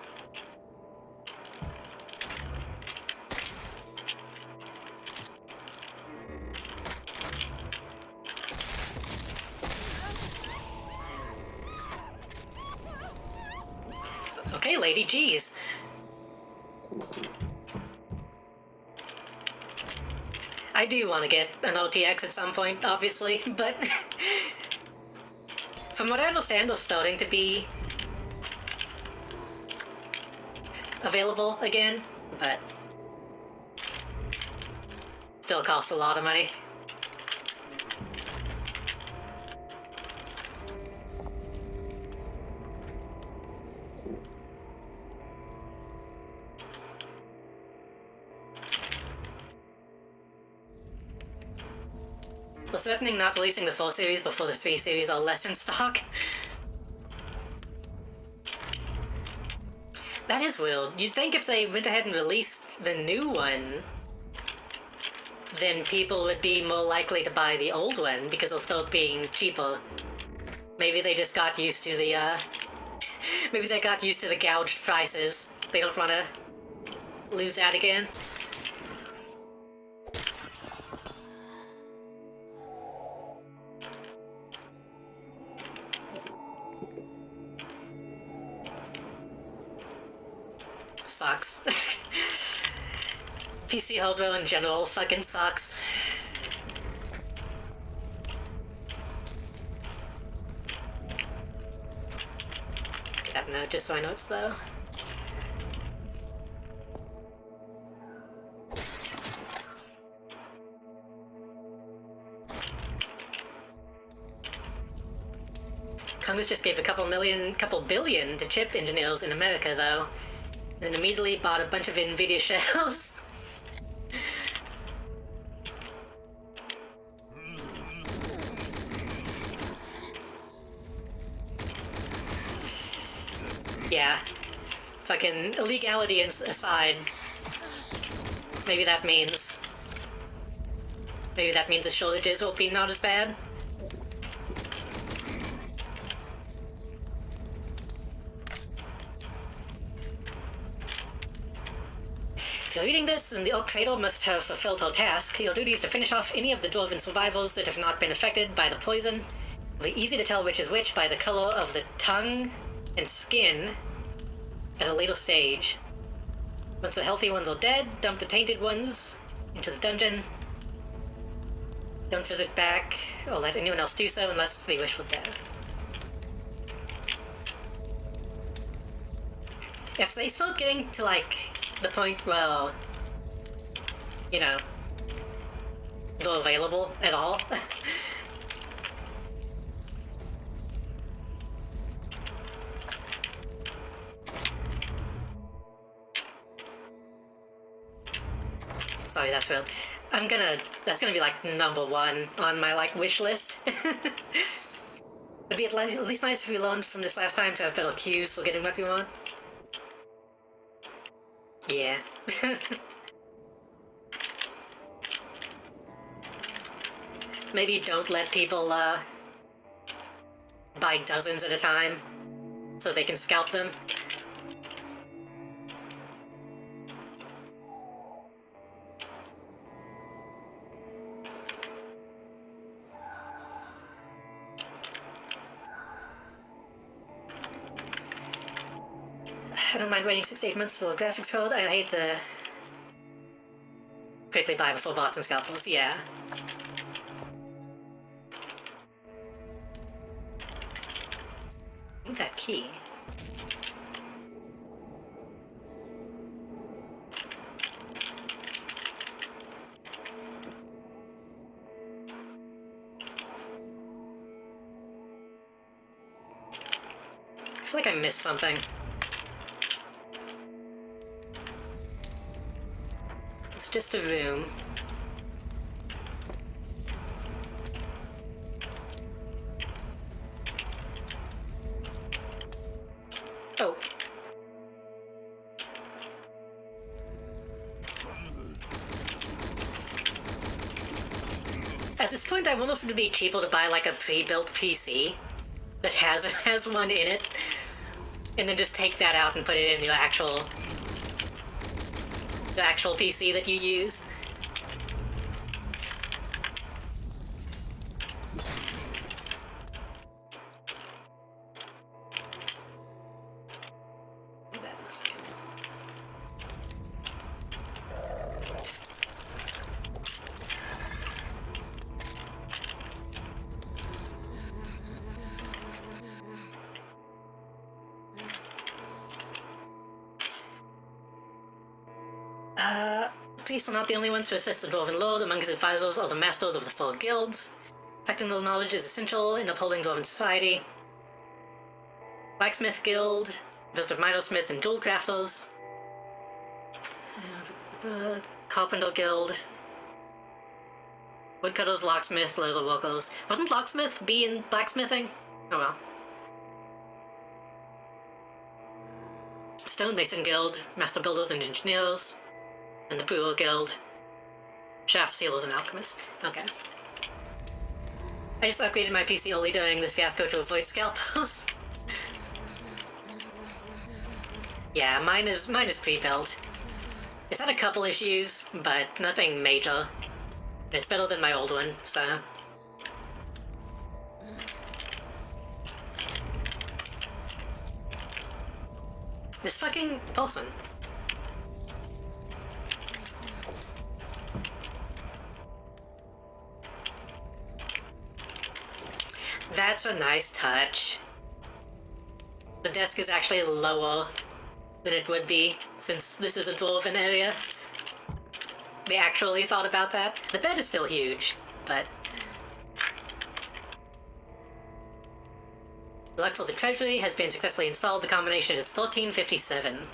Okay, lady, geez. I do want to get an OTX at some point, obviously, but... From what I understand, they're starting to be... available again, but... Still costs a lot of money. They're threatening not releasing the 4 series before the 3 series are less in stock. That is weird. You'd think if they went ahead and released the new one, then people would be more likely to buy the old one because they'll start being cheaper. Maybe they just got used to the, maybe they got used to the gouged prices. They don't want to lose that again. Sucks. PC hardware in general fucking sucks. Get that note just so I know it's slow. Congress just gave a couple billion to chip engineers in America, though. Then immediately bought a bunch of NVIDIA shells. Yeah. Fucking illegality aside. Maybe that means the shortages will be not as bad. If you're reading this, and the Orc Trader must have fulfilled her task, your duty is to finish off any of the dwarven survivors that have not been affected by the poison. It'll be easy to tell which is which by the color of the tongue and skin at a later stage. Once the healthy ones are dead, dump the tainted ones into the dungeon. Don't visit back, or let anyone else do so unless they wish for death. If they start getting to, like, the point where, you know, they're available at all. Sorry, that's real. That's gonna be like #1 on my, like, wish list. It'd be at least nice if we learned from this last time to have better cues for getting what we want. Yeah. Maybe don't let people, buy dozens at a time, so they can scalp them. I don't mind waiting 6 to 8 months for graphics card. I hate the quickly buy before bots and scalpels, yeah. I need that key. I feel like I missed something. It's just a room. Oh. At this point, I wonder if it would be cheaper to buy like a pre-built PC that has one in it, and then just take that out and put it in your the actual PC that you use. Priests are not the only ones to assist the Dwarven Lord. Among his advisors are the masters of the four guilds. Practical knowledge is essential in upholding Dwarven society. Blacksmith Guild, consist of Minosmith and Jewel Crafters. Carpenter Guild. Woodcutters, Locksmith, Leather Workers. Wouldn't Locksmith be in blacksmithing? Oh well. Stonemason Guild, Master Builders and Engineers. And the Brewer Guild. Shaft Sealers and Alchemists. Okay. I just upgraded my PC only during this fiasco to avoid scalpels. Yeah, mine is pre-built. It's had a couple issues, but nothing major. It's better than my old one, so... This fucking person. That's a nice touch. The desk is actually lower than it would be, since this is a dwarven area. They actually thought about that. The bed is still huge, but... The luck for the treasury has been successfully installed. The combination is 1357.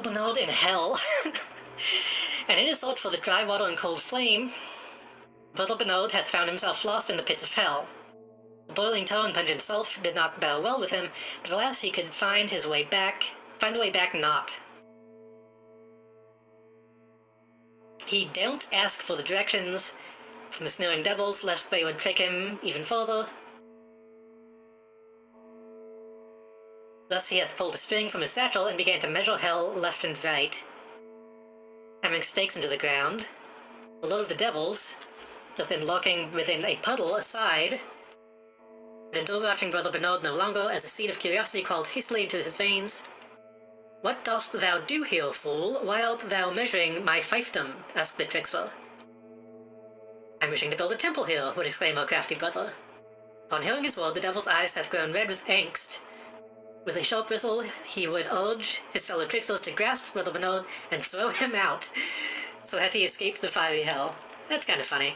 Bernard in hell. And in his search for the dry water and cold flame, Brother Bernard had found himself lost in the pits of hell. The boiling tow and pungent sulph did not bear well with him, but alas he could find the way back not. He daren't ask for the directions from the sneering devils, lest they would trick him even further. Thus he hath pulled a string from his satchel and began to measure hell left and right, hammering stakes into the ground. The Lord of the Devils have been lurking within a puddle aside, and overwatching Brother Bernard no longer, as a seed of curiosity crawled hastily into his veins. "What dost thou do here, fool? Why art thou measuring my fiefdom?" asked the trickster. "I'm wishing to build a temple here," would exclaim our crafty brother. Upon hearing his word, the devil's eyes have grown red with angst. With a sharp whistle, he would urge his fellow tricksters to grasp Brother Bernard and throw him out. So hath he escaped the fiery hell. That's kind of funny.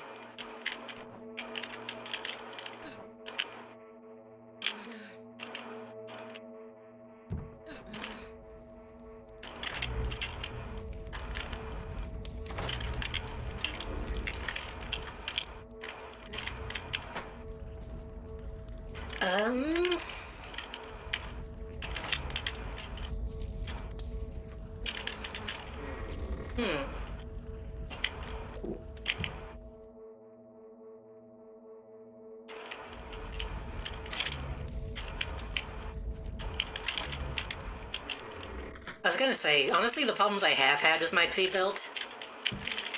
I was gonna say, honestly, the problems I have had with my pre-built,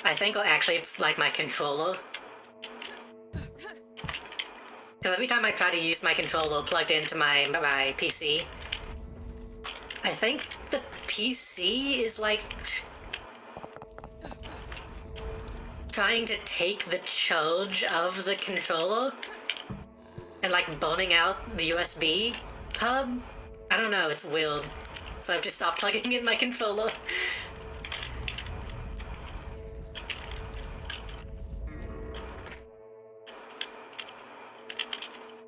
I think are actually like my controller. Because every time I try to use my controller plugged into my PC, I think the PC is like trying to take the charge of the controller and like burning out the USB hub. I don't know, it's weird. So I've just stopped plugging in my controller.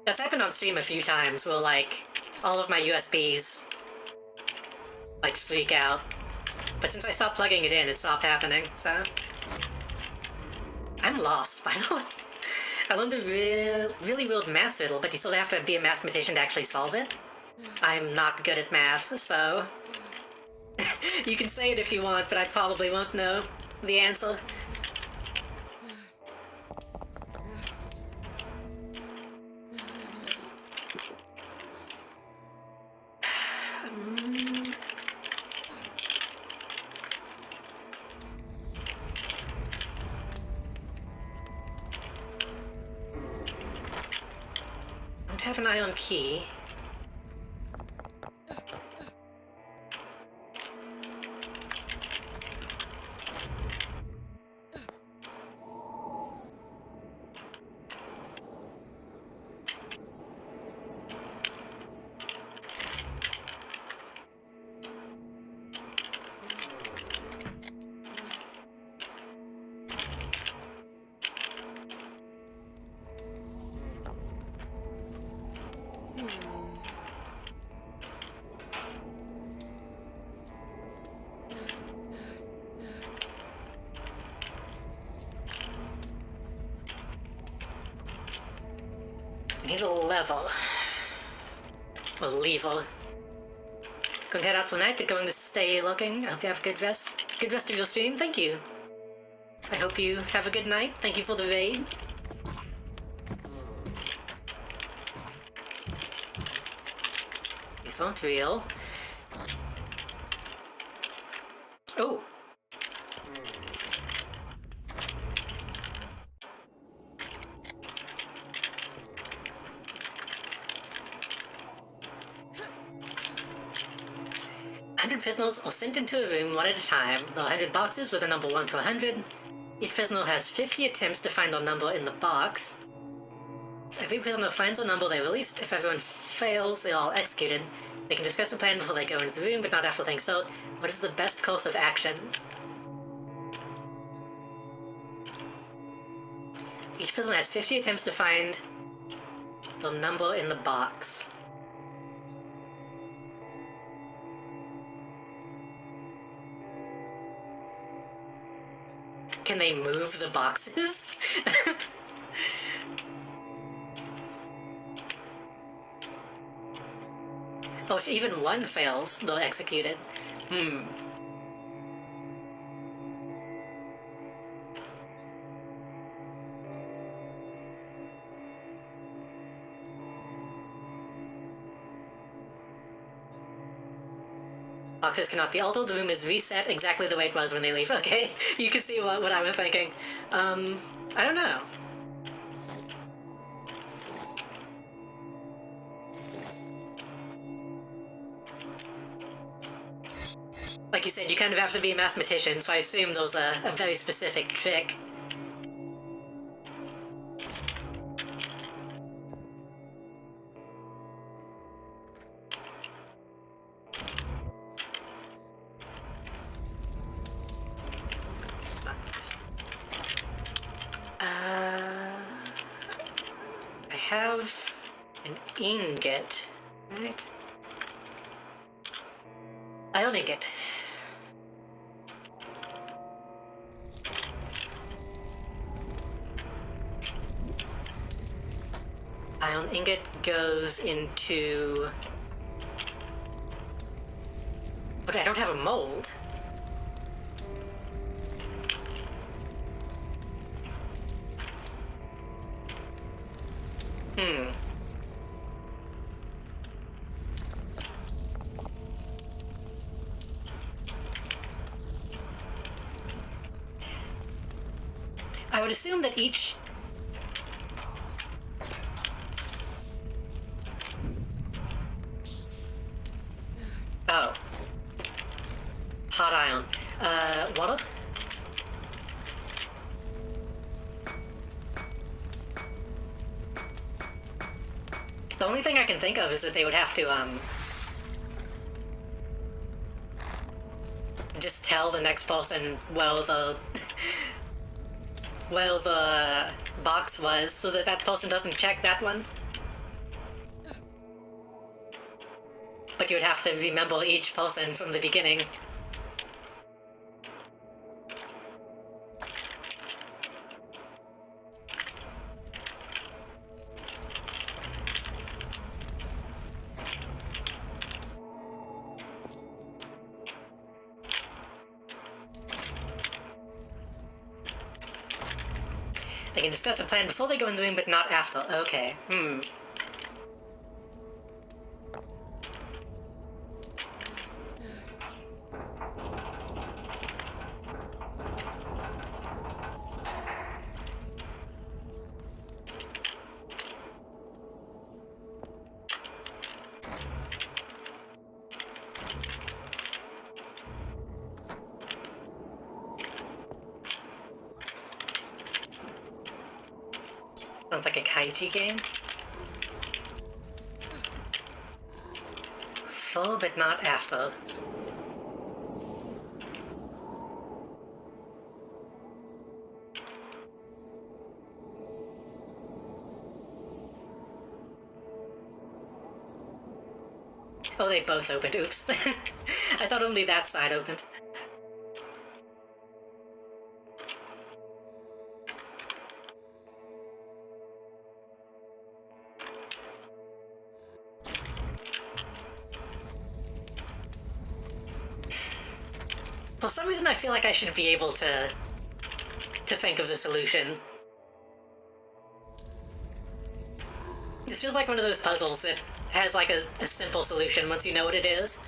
That's happened on stream a few times where like all of my USBs like freak out. But since I stopped plugging it in, it stopped happening, so... I'm lost, by the way. I learned a really weird math riddle, but you still have to be a mathematician to actually solve it. I'm not good at math, so... You can say it if you want, but I probably won't know the answer. Don't have an ion key. Need a level. Or lever. Going to head out for the night, but going to stay looking. I hope you have a good rest. Good rest of your stream. Thank you. I hope you have a good night. Thank you for the raid. These aren't real. Oh. Prisoners are sent into a room one at a time. There are 100 boxes with a number 1 to 100. Each prisoner has 50 attempts to find their number in the box. Every prisoner finds a number they released. If everyone fails, they are all executed. They can discuss a plan before they go into the room, but not after things start. What is the best course of action? Each prisoner has 50 attempts to find the number in the box. Can they move the boxes? Oh, if even one fails, they're executed. Boxes cannot be altered, the room is reset exactly the way it was when they leave. Okay, you can see what I was thinking. I don't know. Like you said, you kind of have to be a mathematician, so I assume there's a very specific trick. I have an ingot, right? Ion ingot. Ion ingot goes into... But I don't have a mold. I would assume that each... Oh. Hot ion. Water? The only thing I can think of is that they would have to, just tell the next person where the box was, so that that person doesn't check that one. But you would have to remember each person from the beginning. They can discuss a plan before they go in the room, but not after. Okay. Sounds like a kaiji game. Full, but not after. Oh, they both opened. Oops. I thought only that side opened. For some reason, I feel like I should be able to think of the solution. This feels like one of those puzzles that has like a simple solution once you know what it is.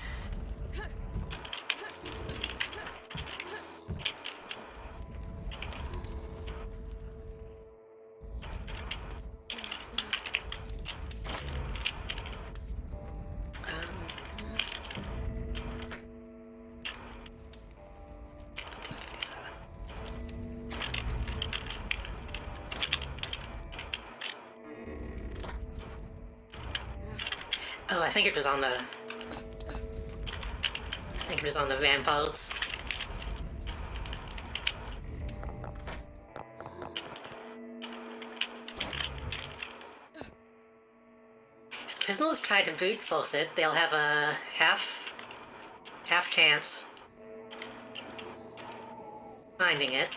Oh, I think it was on the ramparts. If the prisoners try to brute force it, they'll have a half chance finding it.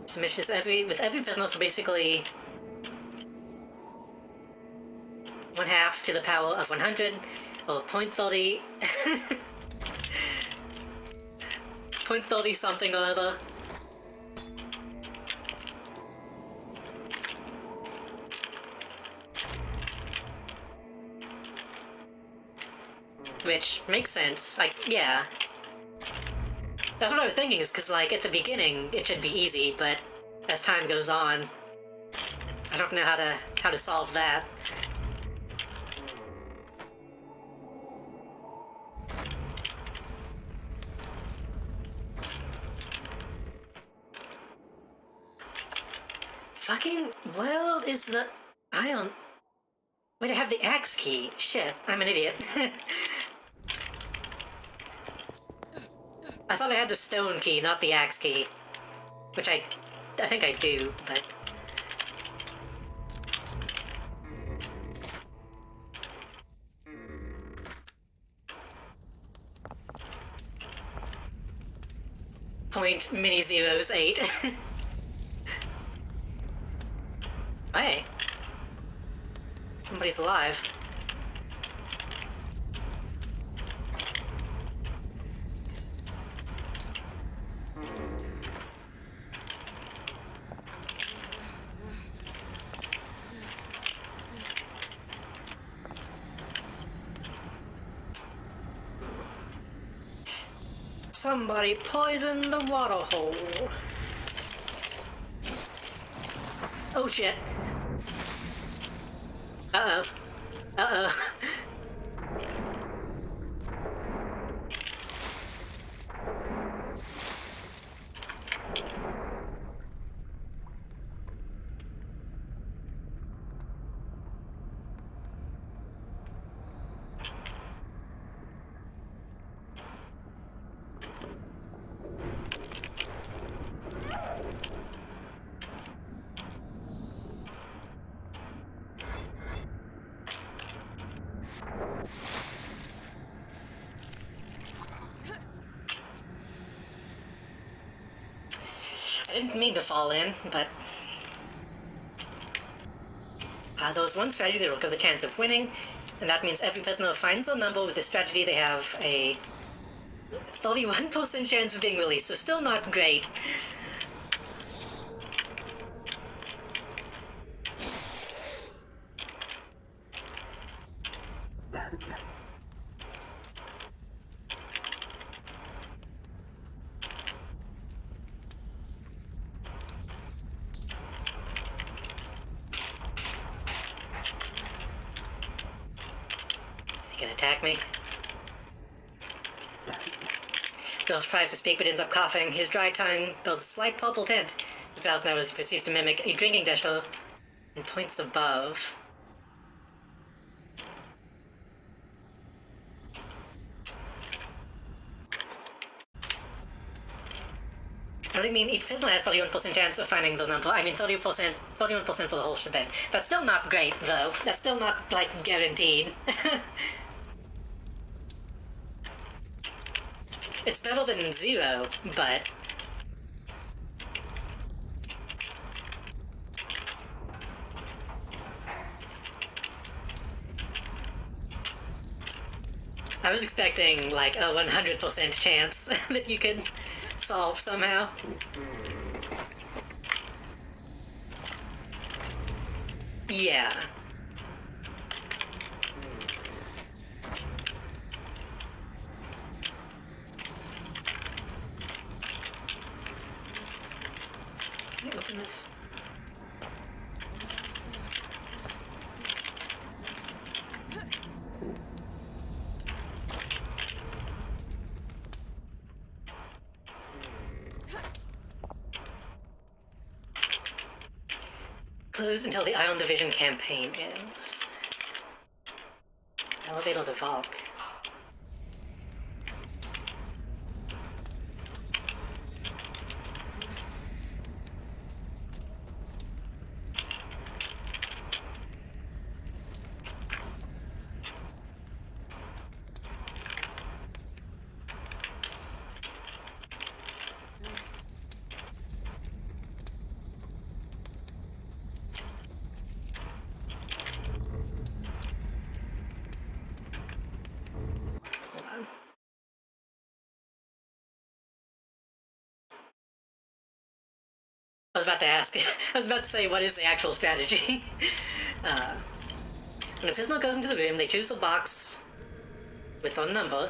Submissions with every prisoner, so basically 1/2 to the power of 100, or 0.30, 0.30 something or other. Which makes sense, like, yeah. That's what I was thinking, is because, like, at the beginning, it should be easy, but as time goes on, I don't know how to solve that. Fucking world is the ion. Wait, I have the axe key. Shit, I'm an idiot. I thought I had the stone key, not the axe key. Which I think I do, but... .mini08. Hey. Somebody's alive. Somebody poisoned the water hole. Oh shit. Uh-oh. Uh-oh. I didn't mean to fall in, but... There's one strategy that will give the chance of winning, and that means every prisoner finds their number with this strategy. They have a 31% chance of being released, so still not great. me. Bill tries to speak but ends up coughing. His dry tongue builds a slight purple tint. His mouth now proceeds to mimic a drinking gesture and points above. I don't mean each prisoner has 31% chance of finding the number. I mean 31% for the whole shebang. That's still not great, though. That's still not, like, guaranteed. It's better than 0, but... I was expecting, like, a 100% chance that you could solve somehow. Yeah. Can I open this? Closed until the Ion Division campaign ends. Elevator to Valk. I was about to ask, I was about to say, what is the actual strategy? When a prisoner goes into the room, they choose a box with a number.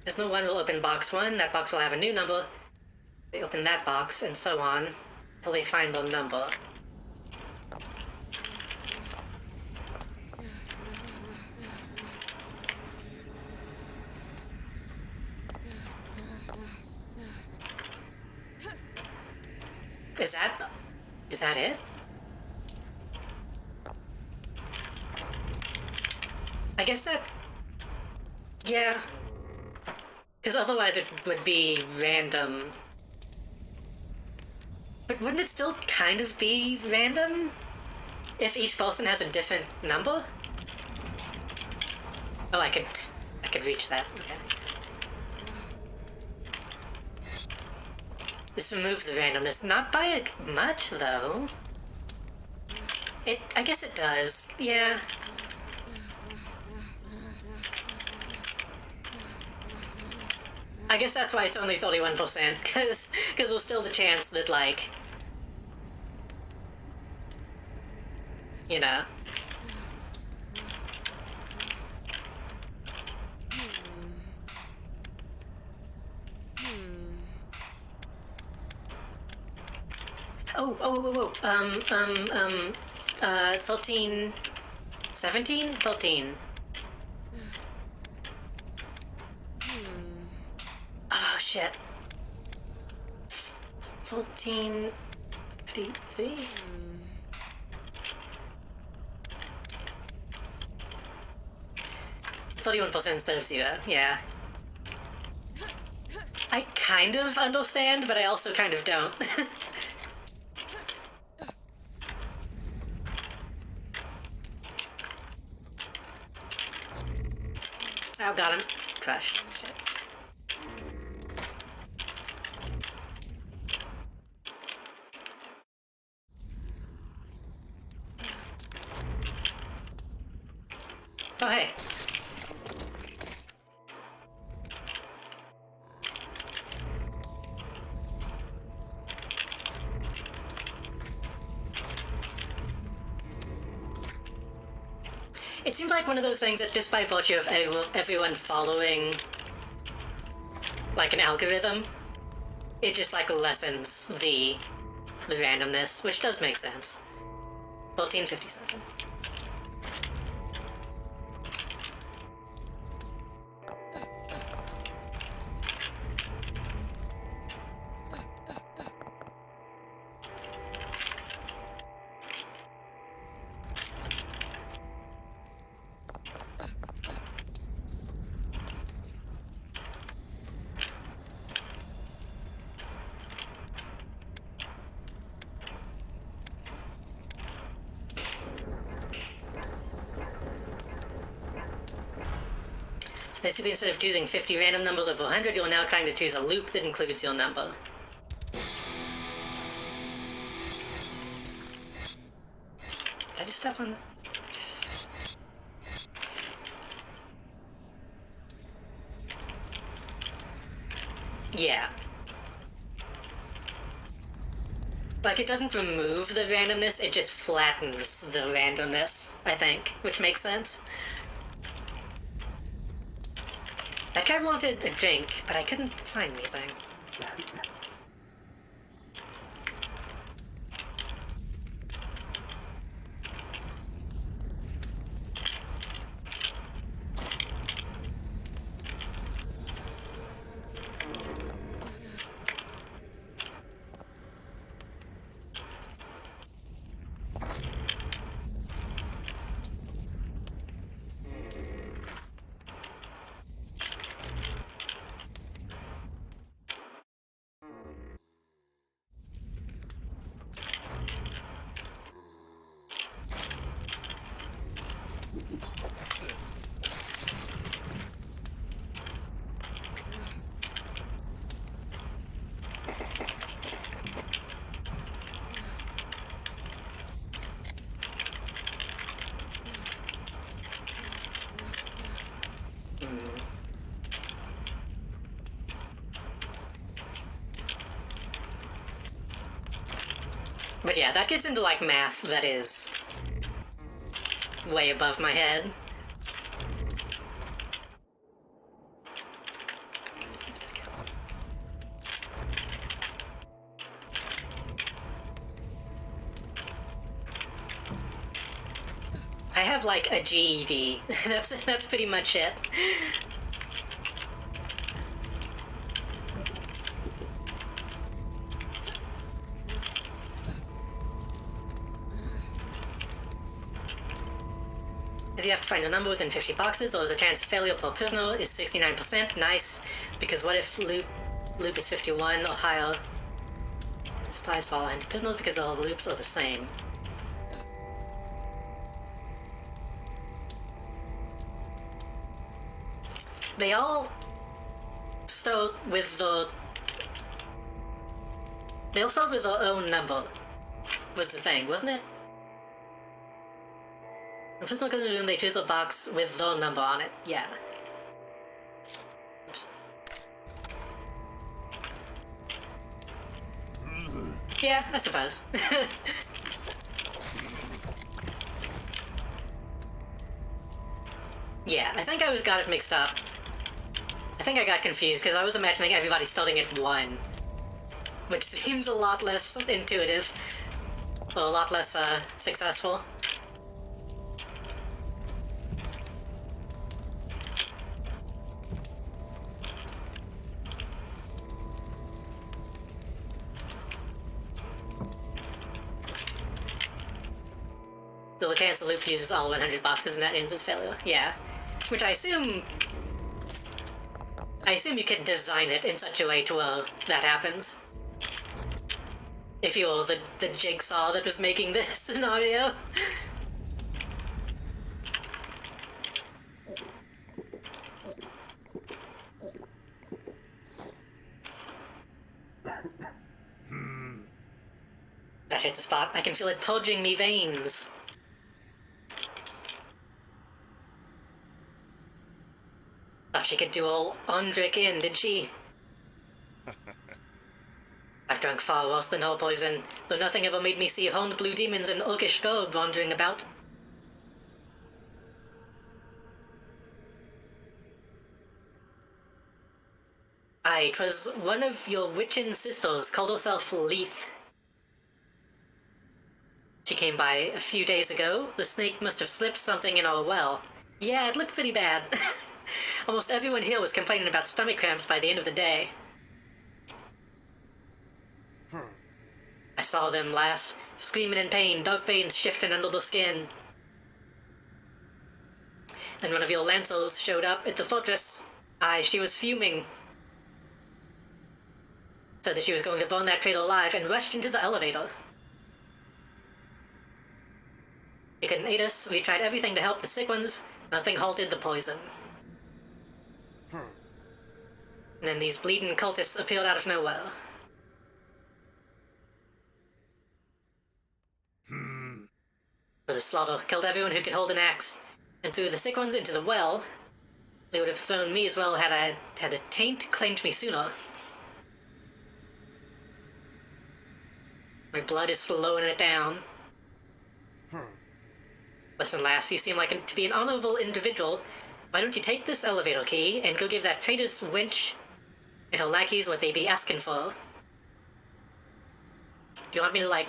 Prisoner 1 will open box 1, that box will have a new number. They open that box, and so on, until they find the number. Is that it? I guess that... yeah. Because otherwise it would be random. But wouldn't it still kind of be random? If each person has a different number? Oh, I could reach that, okay. This removes the randomness. Not by much, though. I guess it does. Yeah. I guess that's why it's only 31%, because there's still the chance that, like... you know... Oh, 13... 17? 13. Oh, shit. 1453? %, instead of 0, yeah. I kind of understand, but I also kind of don't. Oh, got him. Crushed. Shit. Oh, hey. It seems like one of those things that just by virtue of everyone following, like, an algorithm, it just, like, lessens the randomness, which does make sense. 1357. Basically, instead of choosing 50 random numbers over 100, you're now trying to choose a loop that includes your number. Did I just step on... Yeah. Like, it doesn't remove the randomness, it just flattens the randomness, I think, which makes sense. That guy wanted a drink, but I couldn't find anything. But yeah, that gets into, like, math that is way above my head. I have, like, a GED. That's pretty much it. You have to find a number within 50 boxes, or the chance of failure per prisoner is 69%. Nice, because what if loop is 51 or higher? Supplies for all 100 prisoners because all the loops are the same. They all start with the... They all start with their own number, was the thing, wasn't it? The prisoner goes to the room, they choose a box with their number on it, yeah. Oops. Yeah, I suppose. Yeah, I think I got it mixed up. I think I got confused because I was imagining everybody starting at 1, which seems a lot less intuitive, or a lot less successful. So the chance the loop uses all 100 boxes and that ends in failure. Yeah. Which I assume you can design it in such a way to where that happens. If you're the jigsaw that was making this scenario. That hit the spot. I can feel it purging me veins. Thought she could do all Andric in, did she? I've drunk far worse than her poison, though nothing ever made me see horned blue demons and orcish gold wandering about. Aye, 'twas one of your witchin' sisters, called herself Leith. She came by a few days ago. The snake must have slipped something in our well. Yeah, it looked pretty bad. Almost everyone here was complaining about stomach cramps by the end of the day. I saw them last, screaming in pain, dark veins shifting under the skin. Then one of your lancers showed up at the fortress. Aye, she was fuming. Said that she was going to burn that traitor alive and rushed into the elevator. You couldn't aid us, we tried everything to help the sick ones, nothing halted the poison. And then these bleeding cultists appeared out of nowhere. So the slaughter killed everyone who could hold an axe, and threw the sick ones into the well. They would have thrown me as well had the taint claimed me sooner. My blood is slowing it down. Listen, lass, you seem like to be an honorable individual. Why don't you take this elevator key and go give that traitorous wench and her lackeys what they be asking for? Do you want me to, like,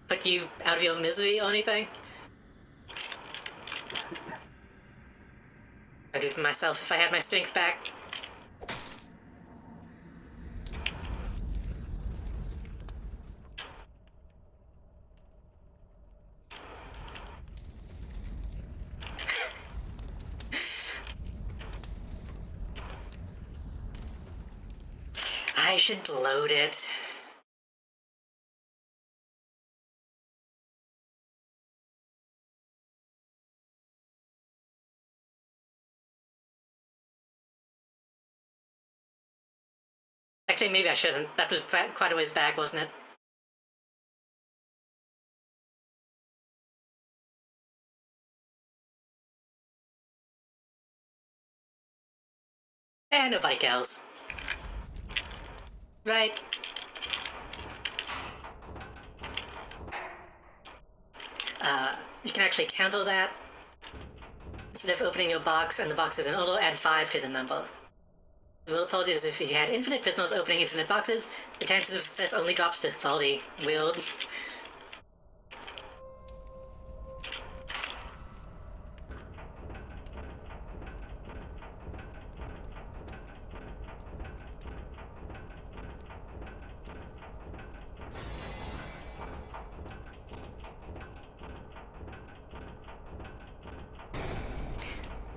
put you out of your misery or anything? I'd do it myself if I had my strength back. I should load it. Actually, maybe I shouldn't. That was quite a ways back, wasn't it? Nobody cares. Right. You can actually counter that. Instead of opening your box and the box is an order, add 5 to the number. The rule of is if you had infinite prisoners opening infinite boxes, the chances of success only drops to 30. Weird.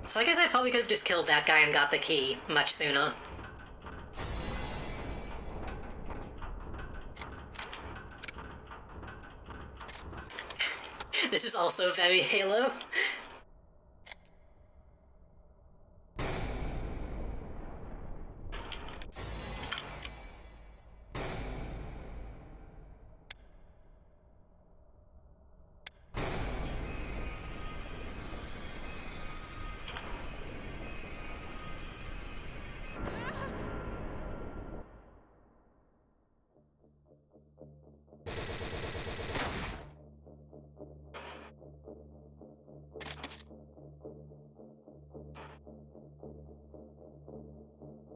So I guess I probably could have just killed that guy and got the key much sooner. This is also very Halo.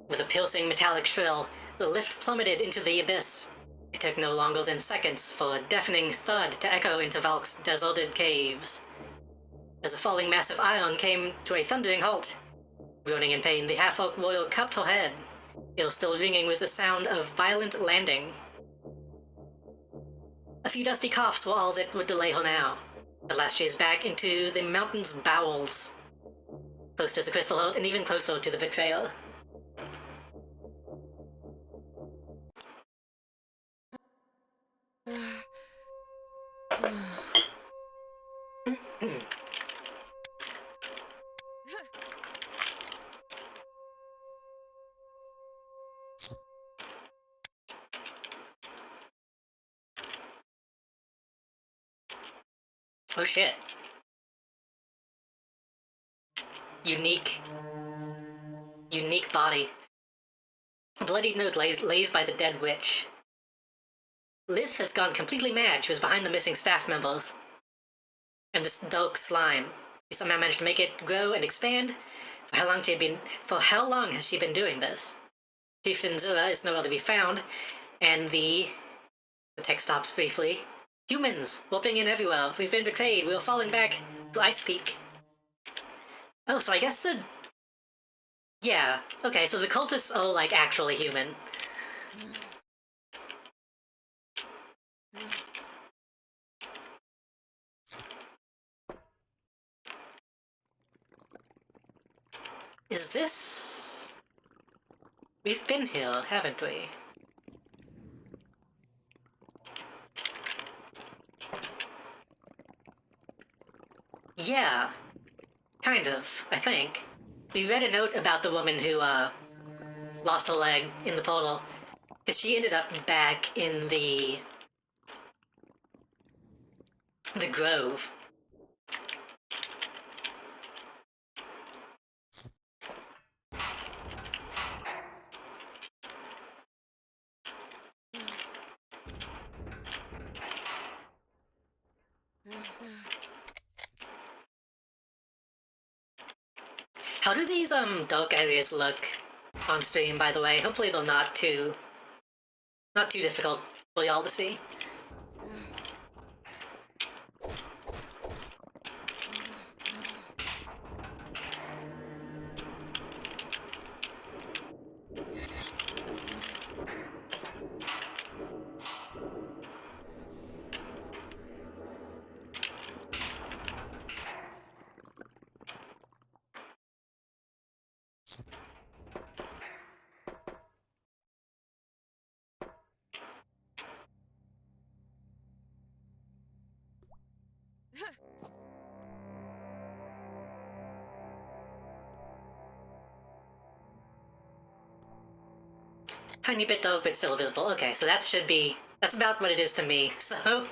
With a piercing metallic shrill, the lift plummeted into the abyss. It took no longer than seconds for a deafening thud to echo into Valk's deserted caves. As the falling mass of iron came to a thundering halt, groaning in pain, the half-orc warrior cupped her head, ear still ringing with the sound of violent landing. A few dusty coughs were all that would delay her now. At last she is back into the mountain's bowels, close to the crystal heart and even closer to the betrayer. Oh shit. Unique body. A bloodied note lays by the dead witch. Lith has gone completely mad. She was behind the missing staff members. And this dark slime. She somehow managed to make it grow and expand. For how long has she been doing this? Chieftain Zura is nowhere to be found, and the text stops briefly. Humans, warping in everywhere. We've been betrayed. We are falling back to Ice Peak. Oh, so I guess yeah, okay, so the cultists are, like, actually human. Is this... We've been here, haven't we? Yeah. Kind of, I think. We read a note about the woman who, lost her leg in the portal. Because she ended up back in the grove. How do these dark areas look on stream, by the way? Hopefully they're not too difficult for y'all to see. Tiny bit dark, but still visible. Okay, so that's about what it is to me, so...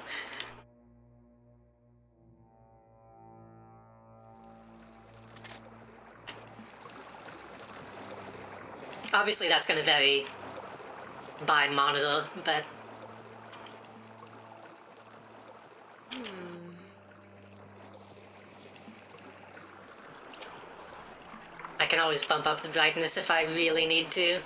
Obviously that's gonna vary by monitor, but... I can always bump up the brightness if I really need to.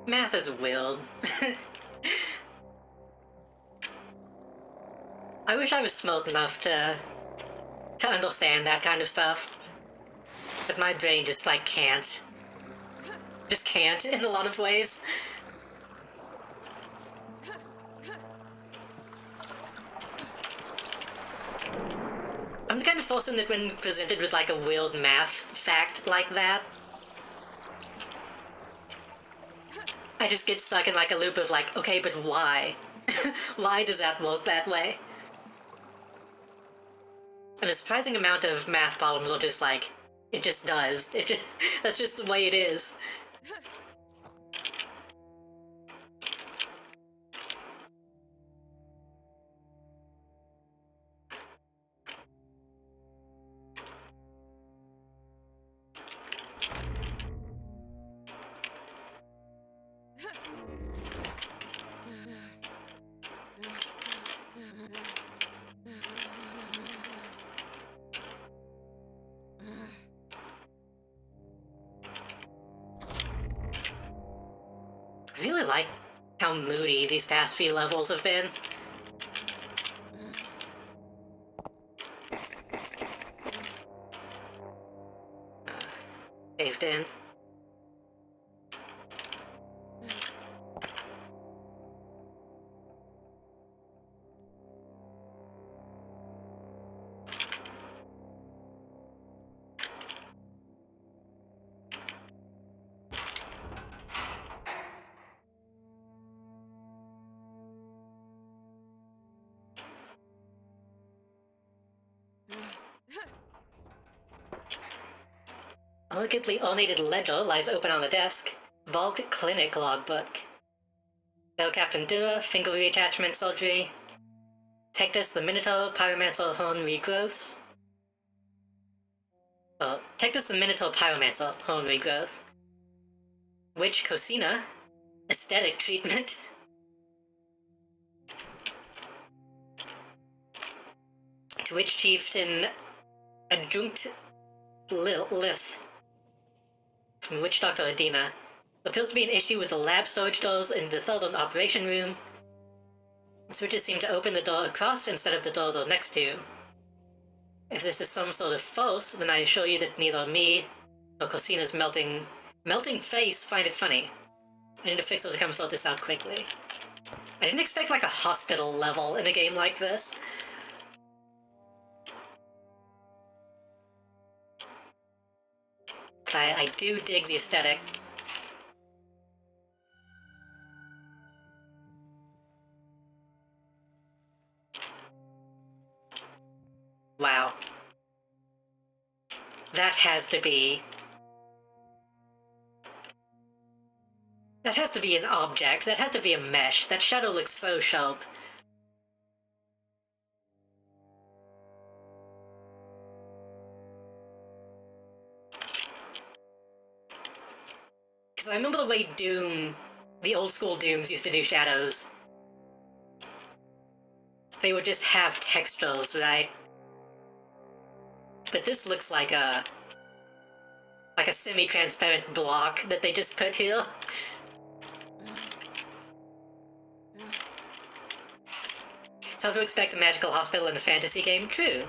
Math is weird. I wish I was smart enough to understand that kind of stuff. But my brain just, like, can't. Just can't, in a lot of ways. I'm the kind of person that when presented with, like, a weird math fact like that, I just get stuck in, like, a loop of, like, okay, but why? Why does that work that way? And a surprising amount of math problems are just like, it just does. That's just the way it is. I really like how moody these past few levels have been. Caved in. Elegantly ornated ledger lies open on the desk. Vault Clinic logbook. Bell Captain Dura, finger reattachment surgery. Tectus the Minotaur, Pyromancer horn regrowth. Tectus the Minotaur, Pyromancer horn regrowth. Witch Cosina, aesthetic treatment. To Witch Chieftain Adjunct Lith. From Witch Doctor Adina. There appears to be an issue with the lab storage doors in the southern operation room. The switches seem to open the door across instead of the door they're next to. If this is some sort of false, then I assure you that neither me or Cosina's melting face find it funny. I need to fix those to come sort this out quickly. I didn't expect like a hospital level in a game like this. But I do dig the aesthetic. Wow. That has to be... That has to be an object. That has to be a mesh. That shadow looks so sharp. Because I remember the way Doom, the old school Dooms used to do shadows. They would just have textures, right? But this looks like a semi-transparent block that they just put here. It's hard to expect a magical hospital in a fantasy game. True.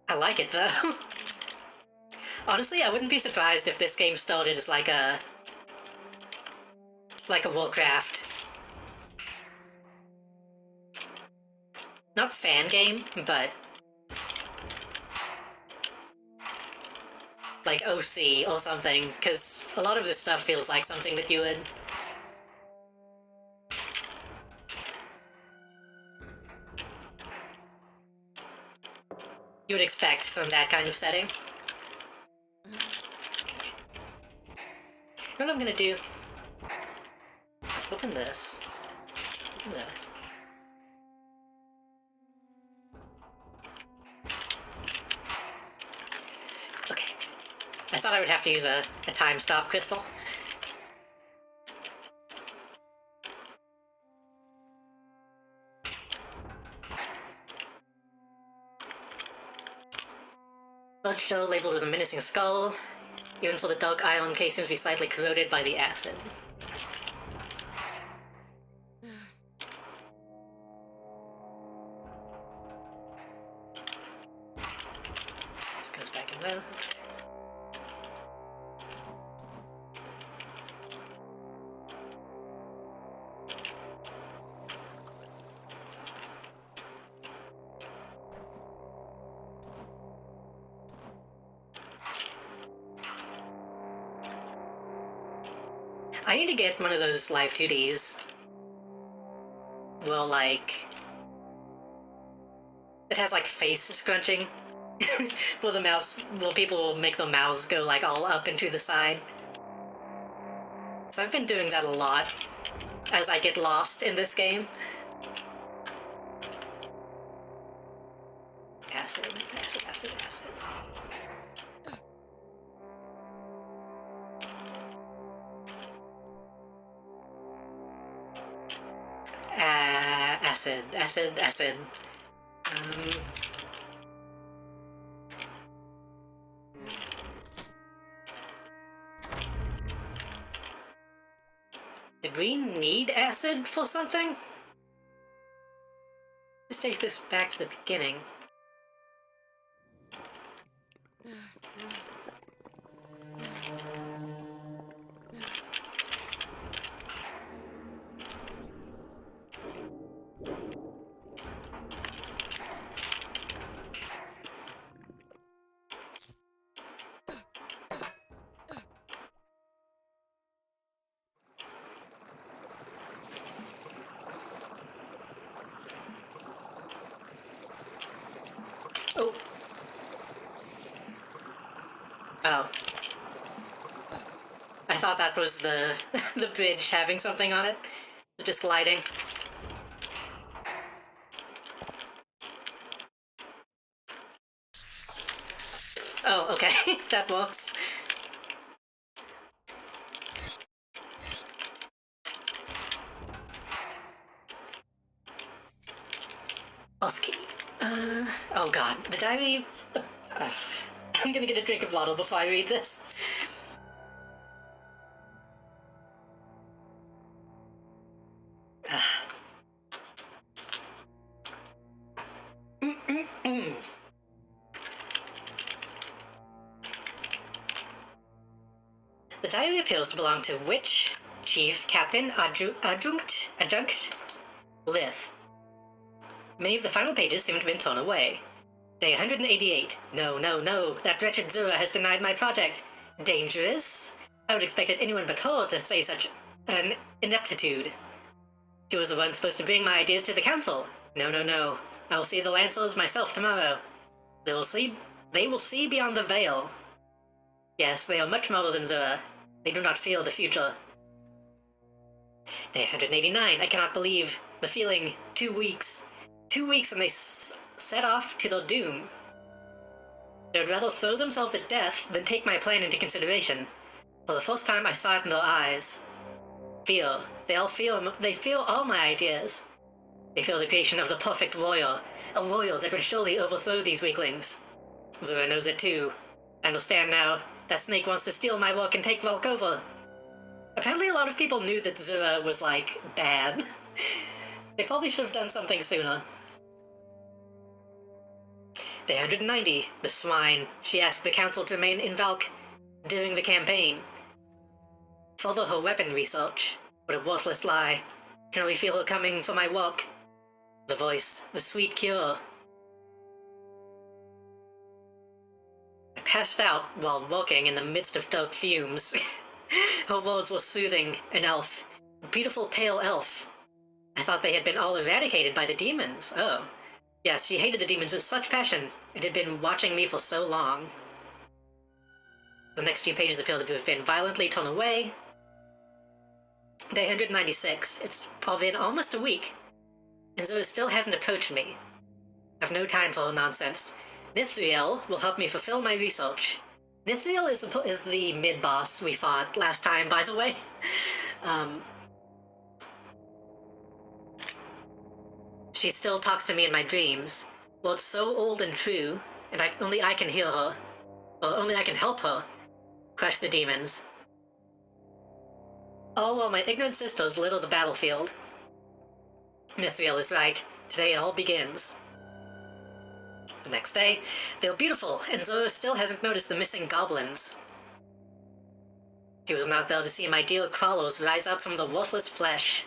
I like it, though. Honestly, I wouldn't be surprised if this game started as like a Warcraft. Not fan game, but like OC or something, because a lot of this stuff feels like something that you would expect from that kind of setting. You know what I'm gonna do? Open this. Open this. Okay. I thought I would have to use a time stop crystal. Blood shell labeled with a menacing skull. Even for the dark ion case seems to be slightly corroded by the acid. This goes back in there. I need to get one of those live 2Ds. Well, like... It has, like, face scrunching. Where people will make their mouths go, like, all up and to the side. So I've been doing that a lot as I get lost in this game. Acid, acid, acid, acid. Acid. Did we need acid for something? Let's take this back to the beginning. Oh. I thought that was the the bridge having something on it. Just gliding. Oh, okay. That works. Okay. Oh god. The diary... I'm gonna get a drink of water before I read this. The diary appears to belong to Witch Chief Captain Adjunct Lith. Many of the final pages seem to have been torn away. Day 188. No, no, no. That wretched Zura has denied my project. Dangerous? I would expect anyone but her to say such an ineptitude. He was the one supposed to bring my ideas to the council. No, no, no. I will see the Lancers myself tomorrow. They will see beyond the veil. Yes, they are much smaller than Zura. They do not feel the future. Day 189. I cannot believe the feeling. 2 weeks. 2 weeks and they set off to their doom. They would rather throw themselves at death than take my plan into consideration. For the first time I saw it in their eyes. Fear. They feel all my ideas. They feel the creation of the perfect warrior. A warrior that would surely overthrow these weaklings. Zura knows it too. I understand now. That snake wants to steal my work and take Volk over. Apparently a lot of people knew that Zura was, like, bad. They probably should have done something sooner. Day 190. The swine. She asked the council to remain in Valk during the campaign. Follow her weapon research. What a worthless lie. Can only feel her coming for my work. The voice. The sweet cure. I passed out while working in the midst of dark fumes. Her words were soothing. An elf. A beautiful pale elf. I thought they had been all eradicated by the demons. Oh. Yes, she hated the demons with such passion. It had been watching me for so long. The next few pages appear to have been violently torn away. Day 196. It's probably been almost a week. And Zoe still hasn't approached me. I've no time for her nonsense. Nithriel will help me fulfill my research. Nithriel is the mid-boss we fought last time, by the way. She still talks to me in my dreams. Words so old and true, and only I can hear her. Or only I can help her crush the demons. Oh, well, my ignorant sisters litter the battlefield. Nithriel is right. Today it all begins. The next day, they were beautiful, and Zora still hasn't noticed the missing goblins. She was not there to see my dear crawlers rise up from the worthless flesh.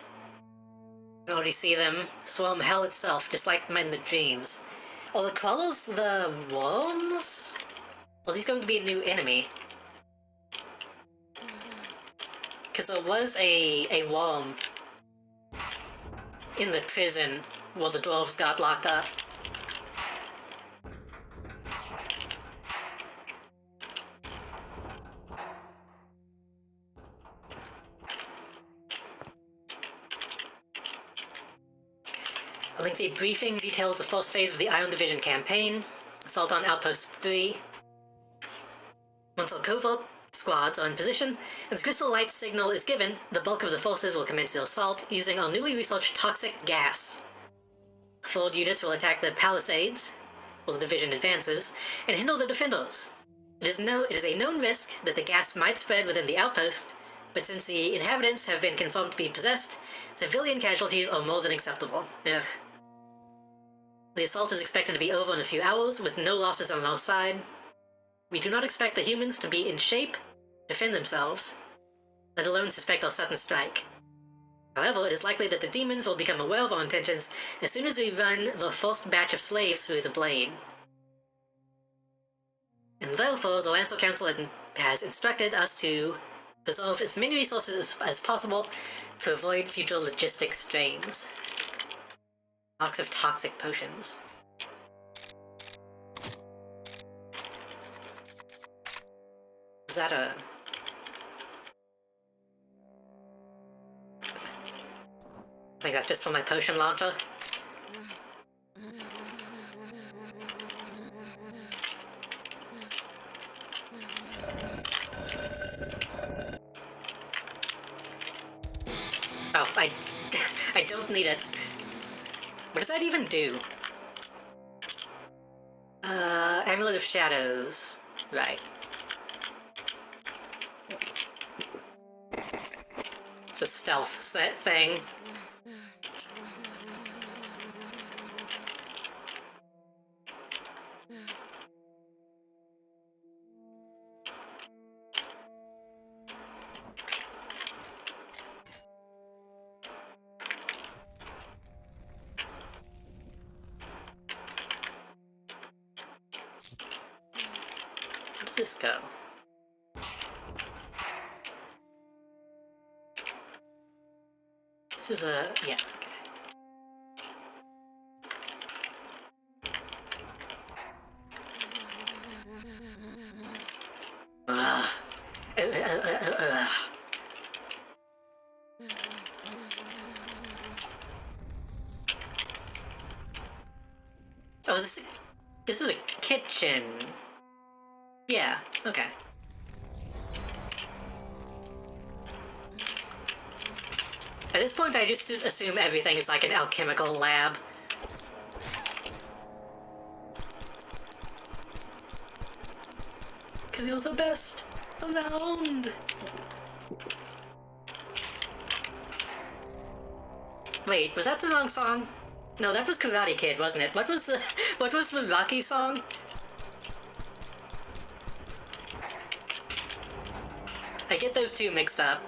I can already see them swarm hell itself, just like in the dreams. Are the crawlers the worms? Well, he's going to be a new enemy. Because there was a worm in the prison where the dwarves got locked up. A lengthy briefing details the first phase of the Iron Division campaign, assault on Outpost 3. Once our covert squads are in position, and the crystal light signal is given, the bulk of the forces will commence their assault using our newly researched toxic gas. Forward units will attack the palisades, while the division advances, and hinder the defenders. It is a known risk that the gas might spread within the outpost, but since the inhabitants have been confirmed to be possessed, civilian casualties are more than acceptable. Ugh. The assault is expected to be over in a few hours, with no losses on our side. We do not expect the humans to be in shape to defend themselves, let alone suspect our sudden strike. However, it is likely that the demons will become aware of our intentions as soon as we run the first batch of slaves through the blade. And therefore, the Lancer Council has instructed us to preserve as many resources as possible to avoid future logistic strains. Box of toxic potions. Is that a... I think that's just for my potion launcher. Oh, I don't need it. What does that even do? Amulet of Shadows. Right. It's a stealth thing. does this go? This is a... yeah, okay. Ugh. Oh, this is a kitchen. Yeah, okay. At this point, I just assume everything is like an alchemical lab. Because you're the best around. Wait, was that the wrong song? No, that was Karate Kid, wasn't it? What was the Rocky song? I get those two mixed up.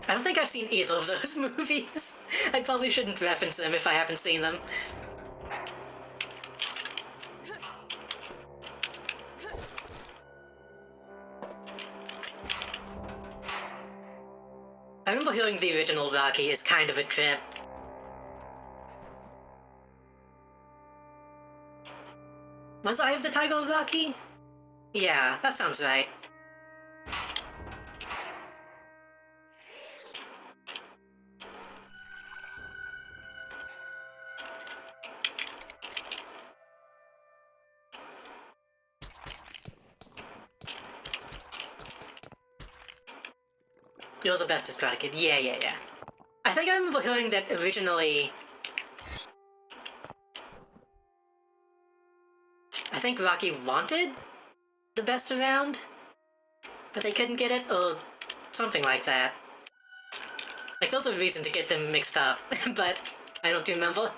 I don't think I've seen either of those movies. I probably shouldn't reference them if I haven't seen them. I remember hearing the original Rocky is kind of a trip. Was Eye of the Tiger Rocky? Yeah, that sounds right. You're the best as Karate Kid. Yeah. I think I remember hearing that originally... I think Rocky wanted the best around, but they couldn't get it, or something like that. Like, there's a reason to get them mixed up, but I don't remember.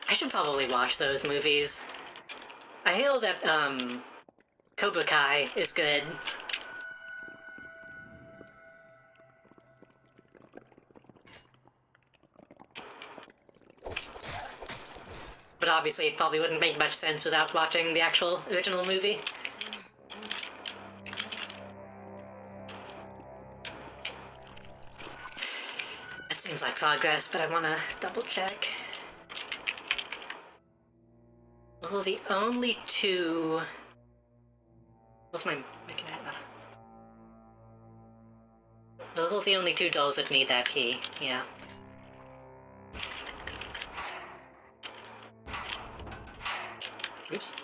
I should probably watch those movies. I hear that, Cobra Kai is good. But obviously it probably wouldn't make much sense without watching the actual original movie. That seems like progress, but I want to double check. Those are the only two... What's my... Those are the only two dolls that need that key, yeah. Oops.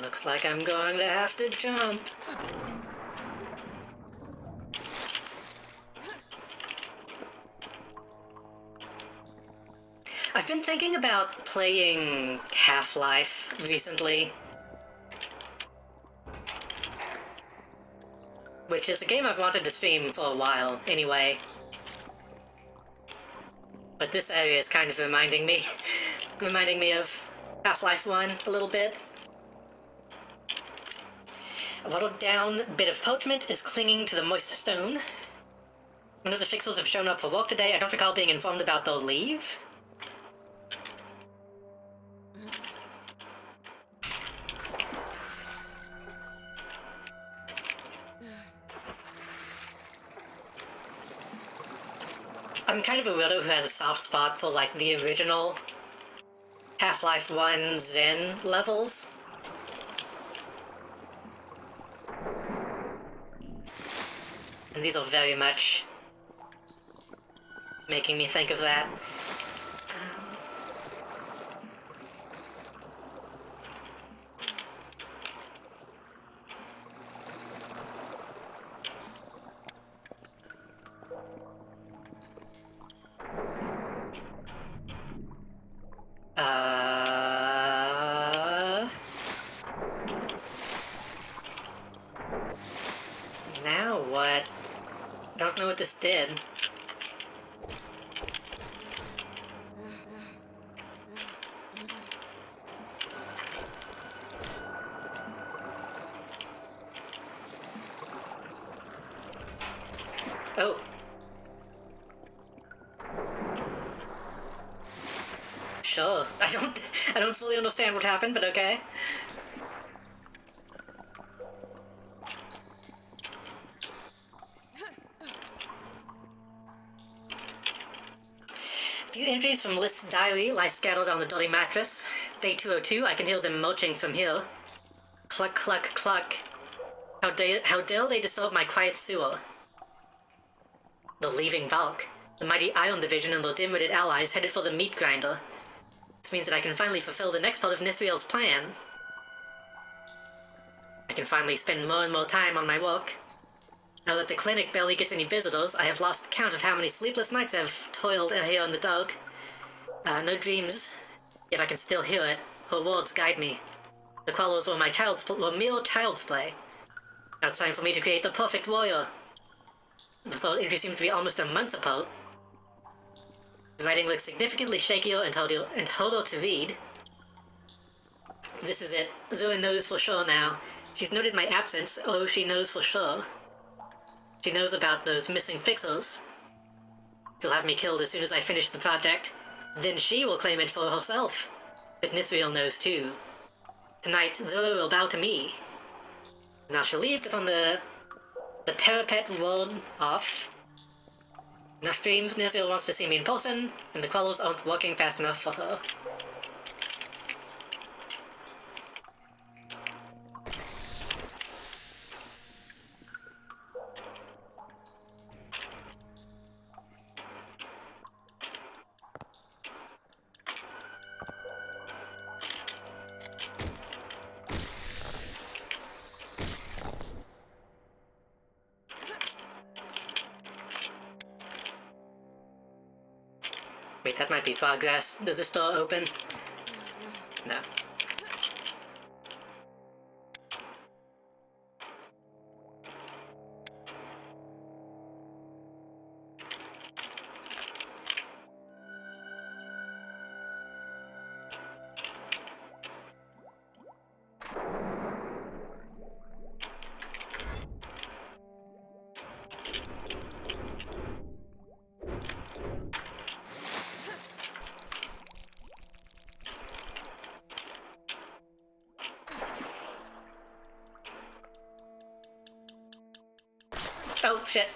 Looks like I'm going to have to jump. I've been thinking about playing Half-Life recently. Which is a game I've wanted to stream for a while, anyway. But this area is kind of reminding me of Half-Life 1 a little bit. A watered down bit of parchment is clinging to the moist stone. None of the fixers have shown up for work today. I don't recall being informed about their leave. I'm kind of a weirdo who has a soft spot for, like, the original Half-Life 1 Zen levels. And these are very much making me think of that. just did. Oh. Sure. I don't fully understand what happened, but okay. A few entries from List's diary lie scattered on the dirty mattress. Day 202, I can hear them marching from here. Cluck, cluck, cluck. How dare they disturb my quiet sewer? The leaving Valk. The mighty Iron Division and their dim-witted allies headed for the meat grinder. This means that I can finally fulfill the next part of Nithriel's plan. I can finally spend more and more time on my work. Now that the clinic barely gets any visitors, I have lost count of how many sleepless nights I've toiled here in the dark. No dreams, yet I can still hear it. Her words guide me. The Quellos were mere child's play. Now it's time for me to create the perfect warrior. The third entry seems to be almost a month apart. The writing looks significantly shakier and harder to read. This is it. Zoe knows for sure now. She's noted my absence, oh, she knows for sure. She knows about those missing fixers. She'll have me killed as soon as I finish the project. Then she will claim it for herself. But Nithriel knows too. Tonight, Zoe will bow to me. Now she'll leave it on the parapet ward off. Enough dreams, Nithriel wants to see me in person, and the Quellos aren't working fast enough for her. Wait, that might be progress. Does this door open? No. Oh, shit.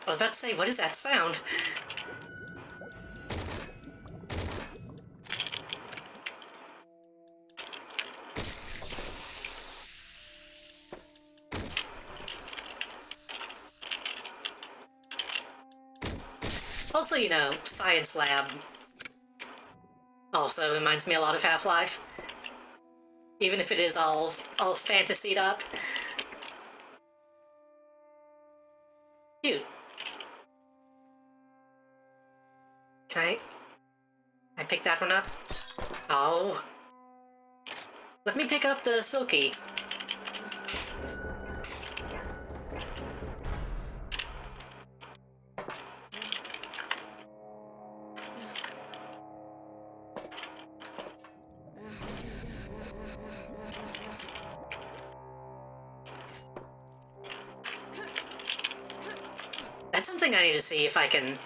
I was about to say, what is that sound? Also, you know, science lab. Also reminds me a lot of Half-Life. Even if it is all fantasied up. Dude. Can I pick that one up? Oh. Let me pick up the Silky. That's something I need to see if I can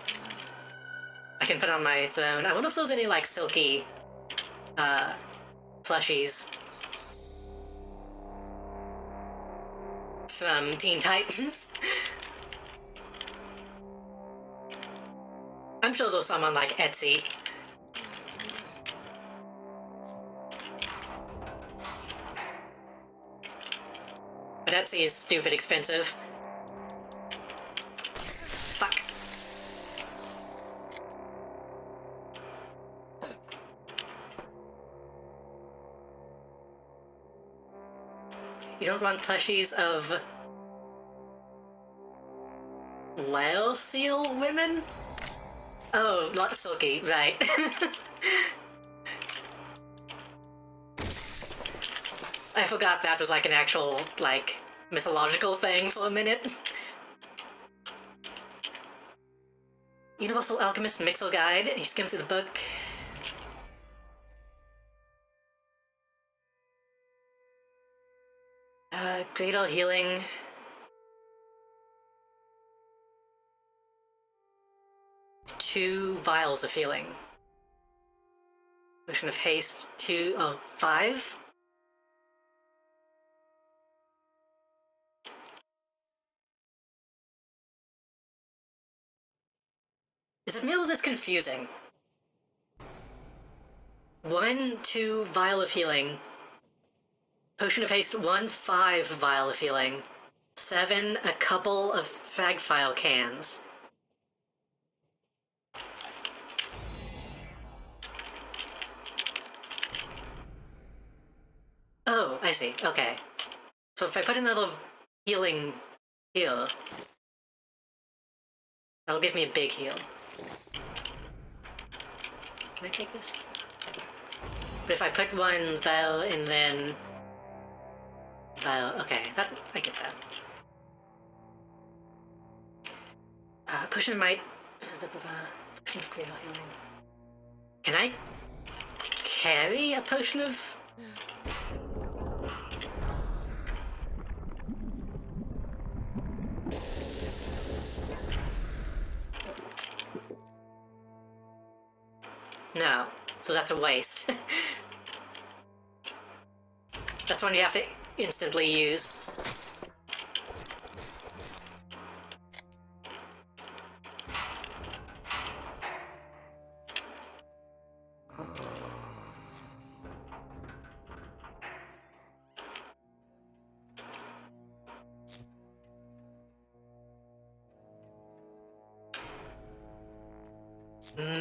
put on my throne. I wonder if there's any, like, Silky, plushies from Teen Titans. I'm sure there's some on, like, Etsy. But Etsy is stupid expensive. Fuck. You don't want plushies of whale seal women? Oh, not Silky, right. I forgot that was like an actual, like, mythological thing for a minute. Universal Alchemist Mixel Guide. You skim through the book. Great All Healing. Two vials of healing. Potion of Haste, 2 of 5. Is it meal this confusing? 1, 2 vial of healing. Potion of Haste, 1, 5 vial of healing. 7, a couple of frag file cans. Oh, I see. Okay. So if I put another healing here, that'll give me a big heal. Can I take this? But if I put one vial and then vial, okay, that I get that. Potion of Might. Potion of Great Healing. Can I carry a potion of? No, so that's a waste. That's one you have to instantly use.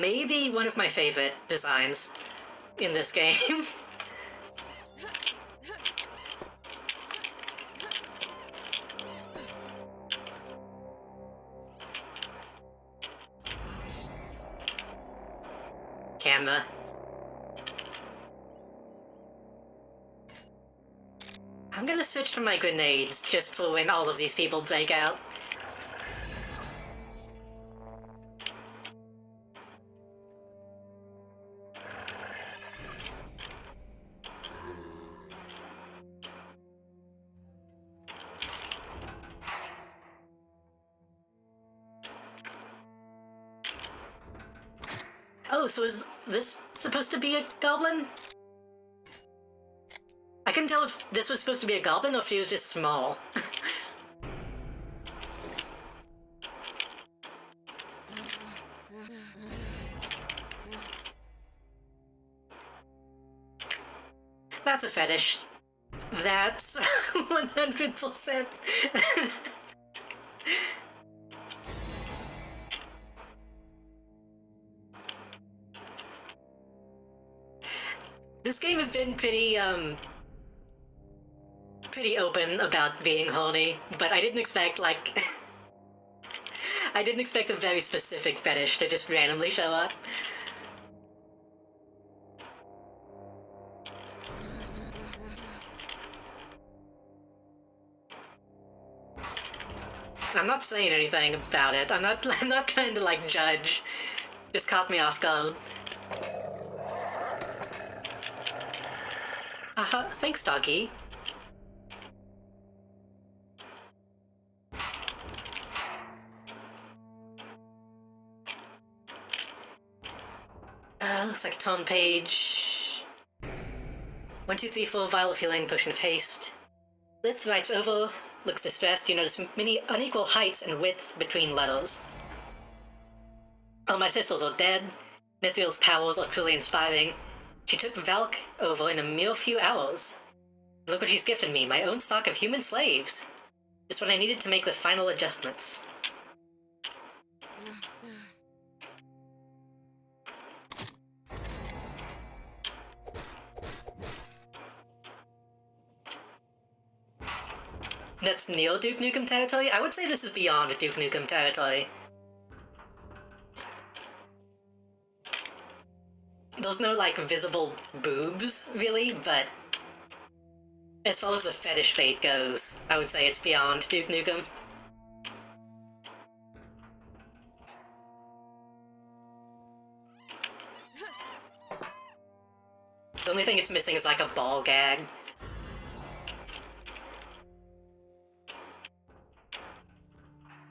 Maybe one of my favorite designs in this game. Camera. I'm gonna switch to my grenades just for when all of these people break out. Oh, so is this supposed to be a goblin? I couldn't tell if this was supposed to be a goblin or if she was just small. That's a fetish. That's 100%. This game has been pretty open about being horny, but I didn't expect, like... I didn't expect a very specific fetish to just randomly show up. I'm not saying anything about it. I'm not trying to, like, judge. Just caught me off guard. Thanks, doggy. Looks like a tone page. 1, 2, 3, 4, vial of healing, potion of haste. Lith writes over, looks distressed. You notice many unequal heights and width between letters. All my sisters are dead. Nithriel's powers are truly inspiring. She took Valk over in a mere few hours. Look what she's gifted me, my own stock of human slaves. Just what I needed to make the final adjustments. That's near Duke Nukem territory? I would say this is beyond Duke Nukem territory. There's no, like, visible boobs, really, but as far as the fetish fate goes, I would say it's beyond Duke Nukem. only thing it's missing is like a ball gag.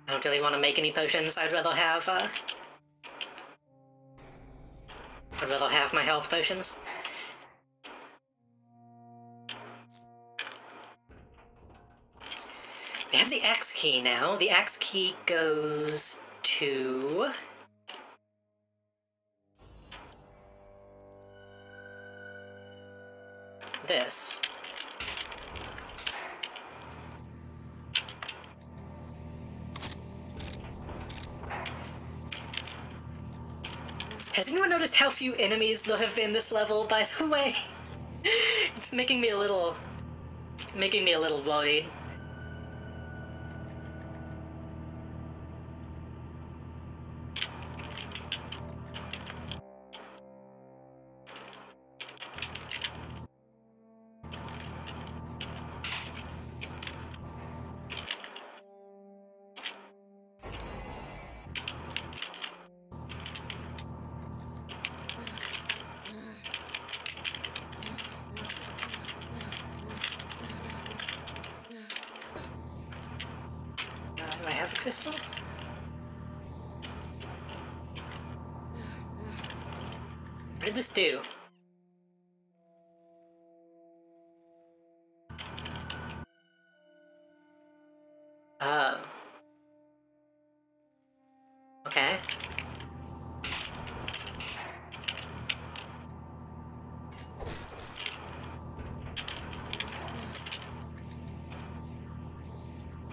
I don't really want to make any potions. I'd rather have my health potions. We have the axe key now. The axe key goes to... this. Has anyone noticed how few enemies there have been this level, by the way? It's making me a little worried. Do I have a crystal? What did this do? Oh. Okay.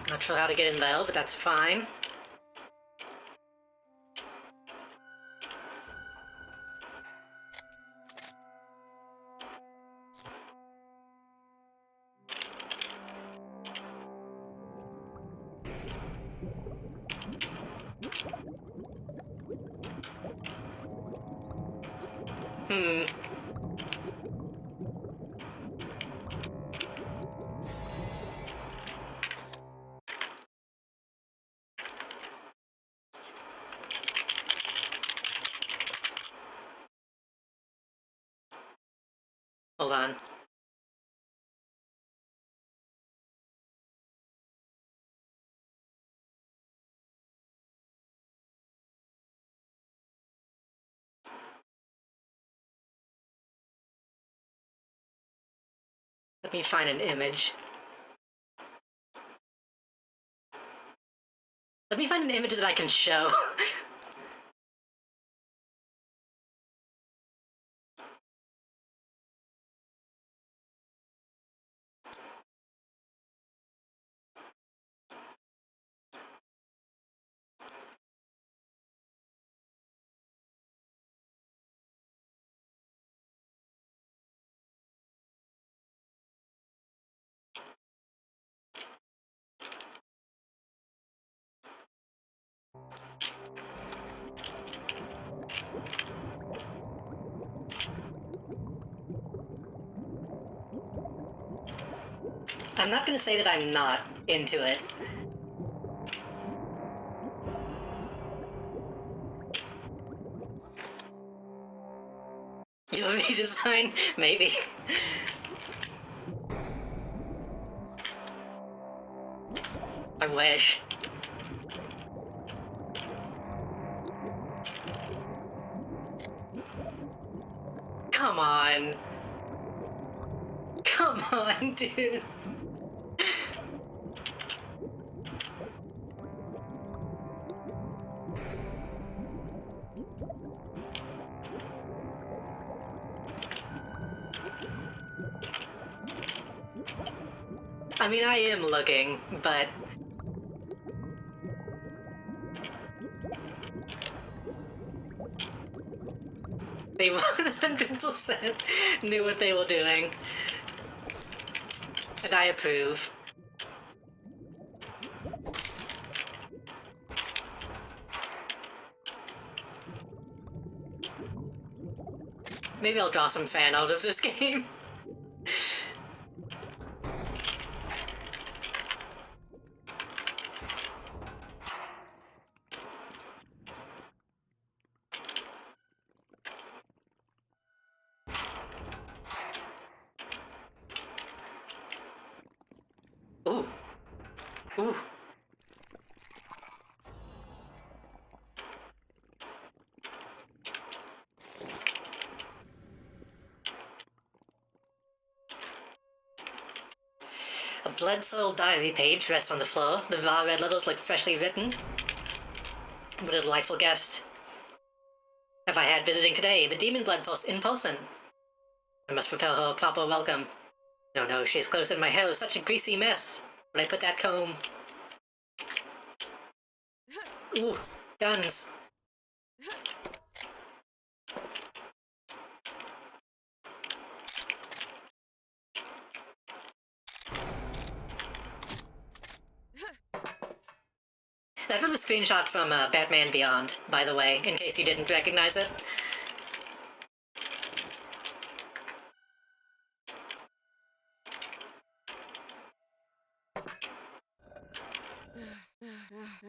Not sure how to get in there, but that's fine. Hold on. Let me find an image. Let me find an image that I can show. I'm not gonna say that I'm not into it. You'll redesign? Maybe. I wish. Come on. Come on, dude. I mean, I am looking, but... they 100% knew what they were doing. And I approve. Maybe I'll draw some fan out of this game. Ooh. A blood-soiled diary page rests on the floor. The raw red letters look freshly written. What a delightful guest. Have I had visiting today? The demon blood post in person. I must prepare her a proper welcome. No, she's close in my hair is such a greasy mess. When I put that comb... Ooh, guns. That was a screenshot from Batman Beyond, by the way, in case you didn't recognize it.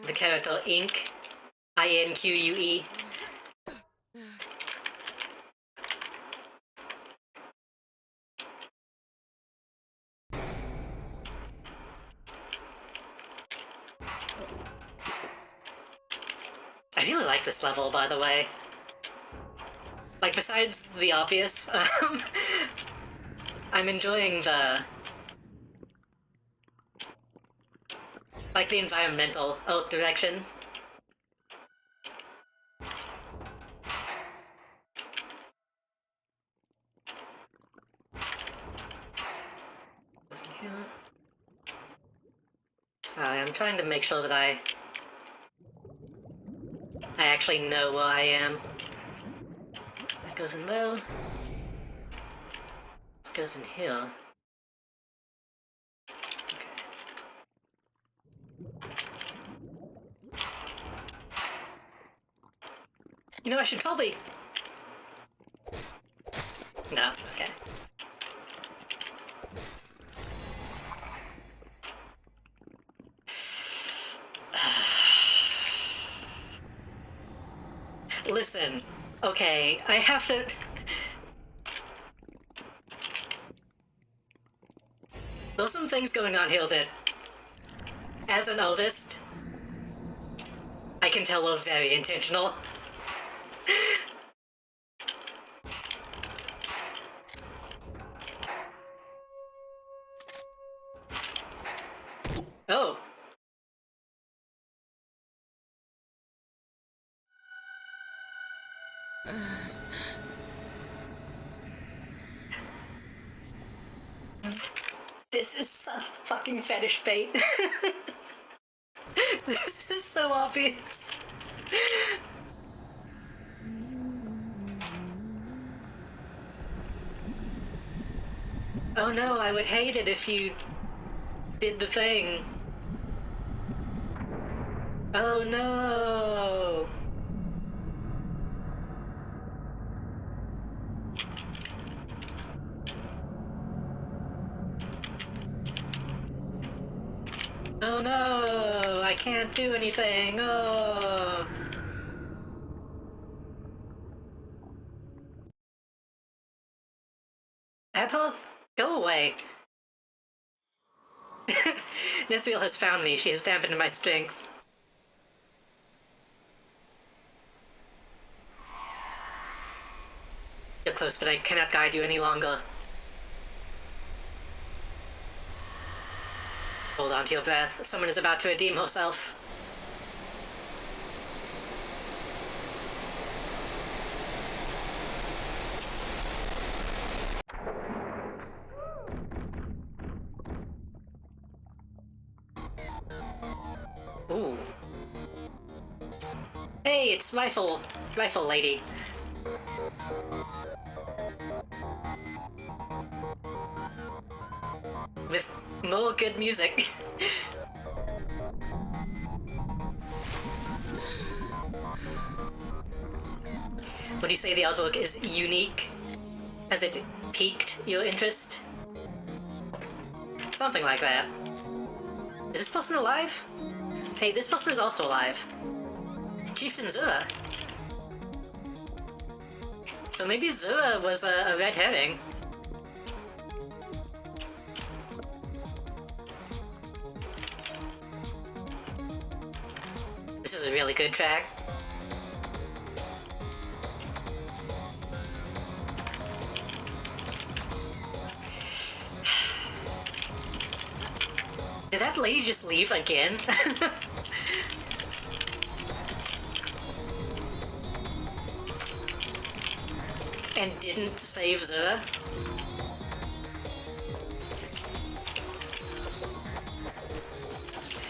The character Ink. Inque. I really like this level, by the way. Like, besides the obvious, I'm enjoying the... like, the environmental art direction. Sorry, I'm trying to make sure that I actually know where I am. That goes in there. This goes in here. You know, I should probably... No, okay. Listen, okay, I have to... There's some things going on here that, as an artist, I can tell are very intentional. Oh. This is such fucking fetish bait. This is so obvious. Oh no, I would hate it if you did the thing. Oh no. Oh no, I can't do anything. Oh. Apples, go away. Nethril has found me. She has dampened my strength. You're close, but I cannot guide you any longer. Hold on to your breath. Someone is about to redeem herself. Ooh. Hey, it's Rifle Lady. With more good music. Would you say the artwork is unique? Has it piqued your interest? Something like that. Is this person alive? Hey, this person is also alive. Chieftain Zura. So maybe Zura was a red herring. a really good track. Did that lady just leave again? And didn't save Zura?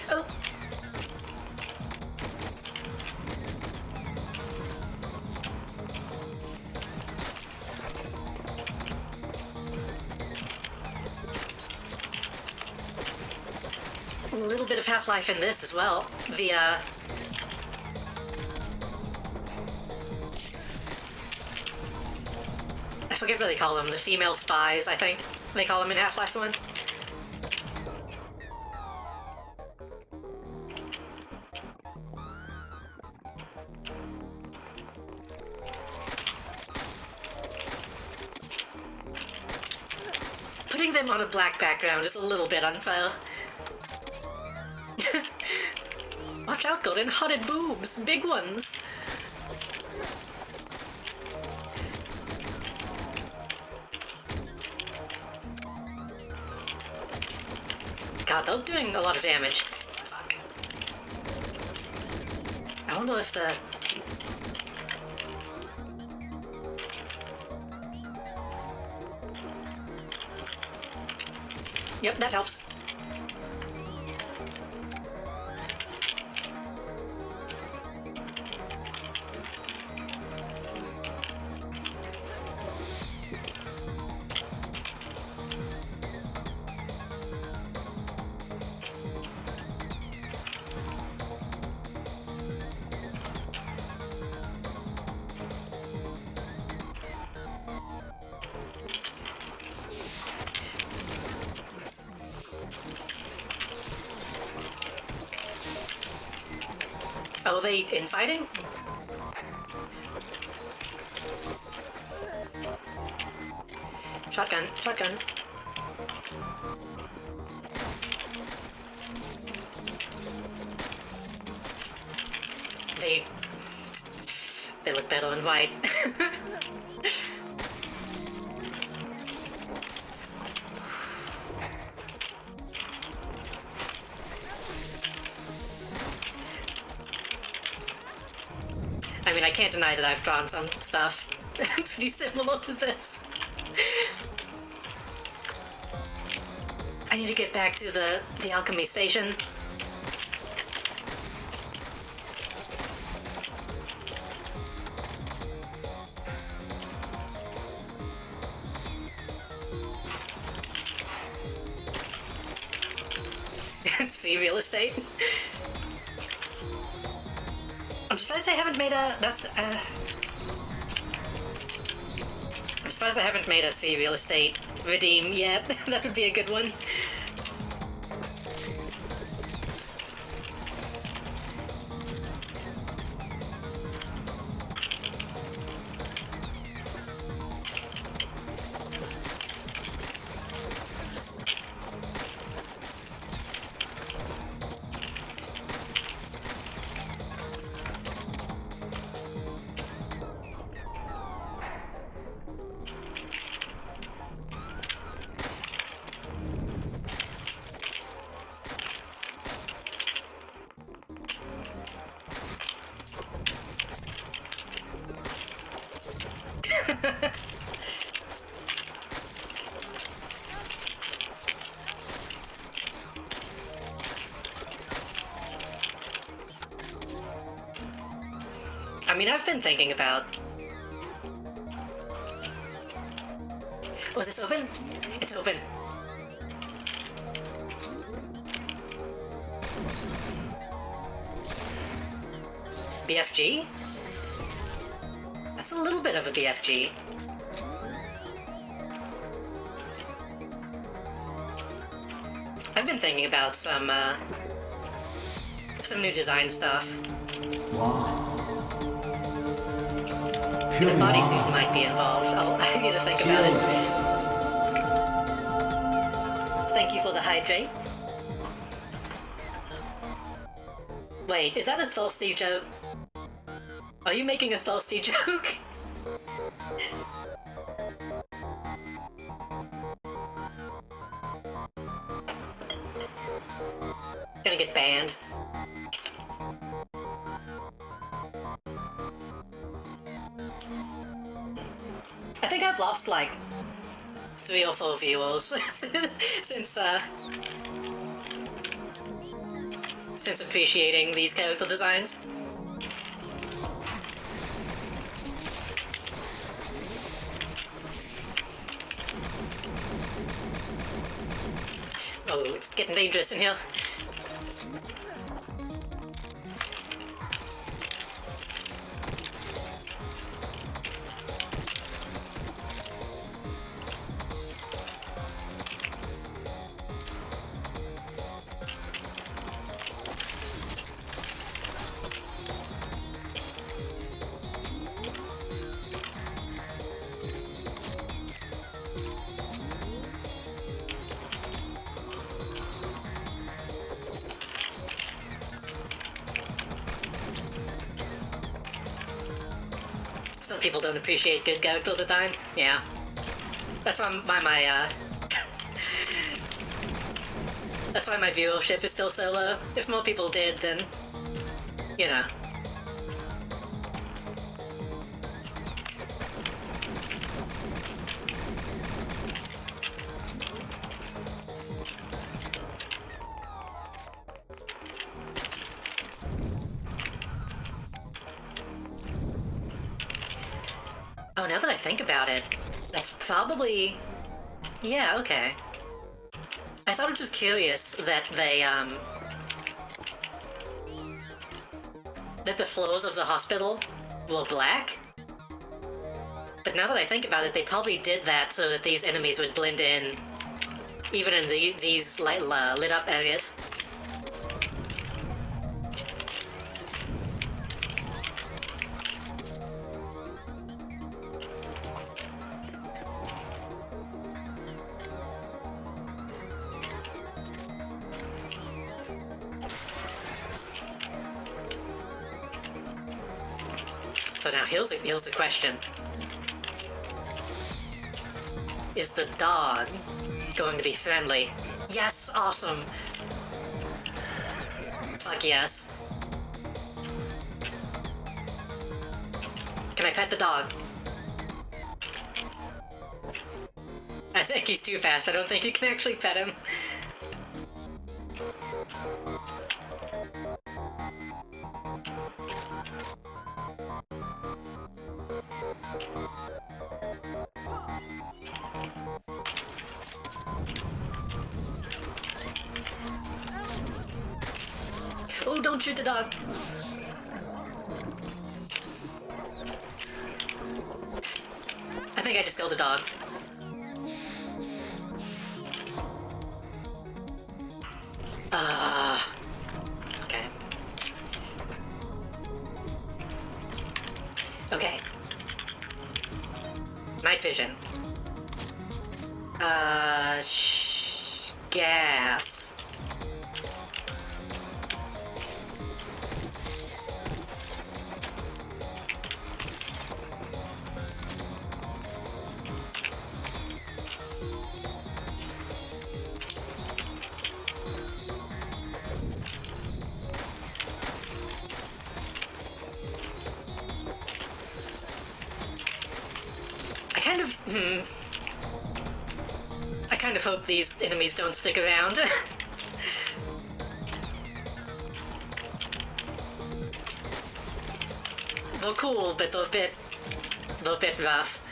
Oh! A little bit of Half-Life in this as well. I forget what they call them, the female spies, I think they call them in Half-Life 1. Putting them on a black background is a little bit unfair. Watch out, Golden. Hotted boobs. Big ones. God, they're doing a lot of damage. Fuck. I wonder if the... Yep, that helps. Oh, they infighting? Shotgun, shotgun. They look better in white. I mean, I can't deny that I've drawn some stuff pretty similar to this. I need to get back to the alchemy station. See real estate. I'm surprised I haven't made a... I'm surprised I haven't made a see real estate redeem yet. That would be a good one. I mean, I've been thinking about... Was this open? It's open. BFG? That's a little bit of a BFG. I've been thinking about some new design stuff. Wow. The bodysuit might be involved. I need to think about it. Thank you for the hydrate. Wait, is that a thirsty joke? Are you making a thirsty joke? Gonna get banned. I think I've lost like 3 or 4 viewers since appreciating these character designs. Oh, it's getting dangerous in here. Some people don't appreciate good character design. Yeah. That's why that's why my viewership is still so low. If more people did, then, you know. Oh, now that I think about it, that's probably... Yeah, okay. I thought it was curious that that the floors of the hospital were black. But now that I think about it, they probably did that so that these enemies would blend in, even in these lit up areas. So now here's the question. Is the dog going to be friendly? Yes, awesome! Fuck yes. Can I pet the dog? I think he's too fast. I don't think you can actually pet him. Oh, don't shoot the dog! I think I just killed the dog. Okay. Okay. Night vision. Gas. I kind of hope these enemies don't stick around. They're cool, but they're a bit rough.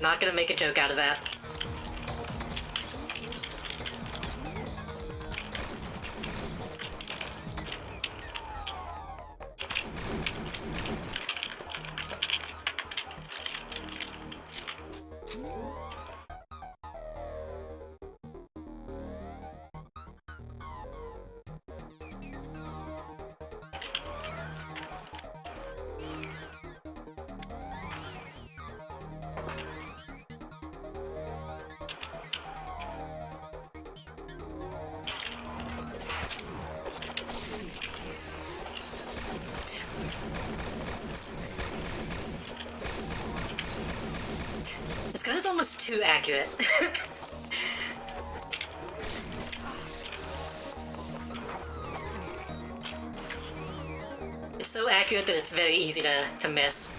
Not gonna make a joke out of that. This gun is almost too accurate. It's so accurate that it's very easy to miss.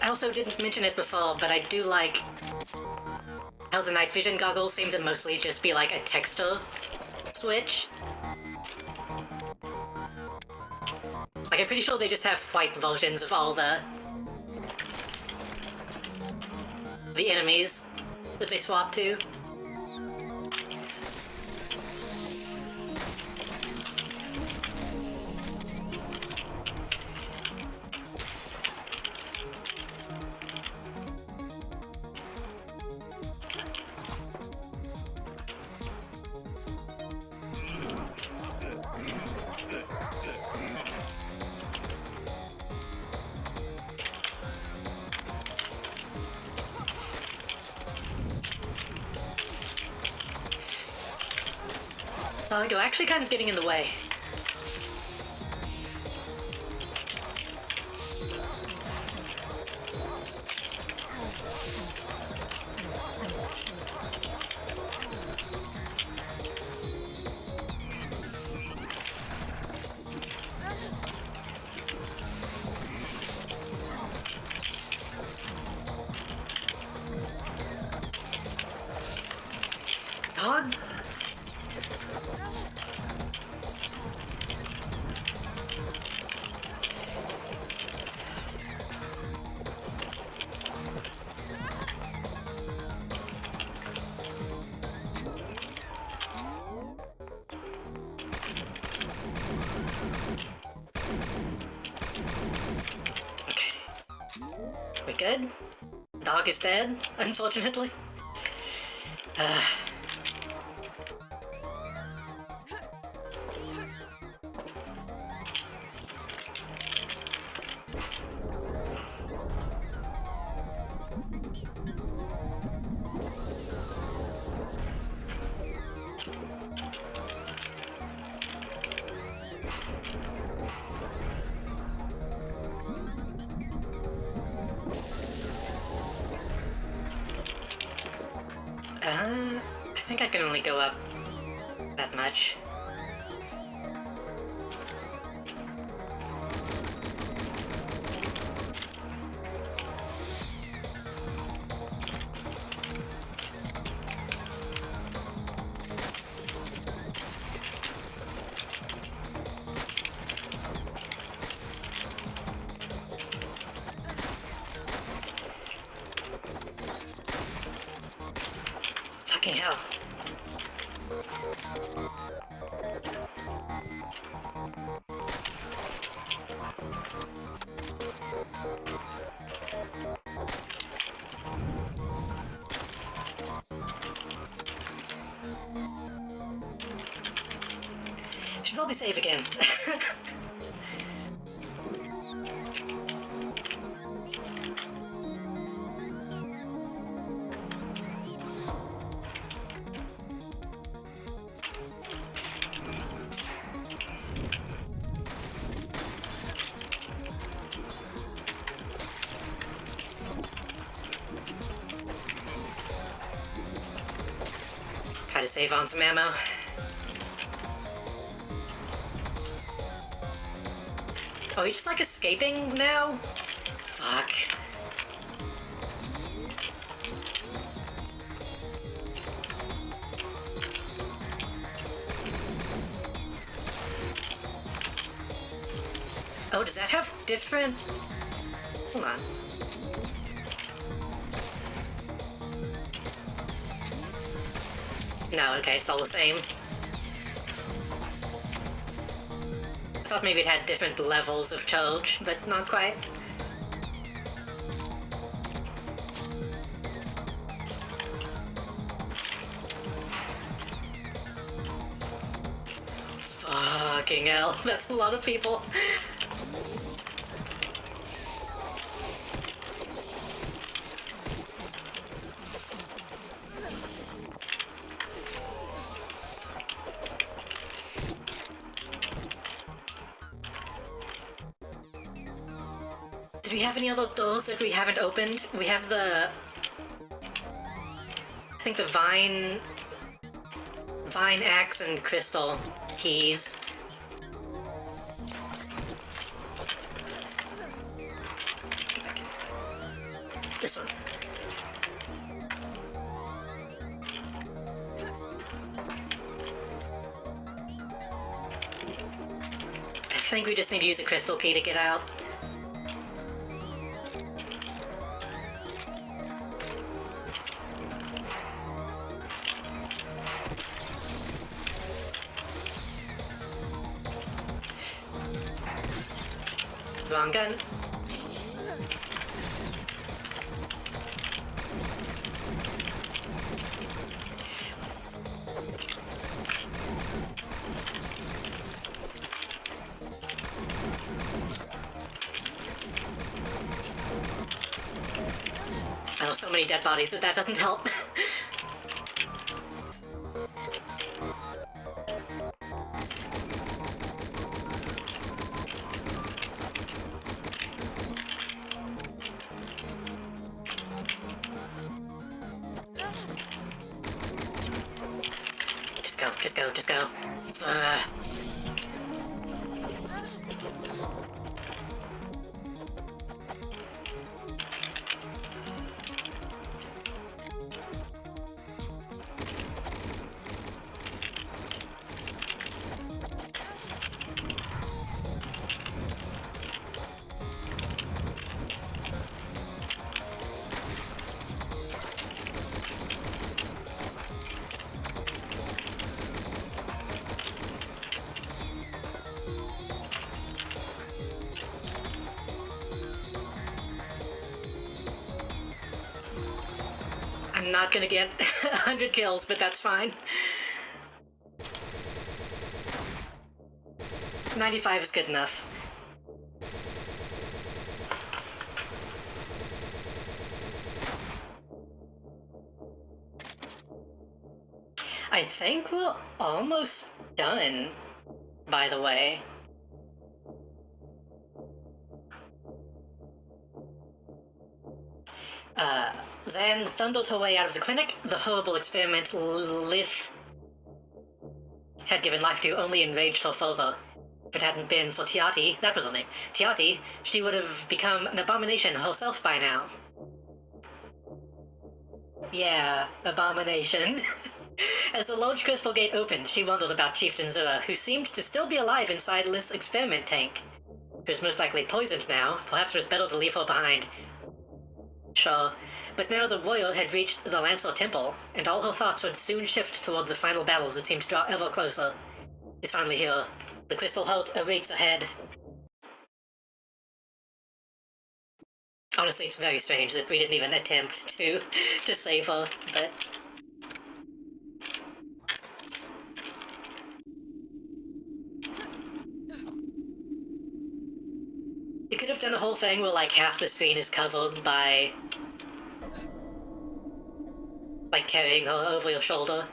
I also didn't mention it before, but I do like how the night vision goggles seem to mostly just be like a texture switch. Like, I'm pretty sure they just have white versions of all the enemies that they swap to. Oh, you're actually kind of getting in the way. Dog? We good? Dog is dead, unfortunately. I think I can only go up that much. Fucking hell. Should probably save again. Try to save on some ammo. Oh, you're just like escaping now? Fuck. Oh, does that have different... Hold on. No, okay, it's all the same. I thought maybe it had different levels of charge, but not quite. Fucking hell, that's a lot of people. Did we have any other doors that we haven't opened? We have the... I think the Vine, Axe, and Crystal keys. This one. I think we just need to use a crystal key to get out. Wrong gun. Oh, so many dead bodies that doesn't help. Just go. I'm not gonna get 100 kills, but that's fine. 95 is good enough. I think we're almost done, by the way. Then thundered her way out of the clinic. The horrible experiment Lith had given life to only enraged her further. If it hadn't been for Tiati, that was her name, Tiati, she would have become an abomination herself by now. Yeah, abomination. As the large crystal gate opened, she wondered about Chieftain Zura, who seemed to still be alive inside Lith's experiment tank. She was most likely poisoned now. Perhaps it was better to leave her behind. Sure, but now the warrior had reached the Lancer Temple, and all her thoughts would soon shift towards the final battles that seemed to draw ever closer. He's finally here. The crystal halt awaits ahead. Honestly, it's very strange that we didn't even attempt to save her, but... You could have done a whole thing where, like, half the screen is covered by... like, carrying her over your shoulder.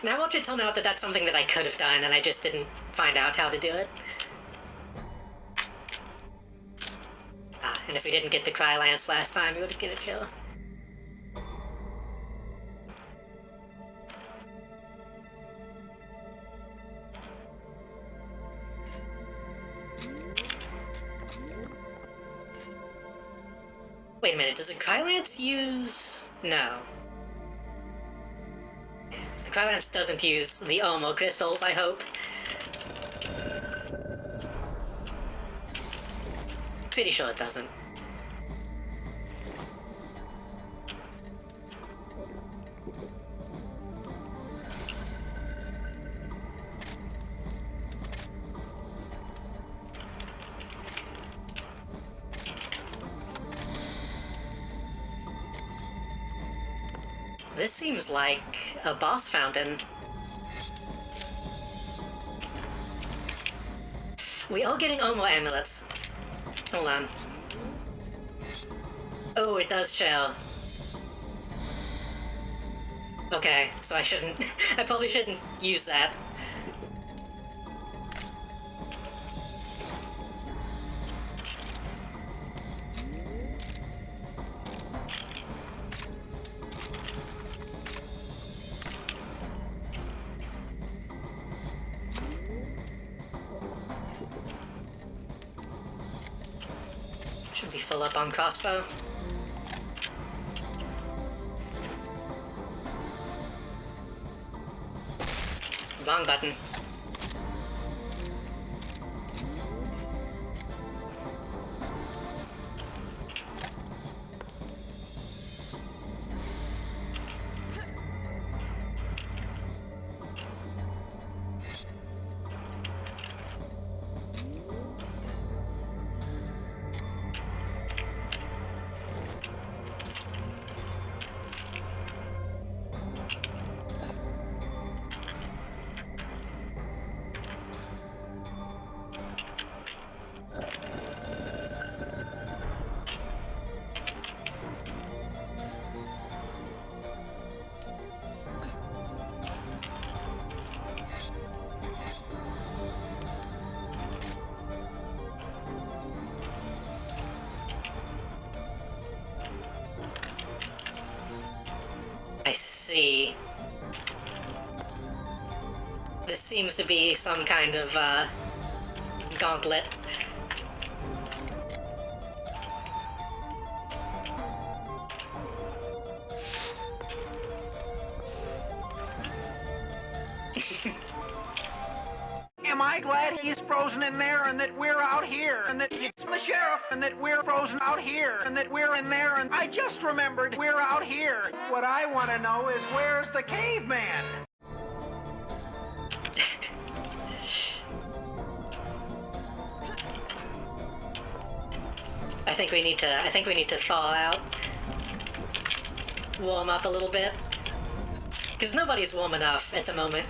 Now I want you to turn out that that's something that I could have done, and I just didn't find out how to do it. Ah, and if we didn't get to Cry Lance last time, we would get a chill. Wait a minute, does the Cry Lance use... No. The Cry Lance doesn't use the Omo crystals, I hope. Pretty sure it doesn't. This seems like a boss fountain. We are getting Omo amulets. Hold on. Oh, it does show. Okay, so I shouldn't... I probably shouldn't use that. Should be full up on crossbow. Wrong button. I see. This seems to be some kind of, gauntlet. Am I glad he's frozen in there and that we're out here and that it's the sheriff and that we're frozen out here and that we're in there and I just remembered we're out here. What I want to know is where's the caveman? I think we need to thaw out. Warm up a little bit. Because nobody's warm enough at the moment.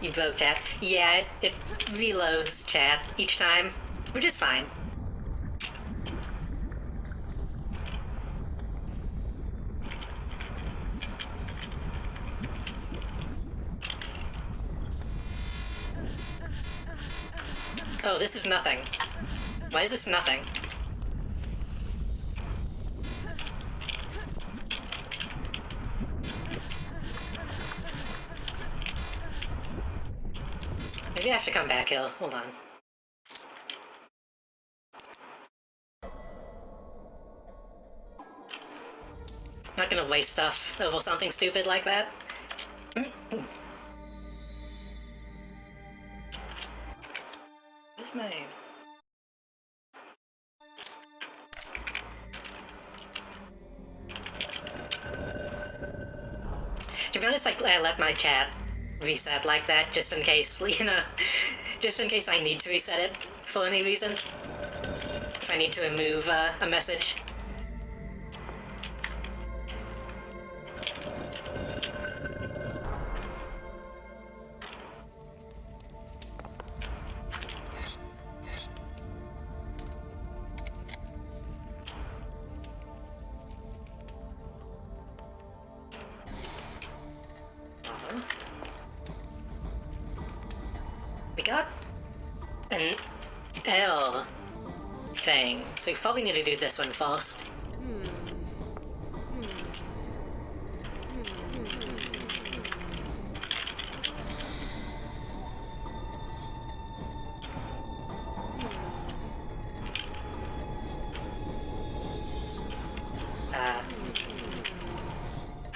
You broke chat. Yeah, it reloads chat each time, which is fine. Oh, this is nothing. Why is this nothing? Maybe I have to come back here. Hold on. Not gonna waste stuff over something stupid like that. Where's my... To be honest, I let my chat reset like that just in case, you know, just in case I need to reset it for any reason. If I need to remove a message. We got an L thing, so we probably need to do this one first.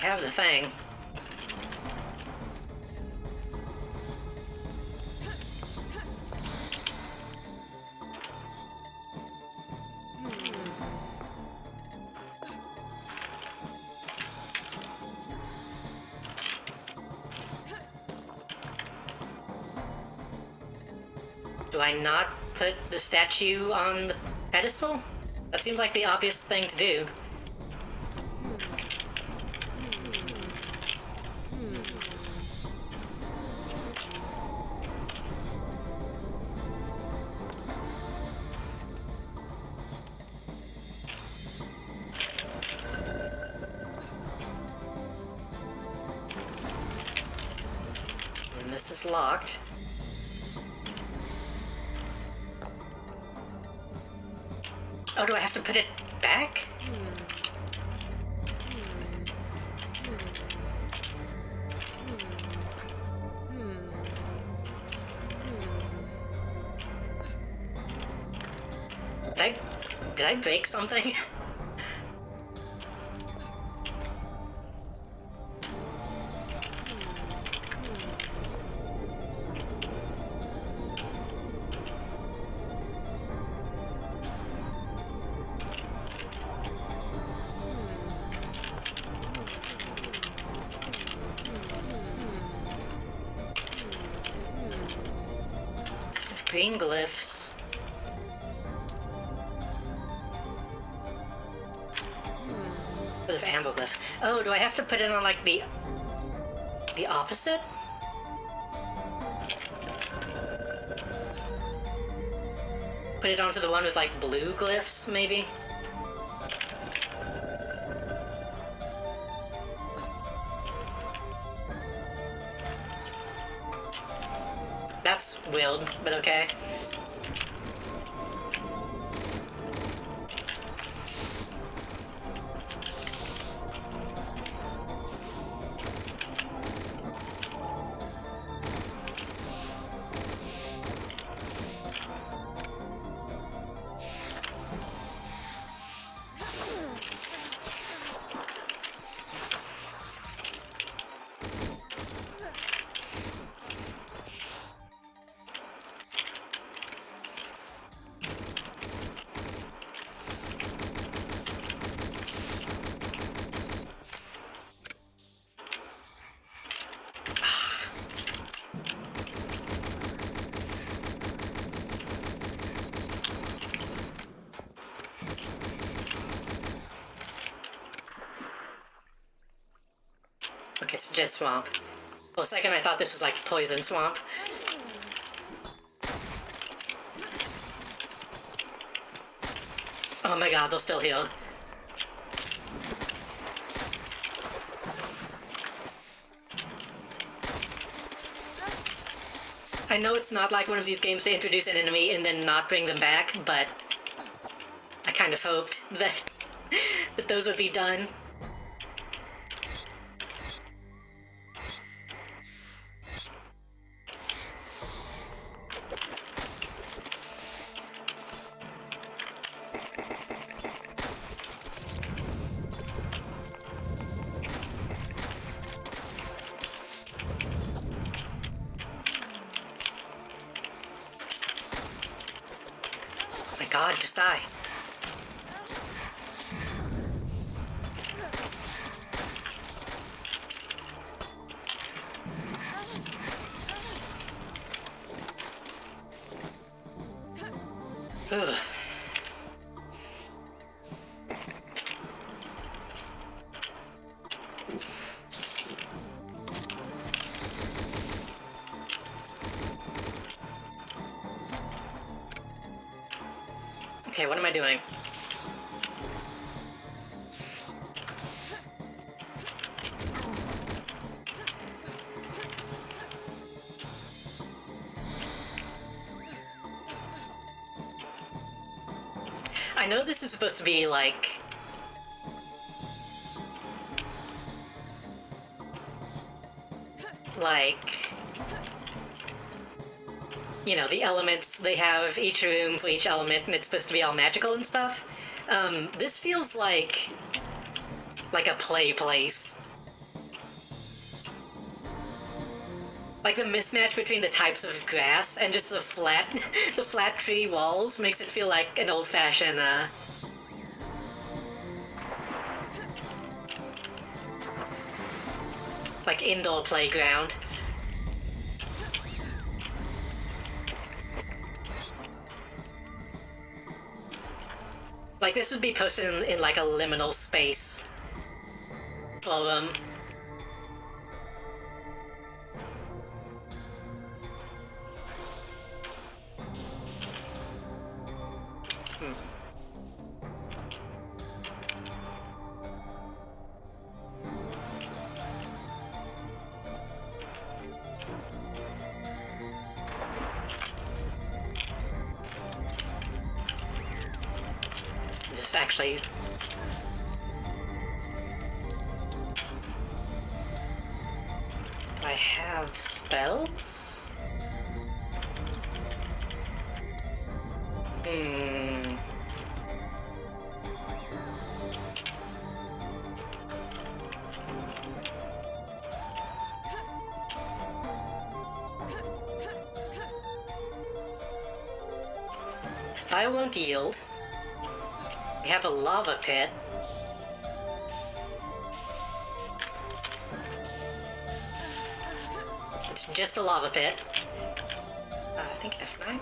Have the thing. Do I not put the statue on the pedestal? That seems like the obvious thing to do. And this is locked. Oh, do I have to put it back? Did I break something? Green glyphs. Bit of amber glyphs. Oh, do I have to put it on like the opposite? Put it onto the one with like blue glyphs, maybe? That's weird, but okay. Okay, it's just swamp. For a second I thought this was like poison swamp. Oh my god, they'll still heal. I know it's not like one of these games to introduce an enemy and then not bring them back, but I kind of hoped that, that those would be done. God, just die. Ugh. Okay, what am I doing? I know this is supposed to be like... you know, the elements, they have each room for each element, and it's supposed to be all magical and stuff. This feels like a play place. Like the mismatch between the types of grass and just the flat tree walls makes it feel like an old-fashioned, like indoor playground. Like, this would be posted in like a liminal space for them. This actually... I have spells? Fire won't yield. We have a lava pit. It's just a lava pit. I think F9.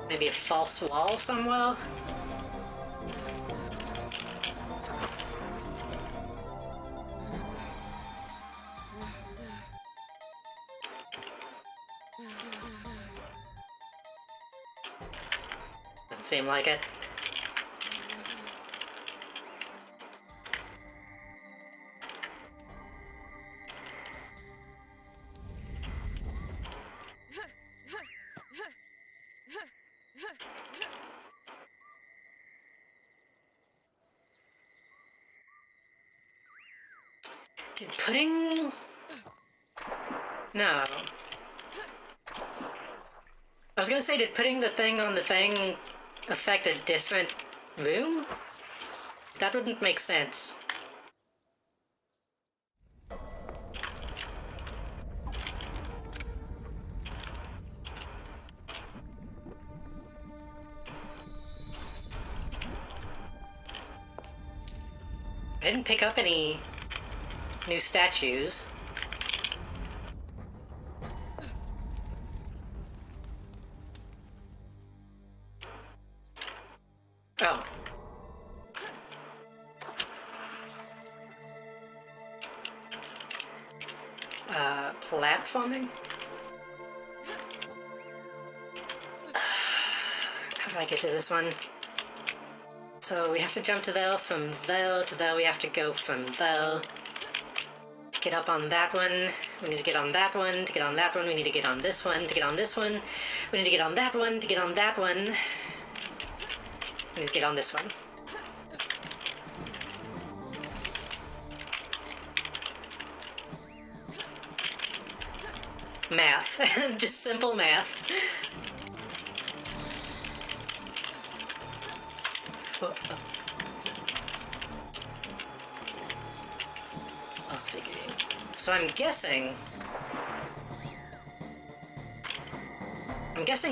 Maybe a false wall somewhere? Doesn't seem like it. Did pudding... No. I was gonna say, did putting the thing on the thing affect a different room? That wouldn't make sense. I didn't pick up any new statues. Oh. Platforming? How do I get to this one? So we have to jump to there, from there to there we have to go from there. To get up on that one, we need to get on that one, to get on that one, we need to get on this one, to get on this one, we need to get on that one, to get on that one, we need to get on this one. Math. Just simple math. So I'm guessing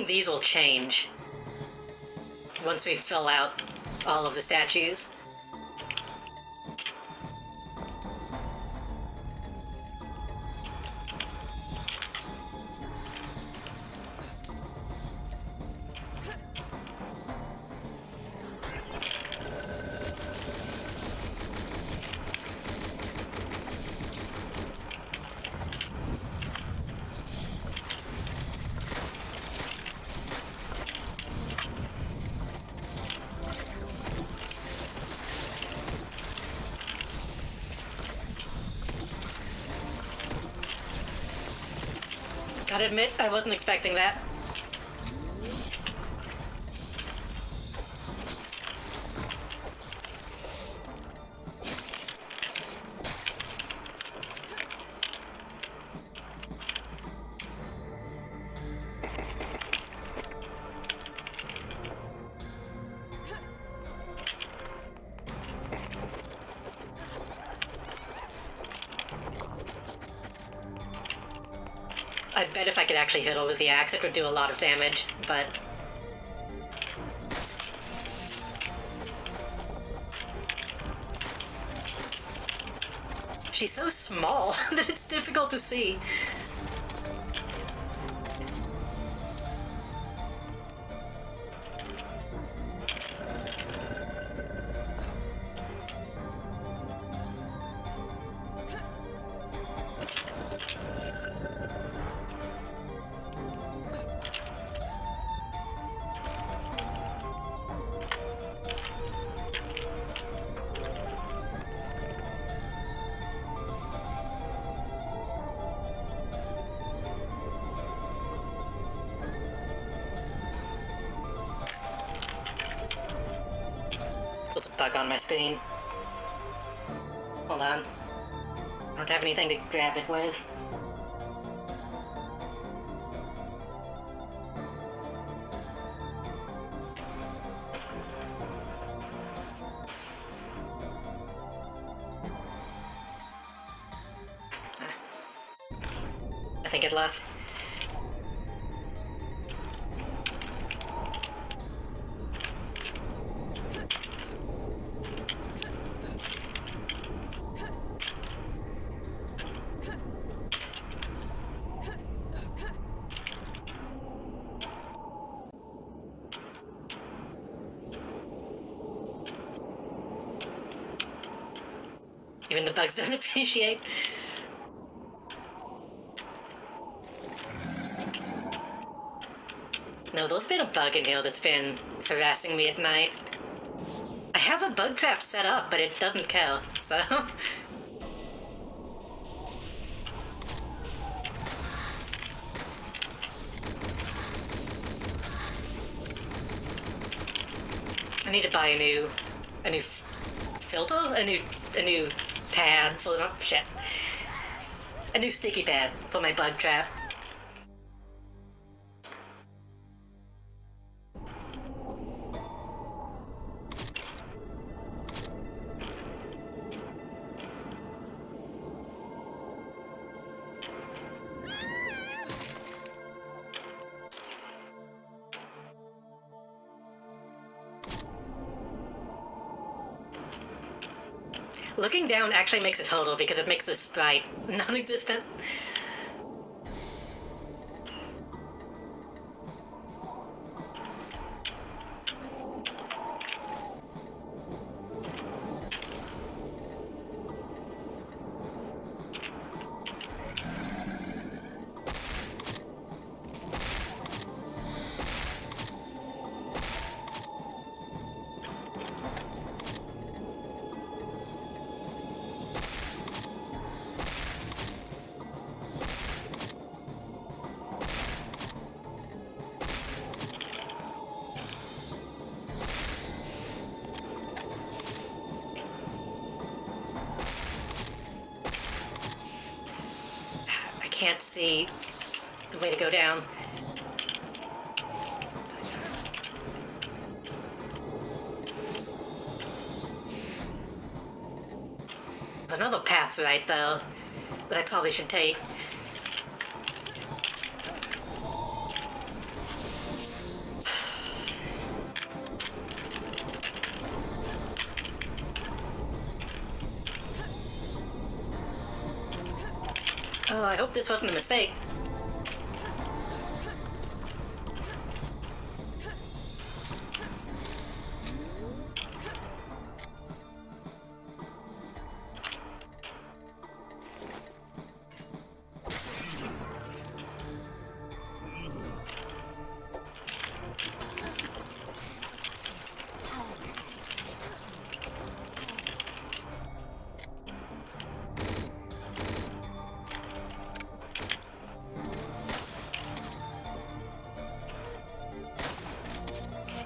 these will change once we fill out all of the statues. Gotta admit, I wasn't expecting that. I bet if I could actually hit her with the axe, it would do a lot of damage, but... she's so small that it's difficult to see. There's a bug on my screen. Hold on. I don't have anything to grab it with. I think it left. Even the bugs don't appreciate. No, there's been a bug in here that's been harassing me at night. I have a bug trap set up, but it doesn't kill, so... I need to buy a new filter? A new pad for, oh shit. A new sticky pad for my bug trap. Looking down actually makes it total because it makes the sprite non-existent. Can't see the way to go down. There's another path right though that I probably should take. Oh, I hope this wasn't a mistake.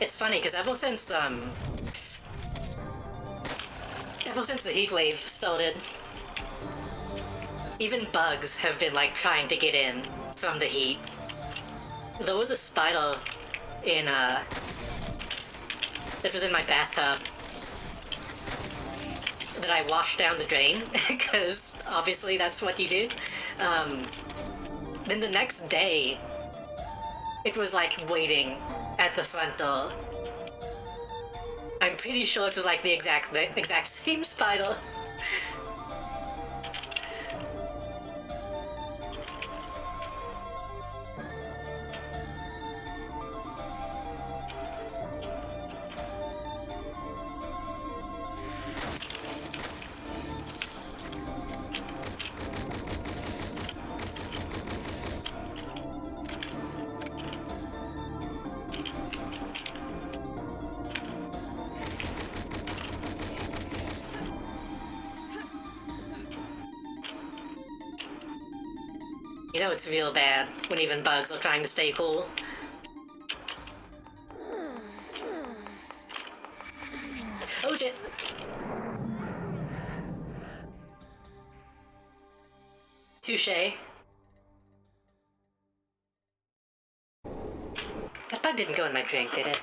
It's funny because ever since the heat wave started, even bugs have been like trying to get in from the heat. There was a spider in that was in my bathtub that I washed down the drain because obviously that's what you do. Then the next day, it was like waiting at the front door. I'm pretty sure it was like the exact same spider. You know it's real bad when even bugs are trying to stay cool. Oh shit! Touché. That bug didn't go in my drink, did it?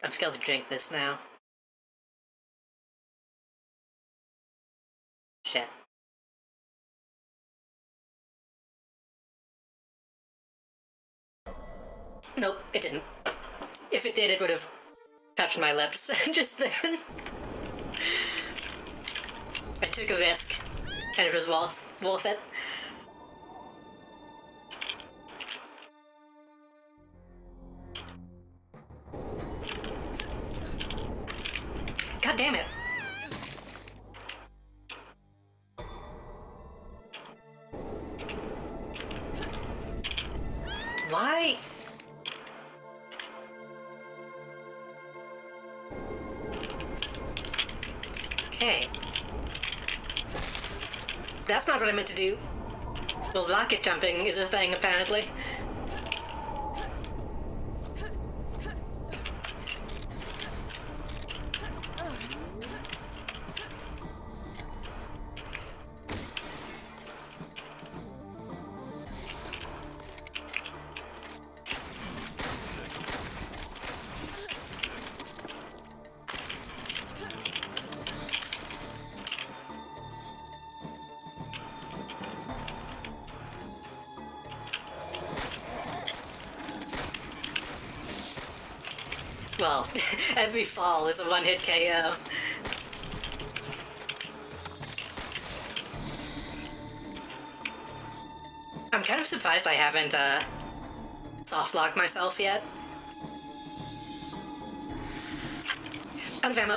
I'm scared to drink this now. Shit. Nope, it didn't. If it did, it would have touched my lips just then. I took a risk, and it was worth it. God damn it! Why? Okay. That's not what I meant to do. Well, rocket jumping is a thing, apparently. Well, every fall is a one-hit KO. I'm kind of surprised I haven't, soft-locked myself yet. Out of ammo.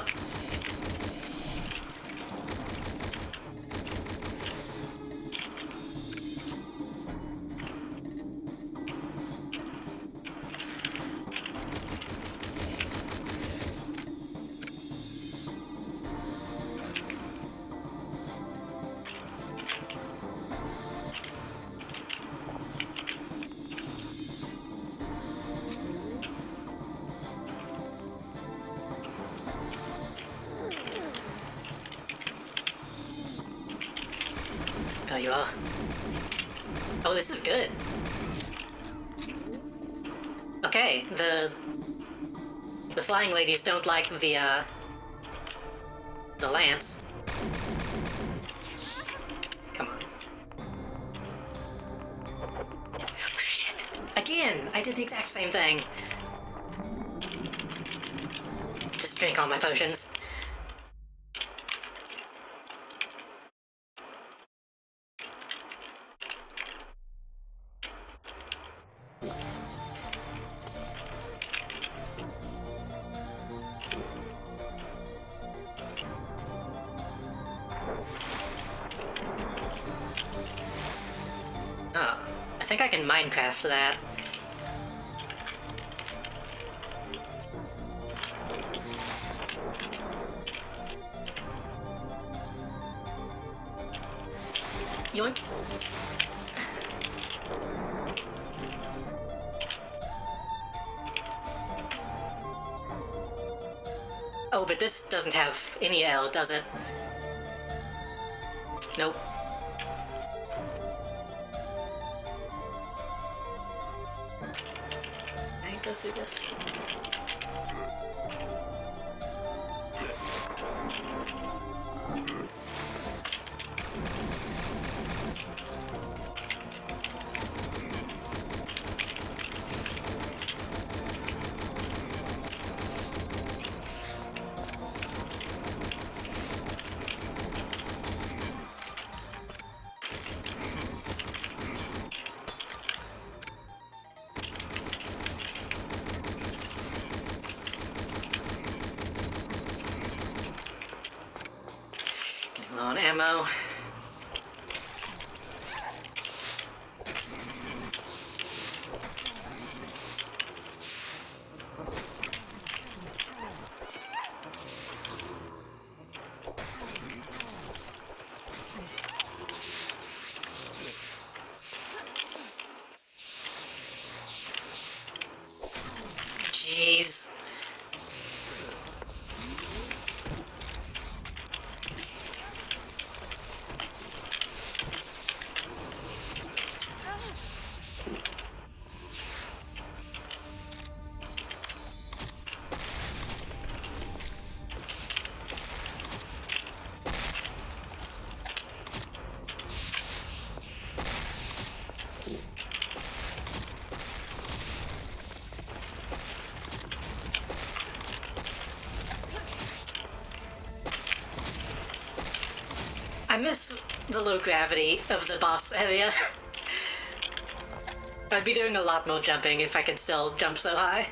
Oh, you are? Oh, this is good. Okay, the flying ladies don't like the lance. Come on. Oh, shit! Again! I did the exact same thing. Just drink all my potions. Oh, I think I can Minecraft that. Yoink. Oh, but this doesn't have any L, does it? Nope. Can I go through this? Getting low on ammo. miss the low gravity of the boss area. I'd be doing a lot more jumping if I could still jump so high.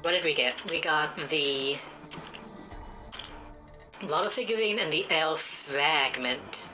What did we get? We got the Lava figurine and the elf fragment.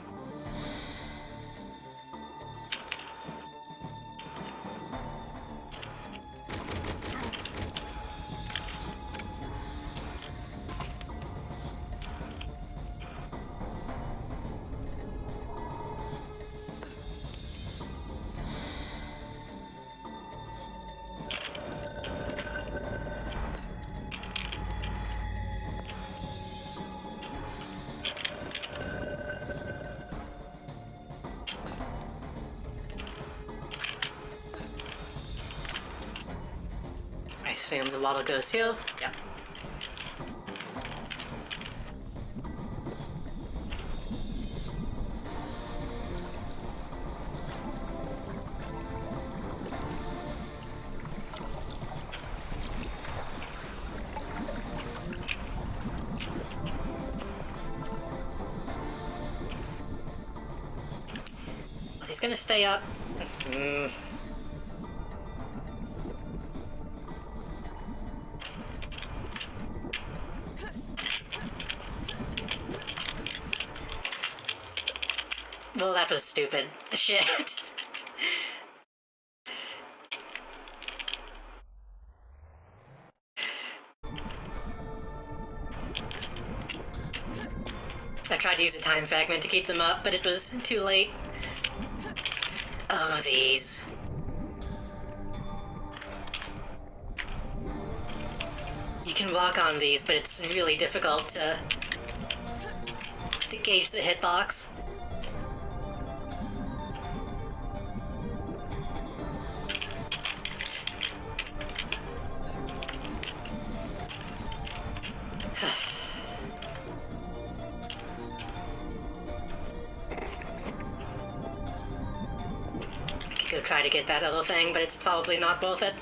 I assume the water goes here. Yep. He's gonna stay up. Well, that was stupid. Shit. I tried to use a time fragment to keep them up, but it was too late. Oh, these. You can walk on these, but it's really difficult to gauge the hitbox. Go try to get that other thing, but it's probably not worth it.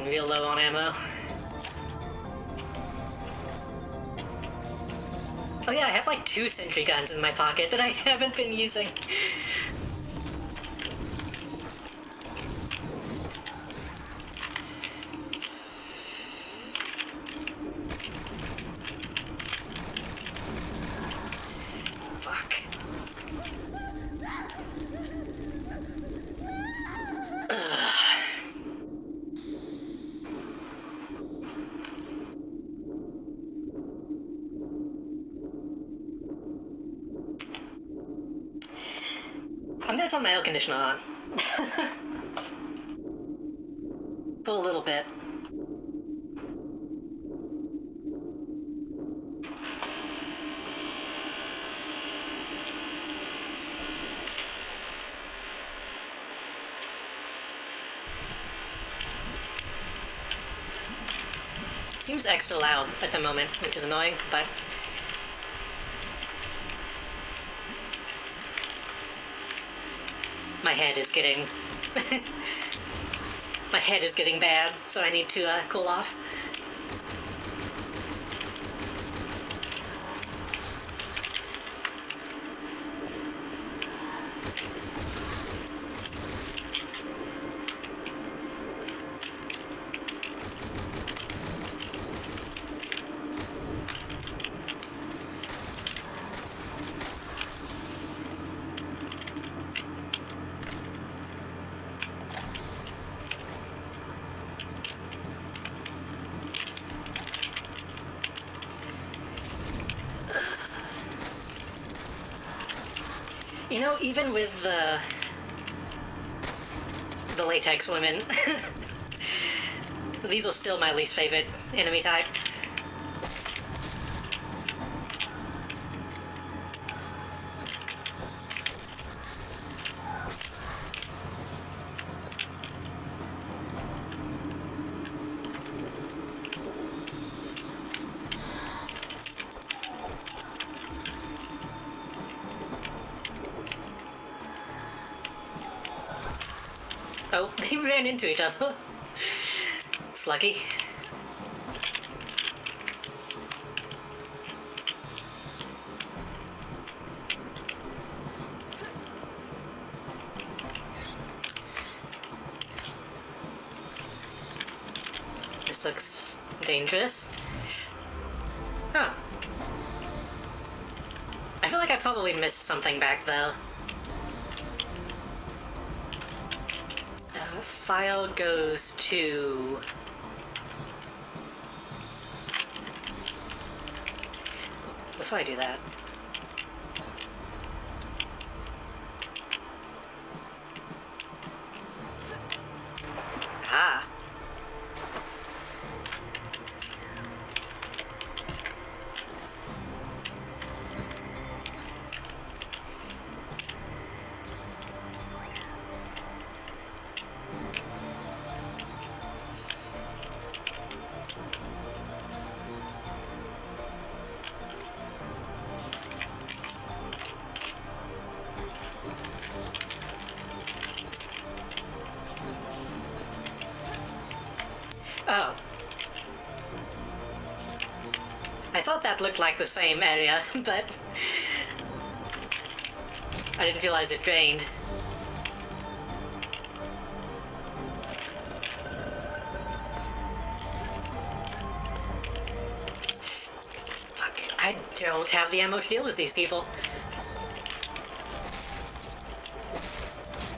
Real low on ammo. Oh yeah, I have like 2 sentry guns in my pocket that I haven't been using. Fuck. I'm gonna turn my air conditioner on. For a little bit. Seems extra loud at the moment, which is annoying, but my head is getting my head is getting bad, so I need to cool off. You know, even with the latex women, these are still my least favorite enemy type. Oh, they ran into each other. It's lucky. This looks dangerous. Huh. I feel like I probably missed something back though. File goes to... Before I do that... Ah! Oh. I thought that looked like the same area, but I didn't realize it drained. Fuck, I don't have the ammo to deal with these people.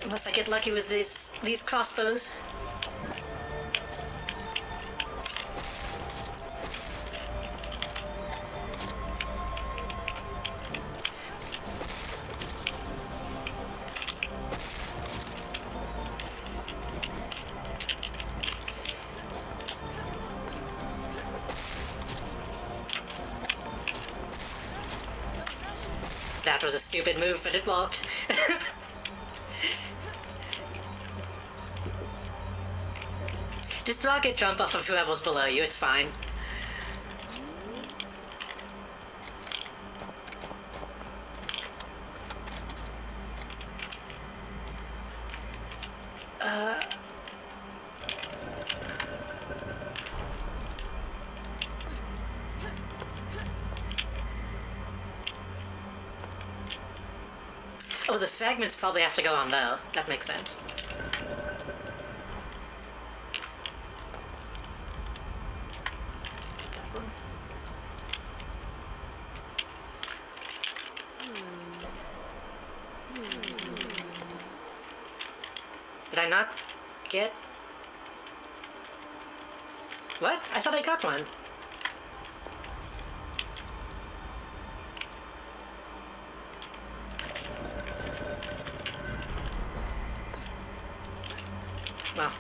Unless I get lucky with these crossbows. That was a stupid move, but it worked. Just rocket jump off of whoever's below you, it's fine. Oh, the fragments probably have to go on though. That makes sense. Did I not get... What? I thought I got one. Well.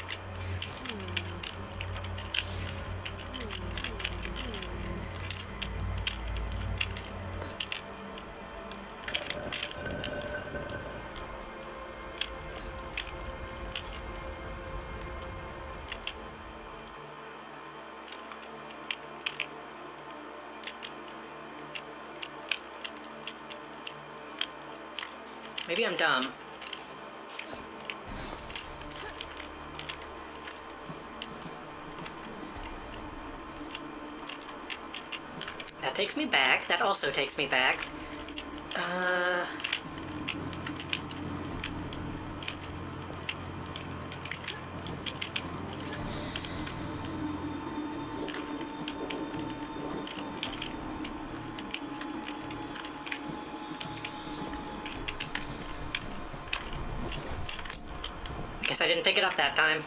Maybe I'm dumb. That takes me back. That also takes me back. Guess I didn't pick it up that time.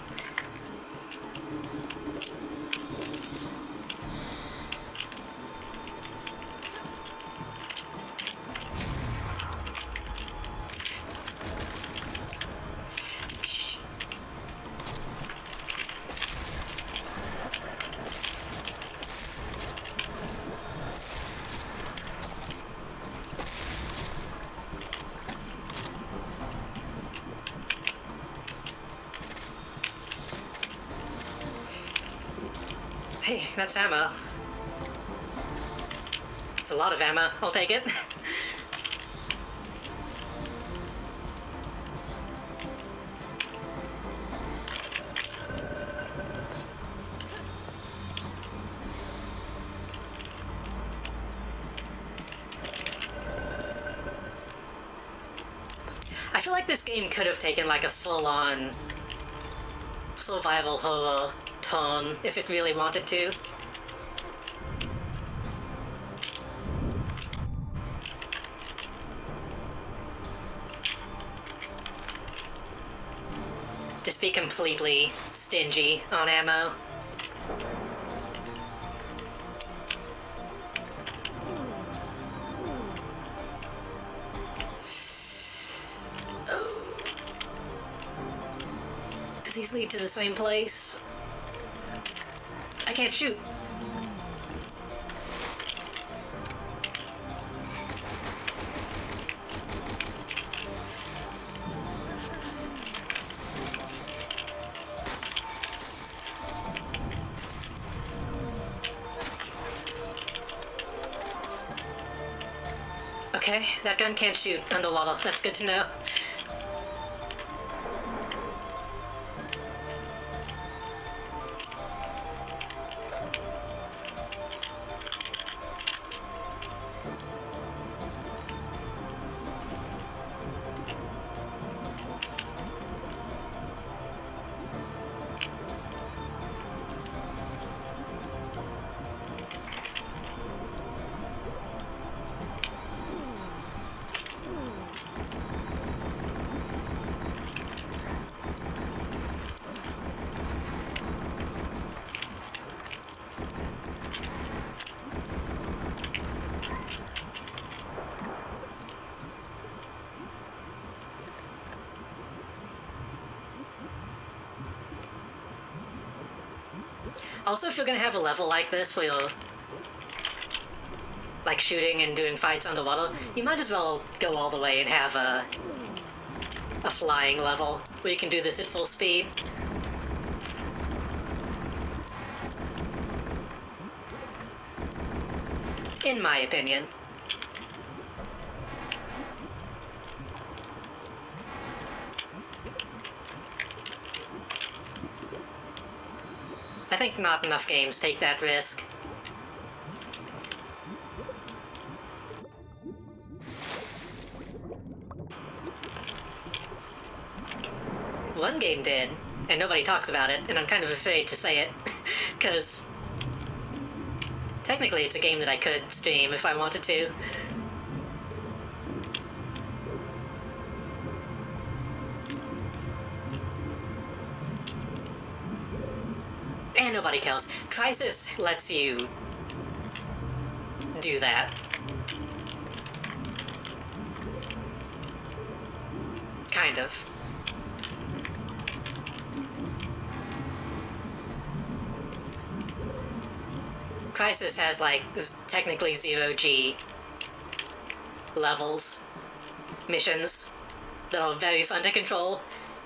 that's ammo. It's a lot of ammo. I'll take it. I feel like this game could have taken like a full-on survival horror tone if it really wanted to. Just be completely stingy on ammo. Do these lead to the same place? I can't shoot. Okay, that gun can't shoot underwater. That's good to know. Also, if you're gonna have a level like this where you're like shooting and doing fights underwater, you might as well go all the way and have a flying level where you can do this at full speed. In my opinion. I think not enough games take that risk. One game did, and nobody talks about it, and I'm kind of afraid to say it, because technically it's a game that I could stream if I wanted to. And nobody cares. Crysis lets you do that. Kind of. Crysis has like technically 0G levels, missions that are very fun to control,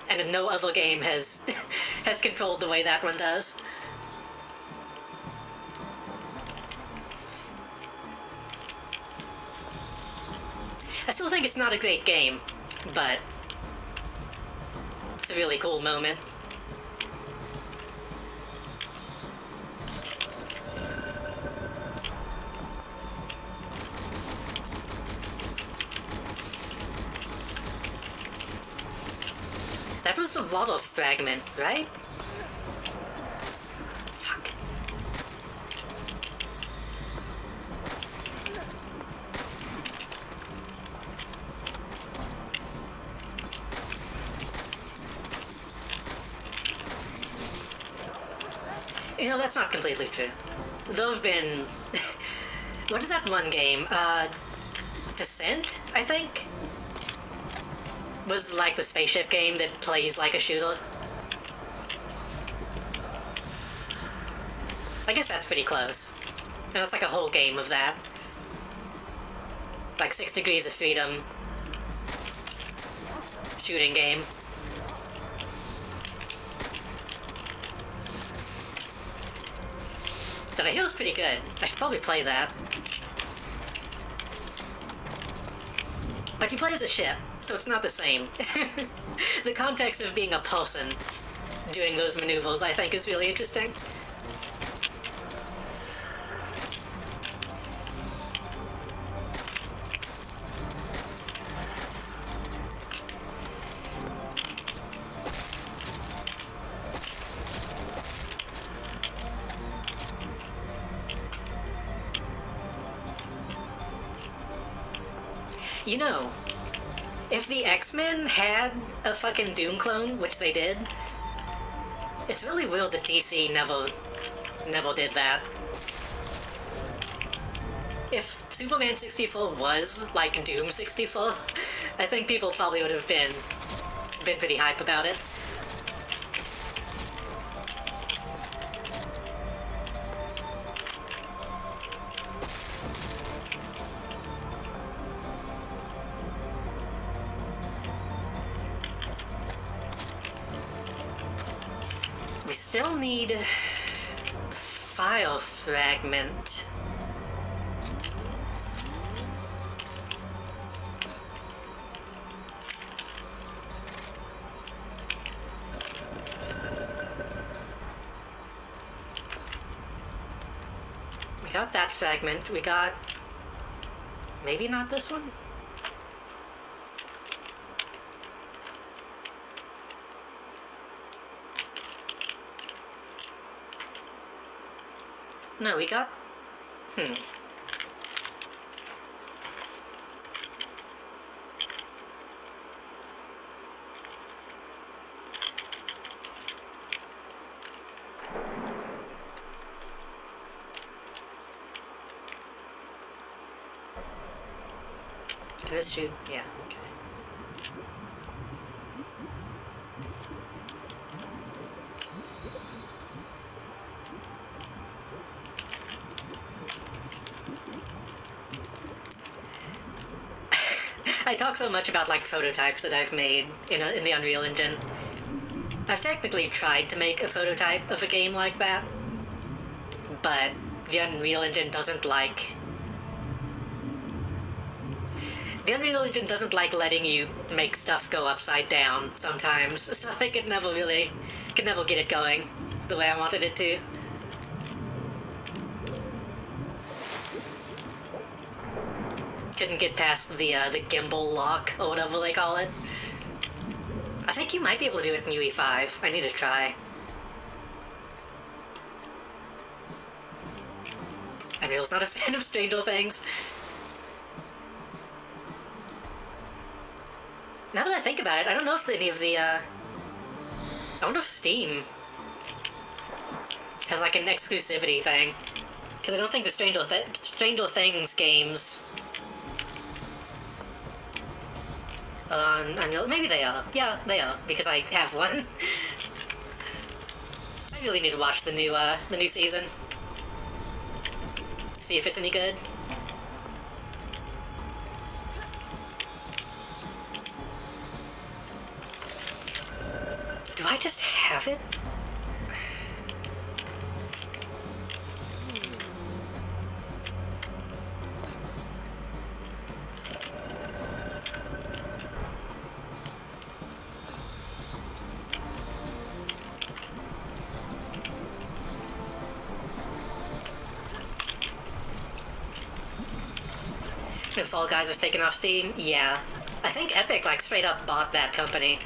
and no other game has has controlled the way that one does. I still think it's not a great game, but it's a really cool moment. That was the water fragment, right? Fuck. You know, that's not completely true. There have been... what is that one game? Descent, I think? Was like the spaceship game that plays like a shooter. I guess that's pretty close. And that's like a whole game of that. Like 6 Degrees of Freedom shooting game. that I hear is pretty good. I should probably play that. But you play as a ship, so it's not the same. The context of being a person doing those maneuvers, I think, is really interesting. You know, if the X-Men had a fucking Doom clone, which they did, it's really weird that DC never did that. If Superman 64 was like Doom 64, I think people probably would have been pretty hype about it. We still need file fragment. We got that fragment. We got... maybe not this one? No, we got... Can this shoot? Yeah, okay. I talk so much about like prototypes that I've made in the Unreal Engine. I've technically tried to make a prototype of a game like that, but the Unreal Engine doesn't like... The Unreal Engine doesn't like letting you make stuff go upside down sometimes, so I could never get it going the way I wanted it to. Couldn't get past the gimbal lock, or whatever they call it. I think you might be able to do it in UE5. I need to try. Unreal's not a fan of Stranger Things. Now that I think about it, I don't know if any of the, I wonder if Steam has like an exclusivity thing. Because I don't think the Stranger Things games Unreal. Maybe they are. Yeah, they are, because I have one. I really need to watch the new season. See if it's any good. Do I just have it? If Fall Guys is taken off Steam? Yeah. I think Epic, like, straight up bought that company.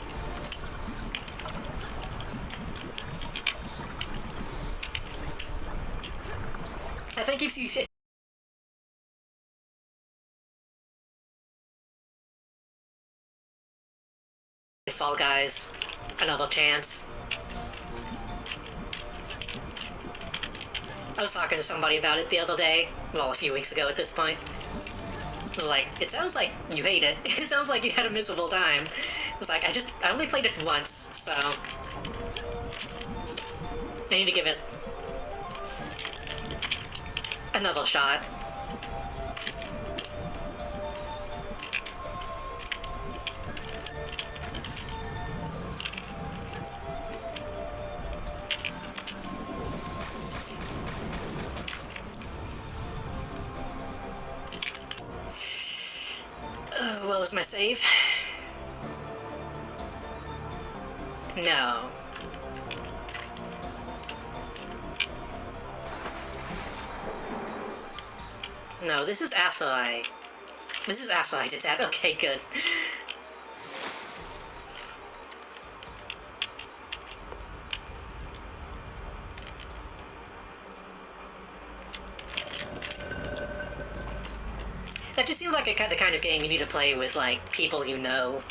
I think if you... Fall Guys, another chance. I was talking to somebody about it the other day, well, a few weeks ago at this point. Like, it sounds like you hate it. It sounds like you had a miserable time. It's like, I only played it once, so... I need to give it another shot. my save? No. No, this is after I did that. Okay, good. That just seems like the kind of game you need to play with, like, people you know.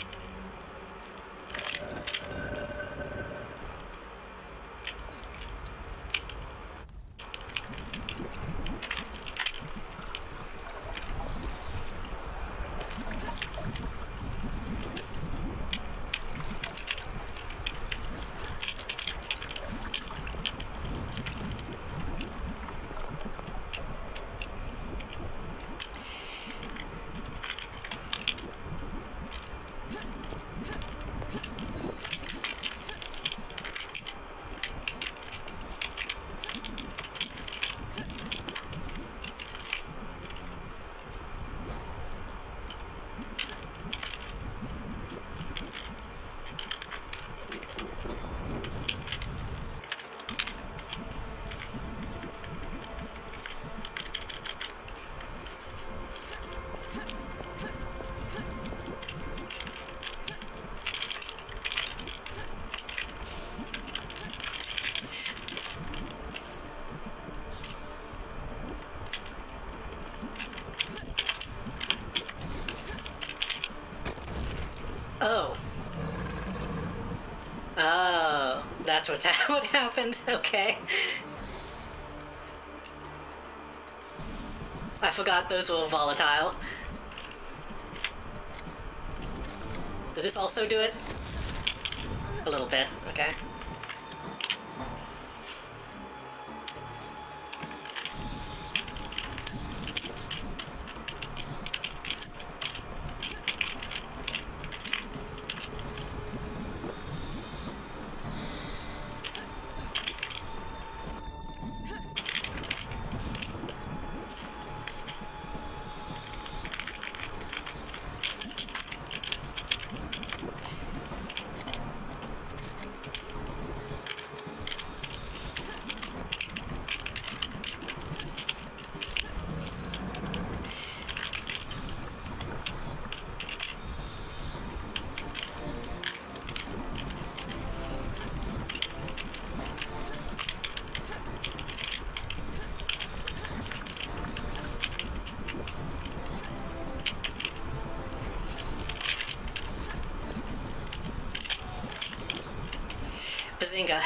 Oh. Oh, that's what happened. Okay. I forgot those were volatile. Does this also do it? A little bit, okay. Bazinga.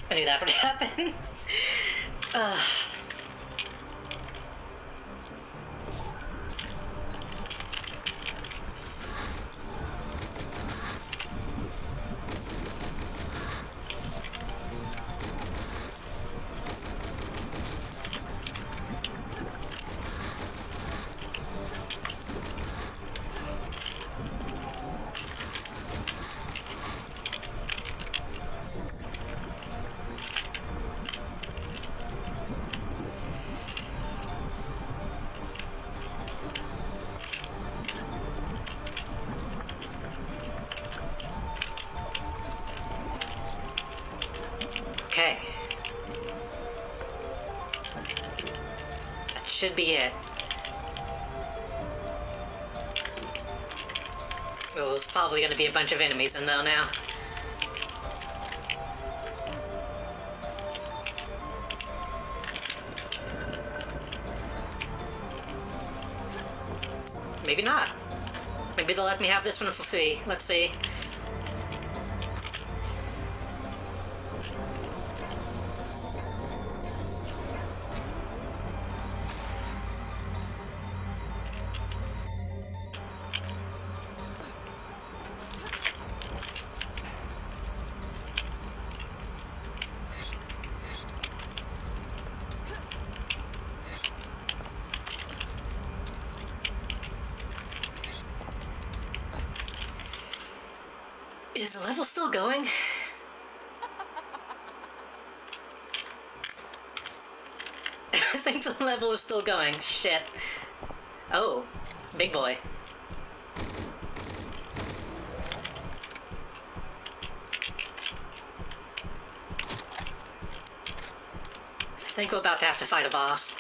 I knew that would happen. Okay. That should be it. Well, there's probably going to be a bunch of enemies in there now. Maybe not. Maybe they'll let me have this one for free. Let's see. Is the level still going? I think the level is still going. Shit. Oh, big boy. I think we're about to have to fight a boss.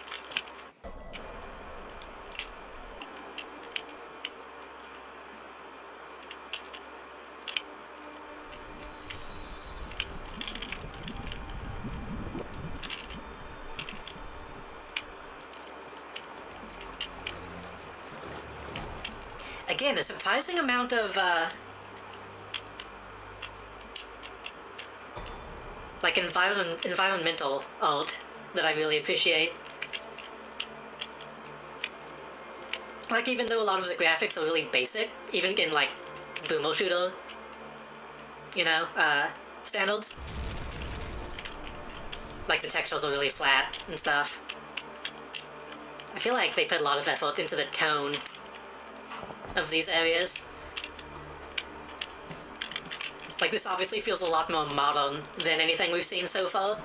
Again, a surprising amount of, like, environmental art that I really appreciate. Like, even though a lot of the graphics are really basic, even in, like, boomer shooter, you know, standards. Like, the textures are really flat and stuff. I feel like they put a lot of effort into the tone of these areas. Like, this obviously feels a lot more modern than anything we've seen so far.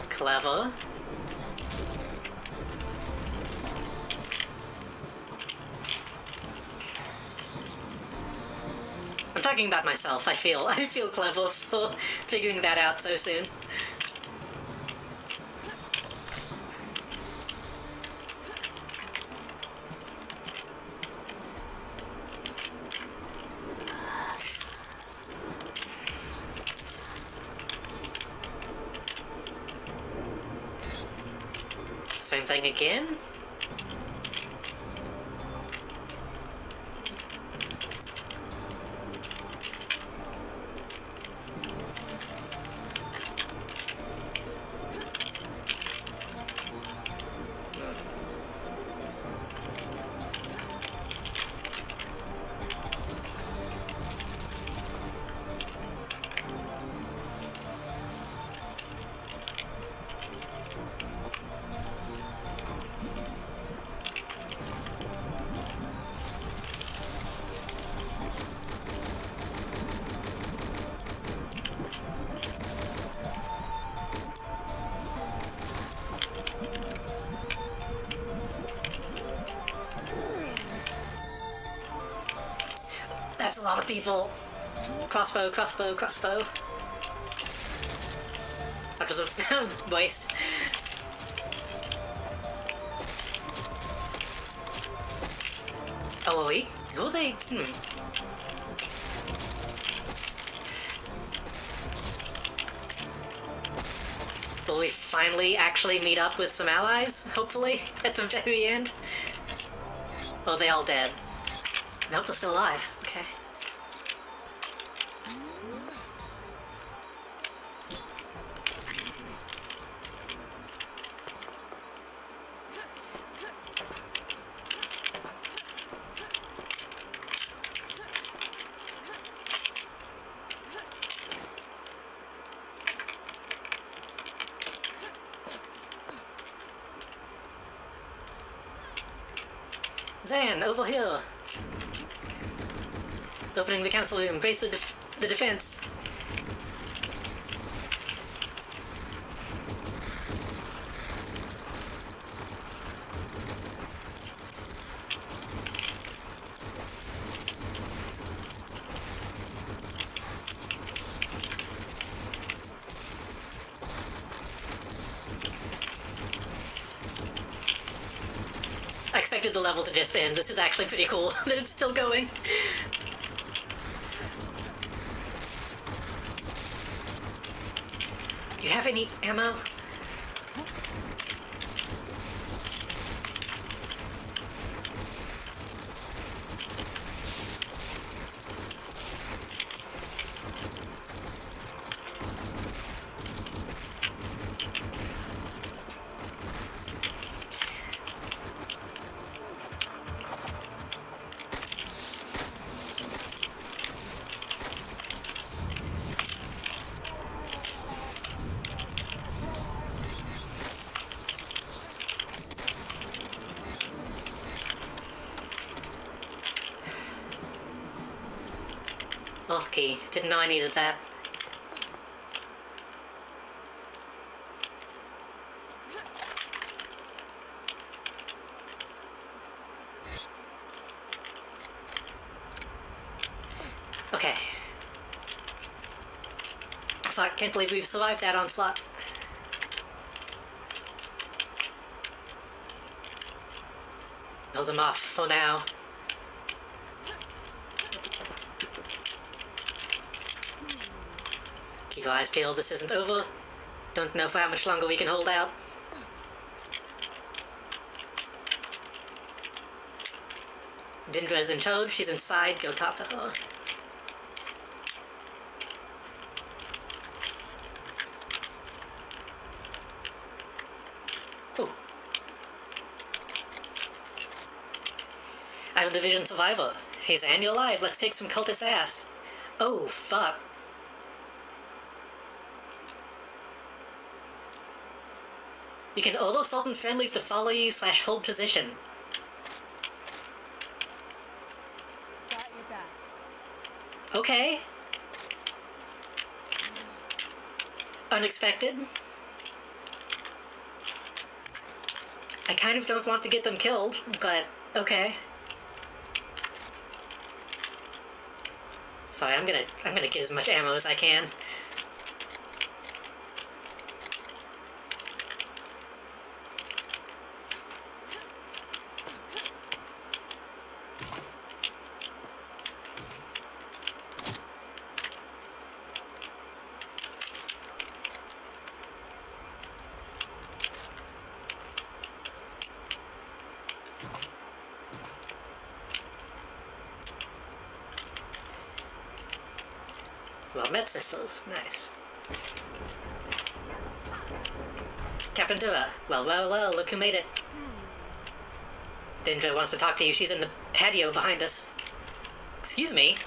Clever. I'm talking about myself. I feel clever for figuring that out so soon. Same thing again? That's a lot of people. Crossbow, crossbow, crossbow. That was a waste. Oh, are we? Who are they? Will we finally actually meet up with some allies, hopefully, at the very end? Or are they all dead? Nope, they're still alive. Okay. Zan, over here! Opening the council room, brace the defense! expected the level to just end. This is actually pretty cool that it's still going. Do you have any ammo? Oh, key. Didn't know I needed that. Okay. Fuck, can't believe we've survived that onslaught. Hold them off for now. Keep your eyes peeled, this isn't over. Don't know for how much longer we can hold out. Dindra's in Toad, she's inside, go talk to her. Oh. I'm a Division survivor. Hey Zan, you're alive, let's kick some cultist ass. Oh, fuck. You can order certain friendlies to follow you / hold position. Got your back. Okay. Unexpected. I kind of don't want to get them killed, but okay. Sorry, I'm gonna get as much ammo as I can. Well met, sisters. Nice. Captain Dura. Well, look who made it. Dindra wants to talk to you. She's in the patio behind us. Excuse me.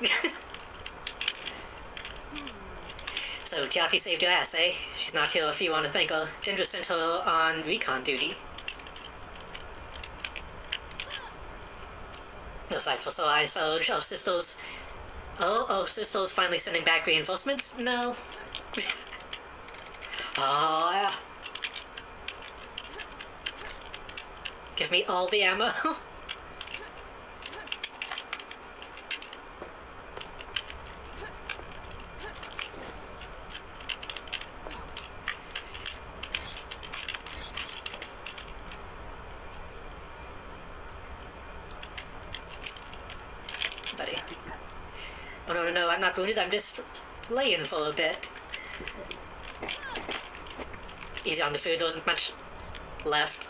So, Tiaki saved your ass, eh? She's not here if you want to thank her. Dindra sent her on recon duty. No sight for sore eyes, Sarge. Our sisters... Oh, Sisto's finally sending back reinforcements? No. Oh, yeah. Give me all the ammo. Buddy. Oh no, I'm not wounded, I'm just laying for a bit. Easy on the food, there wasn't much left.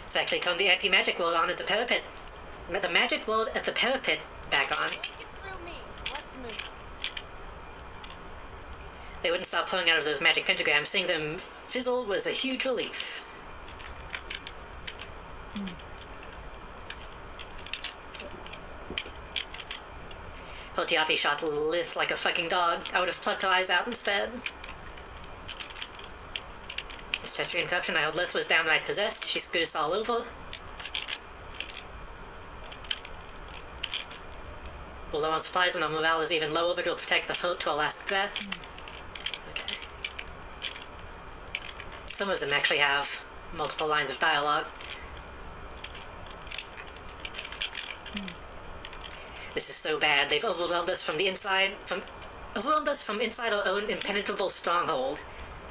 Let's actually turn the anti-magic world on at the parapet. The magic world at the parapet back on. They wouldn't stop pulling out of those magic pentagrams. Seeing them fizzle was a huge relief. Hotiati shot Lith like a fucking dog. I would have plucked her eyes out instead. This treachery and corruption, I heard Lith was downright possessed. She screwed us all over. We're low on supplies and our morale is even lower, but we'll protect the hurt to our last breath. Okay. Some of them actually have multiple lines of dialogue. This is so bad. They've overwhelmed us from the inside, overwhelmed us from inside our own impenetrable stronghold.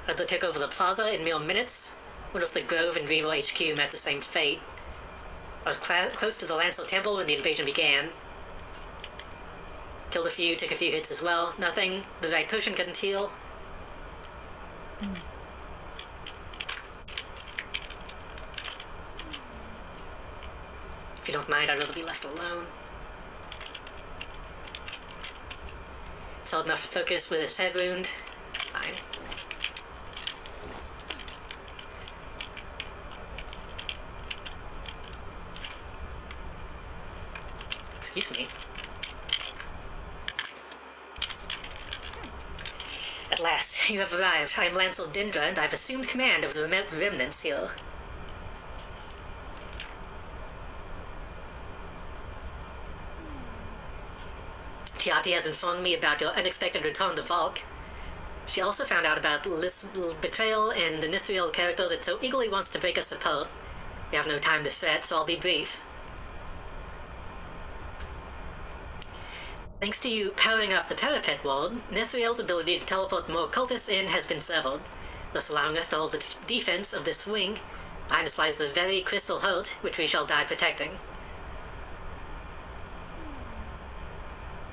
as they took over the plaza in mere minutes. One of the Grove and Revo HQ met the same fate. I was close to the Lancel Temple when the invasion began. Killed a few, took a few hits as well. Nothing. The right potion couldn't heal. If you don't mind, I'd rather be left alone. Solid enough to focus with his head wound. Fine. Excuse me. At last, you have arrived. I am Lancel Dindra, and I've assumed command of the remnants here. Tiati has informed me about your unexpected return to Valk. She also found out about Liz's betrayal and the Nithriel character that so eagerly wants to break us apart. We have no time to fret, so I'll be brief. Thanks to you powering up the parapet ward, Nithriel's ability to teleport more cultists in has been severed, thus allowing us to hold the defense of this wing. Behind us lies the very crystal heart, which we shall die protecting.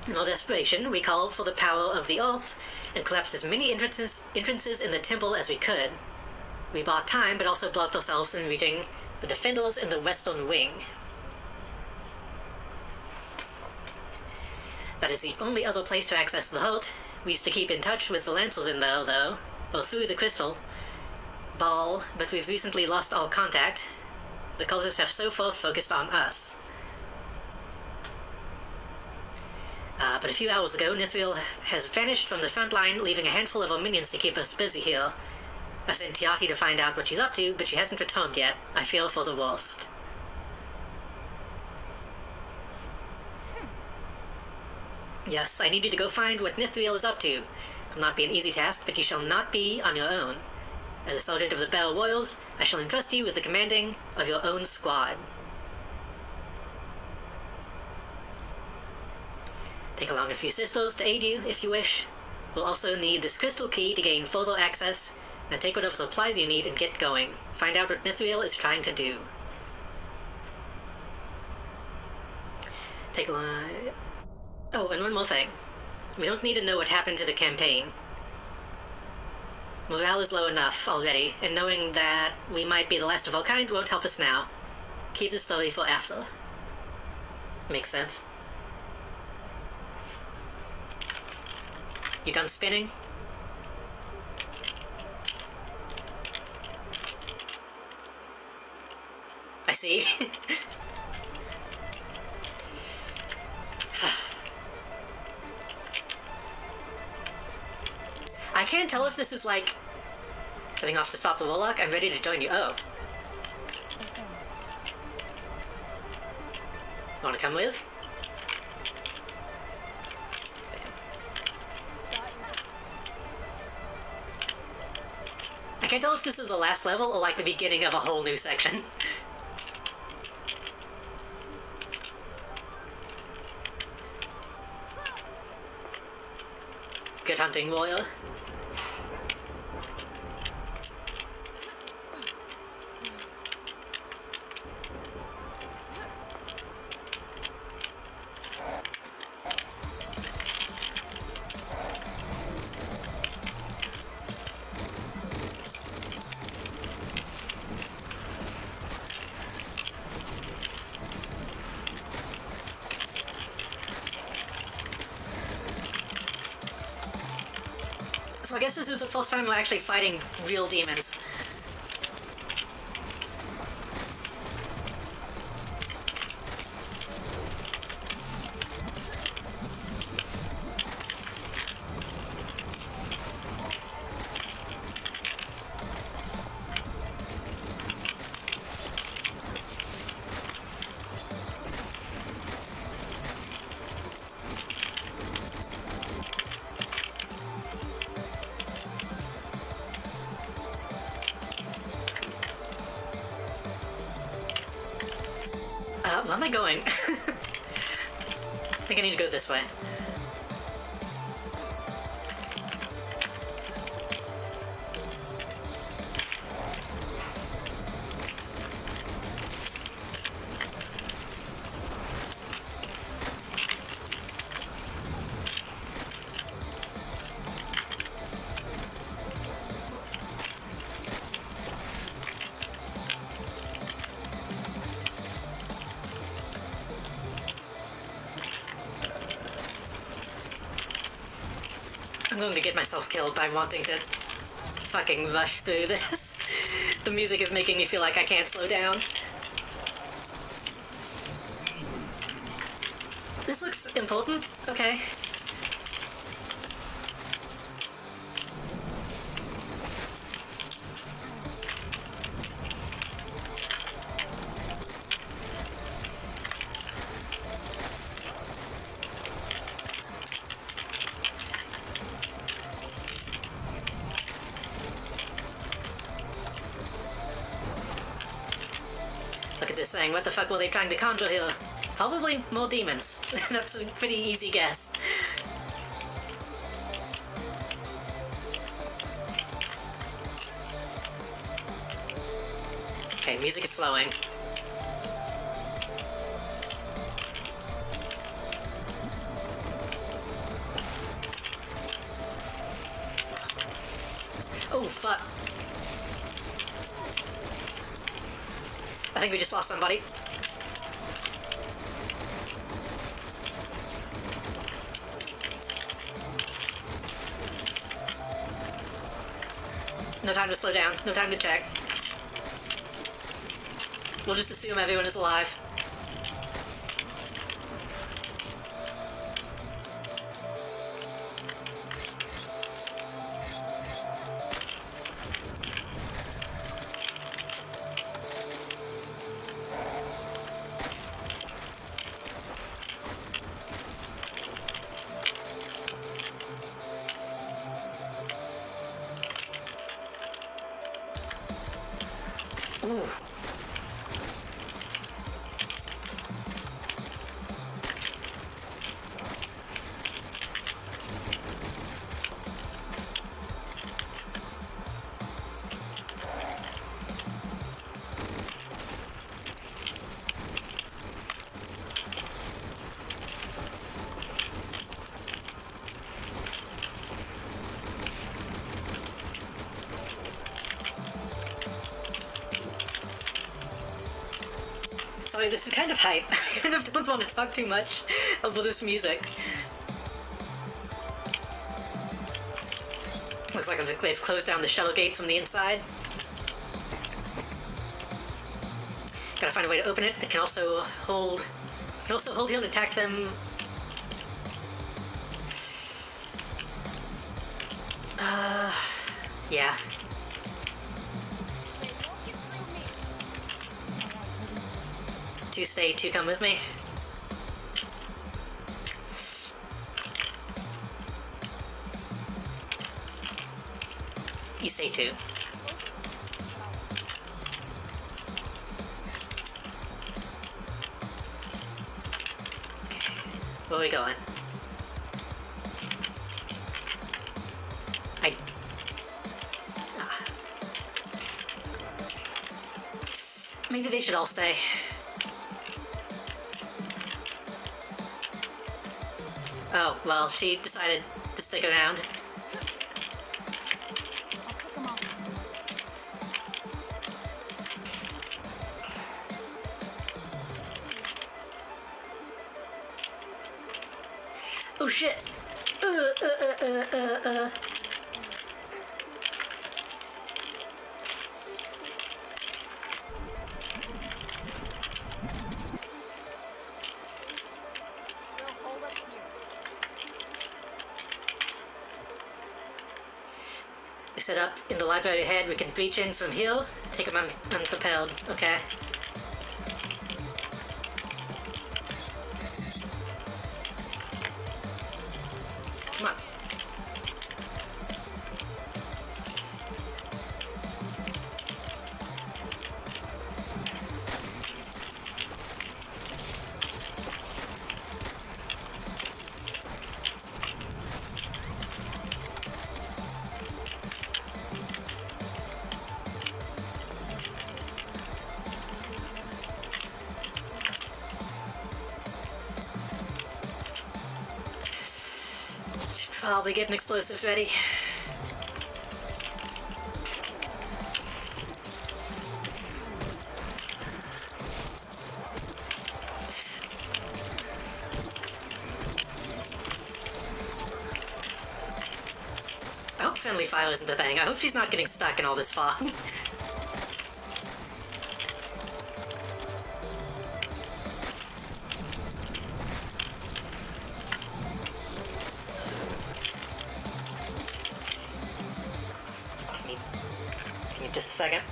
In our desperation, we called for the power of the earth and collapsed as many entrances in the temple as we could. We bought time, but also blocked ourselves in reaching the defenders in the western wing. That is the only other place to access the heart. We used to keep in touch with the Lancers in there, though, or through the crystal ball, but we've recently lost all contact. The cultists have so far focused on us. But a few hours ago, Nithriel has vanished from the front line, leaving a handful of our minions to keep us busy here. I sent Tiati to find out what she's up to, but she hasn't returned yet. I fear for the worst. Yes, I need you to go find what Nithriel is up to. It will not be an easy task, but you shall not be on your own. As a sergeant of the Battle Royals, I shall entrust you with the commanding of your own squad. Take along a few sisters to aid you, if you wish. We'll also need this crystal key to gain further access. Now take whatever supplies you need and get going. Find out what Nithriel is trying to do. Take along... Oh, and one more thing. We don't need to know what happened to the campaign. Morale is low enough already, and knowing that we might be the last of our kind won't help us now. Keep the story for after. Makes sense. You done spinning? I see. I can't tell if this is like setting off to stop the warlock. I'm ready to join you. Oh. Wanna come with? I can't tell if this is the last level or like the beginning of a whole new section. Good hunting, warrior. So I guess this is the first time we're actually fighting real demons. Where am I going? I think I need to go this way. get myself killed by wanting to fucking rush through this. The music is making me feel like I can't slow down. This looks important. Okay. Look at this thing. What the fuck were they trying to conjure here? Probably more demons. That's a pretty easy guess. Okay, music is slowing. Oh, fuck. I think we just lost somebody. No time to slow down. No time to check. We'll just assume everyone is alive. Ooh. Sorry, this is kind of hype. I kind of don't want to talk too much about this music. Looks like they've closed down the shuttle gate from the inside. Gotta find a way to open it. I can also hold here and attack them. Yeah. Two stay, two come with me. You stay too. Okay. Where are we going? Maybe they should all stay. Oh, well, she decided to stick around. Oh shit! They set up in the library ahead. We can breach in from here, take them unpropelled. Okay. Come on. Probably getting explosives ready. file isn't a thing. I hope she's not getting stuck in all this fog. Give me just a second.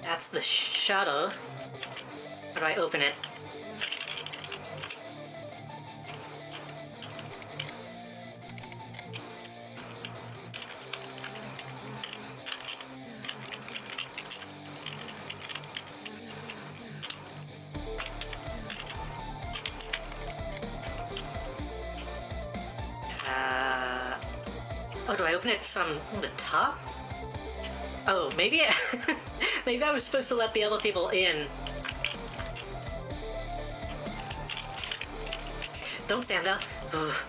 That's the shuttle. How do I open it? Oh, do I open it from the top? Oh, maybe maybe I was supposed to let the other people in. Don't stand up. Ugh.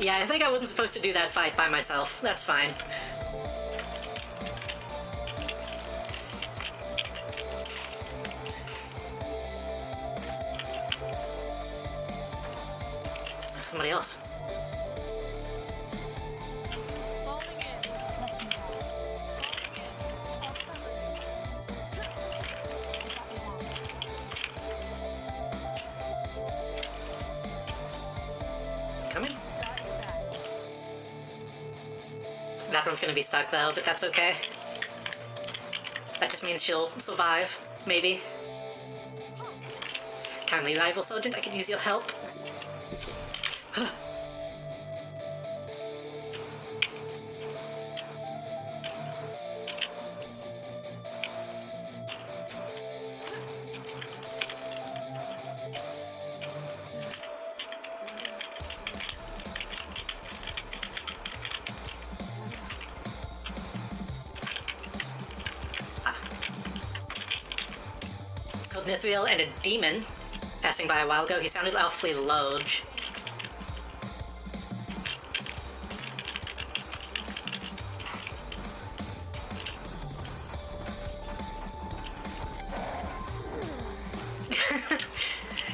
Yeah, I think I wasn't supposed to do that fight by myself. That's fine. Somebody else. Falling in. Coming. That one's gonna be stuck though, but that's okay. That just means she'll survive, maybe. Kindly rival sergeant, I could use your help. Nithriel and a demon passing by a while ago. He sounded awfully large.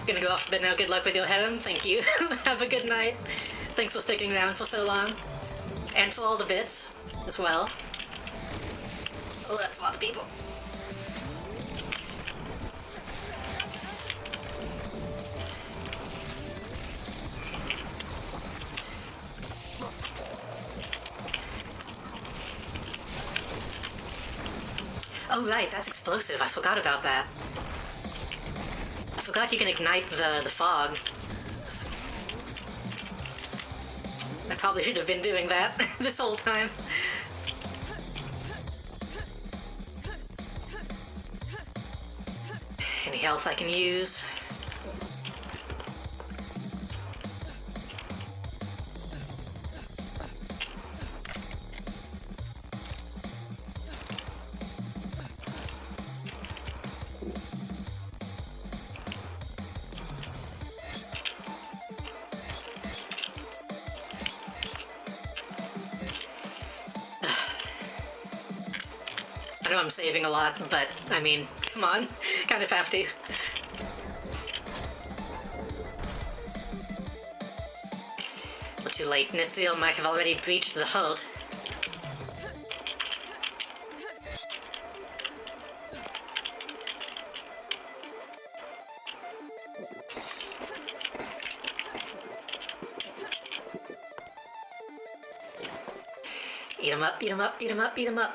Gonna go off a bit now. Good luck with your harem. Thank you. Have a good night. Thanks for sticking around for so long. And for all the bits as well. Oh, that's a lot of people. Oh right, that's explosive. I forgot about that. I forgot you can ignite the fog. I probably should have been doing that this whole time. Any health I can use? I know I'm saving a lot, but, I mean, come on. Kind of have to. Well, too late. Nithriel might have already breached the hold. Eat 'em up, eat 'em up, eat 'em up, eat 'em up.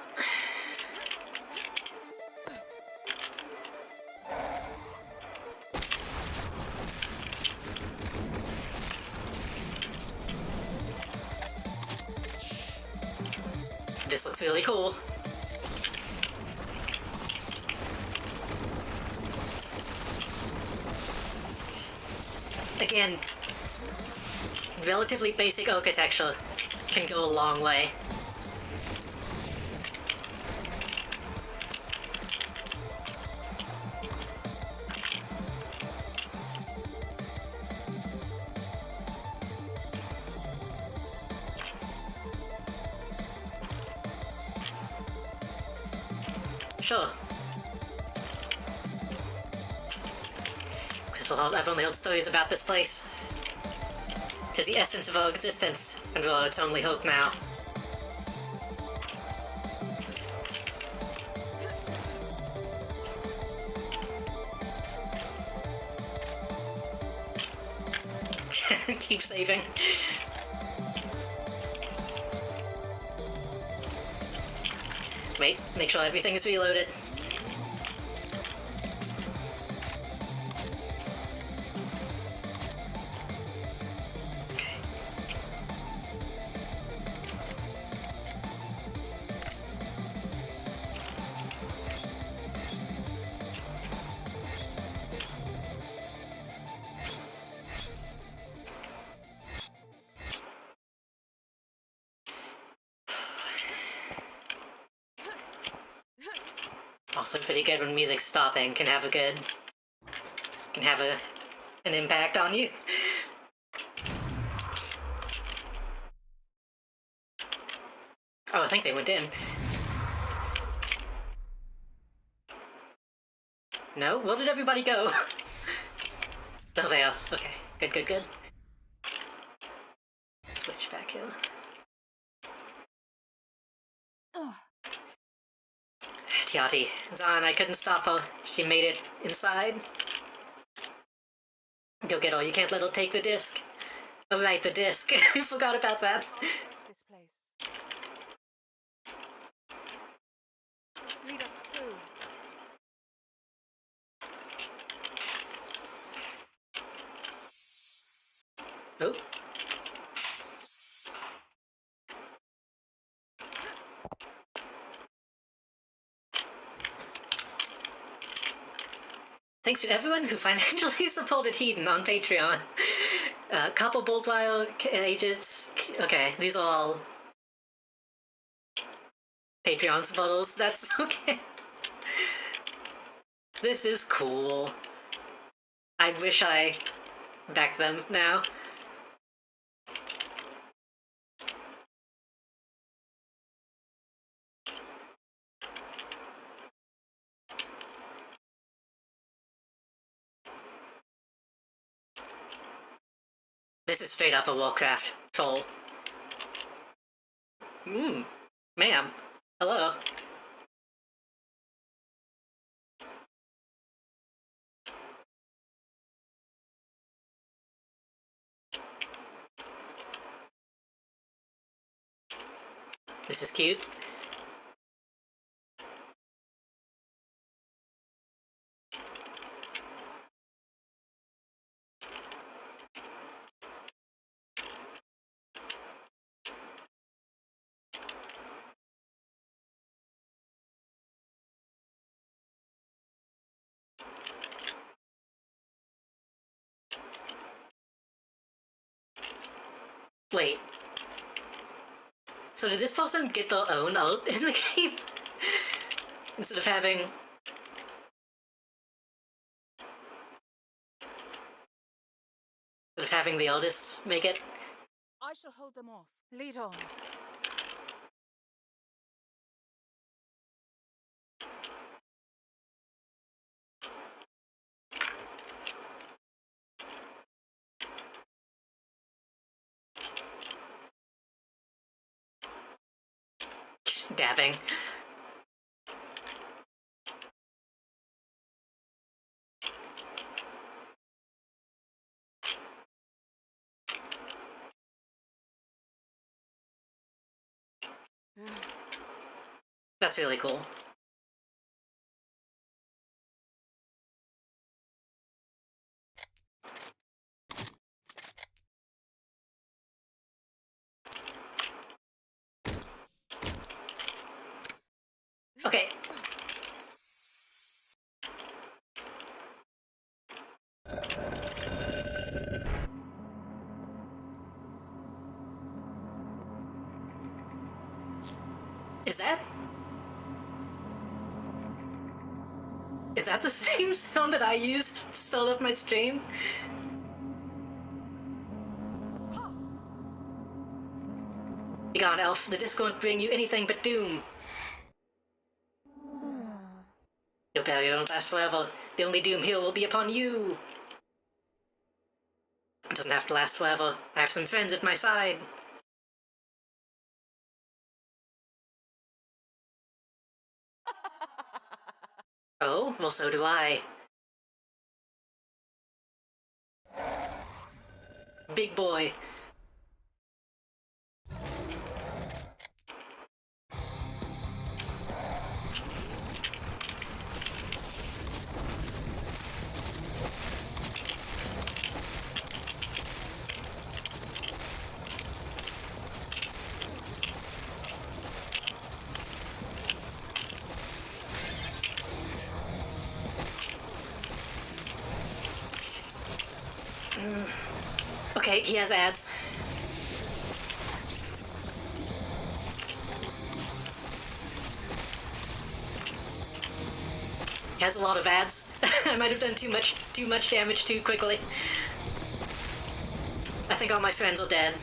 This looks really cool. Again, relatively basic architecture can go a long way. sure. I've only heard stories about this place. 'Tis the essence of our existence, and we are its only hope now. Keep saving. Wait, make sure everything is reloaded. Also pretty good when music's stopping, can have an impact on you. Oh, I think they went in. No? Where did everybody go? Oh, they are. Okay. Good. Switch back here. Tiati. Zan, I couldn't stop her. She made it inside. Go get her. You can't let her take the disc. Oh, right, the disc. I forgot about that. This place. Lead us through. Oh. Thanks to everyone who financially supported Hedon on Patreon. Copper Boldwire Ages. Okay, these are all Patreon supporters. That's okay. This is cool. I wish I backed them now. This is straight up a Warcraft troll. Ma'am. Hello. This is cute. Wait. So did this person get their own ult in the game? Instead of having the artists make it? I shall hold them off. Lead on. Dabbing. That's really cool. Okay. Is that the same sound that I used to start off my stream? Be gone, elf. The disc won't bring you anything but doom. barrier won't last forever. The only doom here will be upon you. It doesn't have to last forever. I have some friends at my side. Oh, well, so do I. Big boy. Okay, he has ads. He has a lot of ads. I might have done too much damage too quickly. I think all my friends are dead.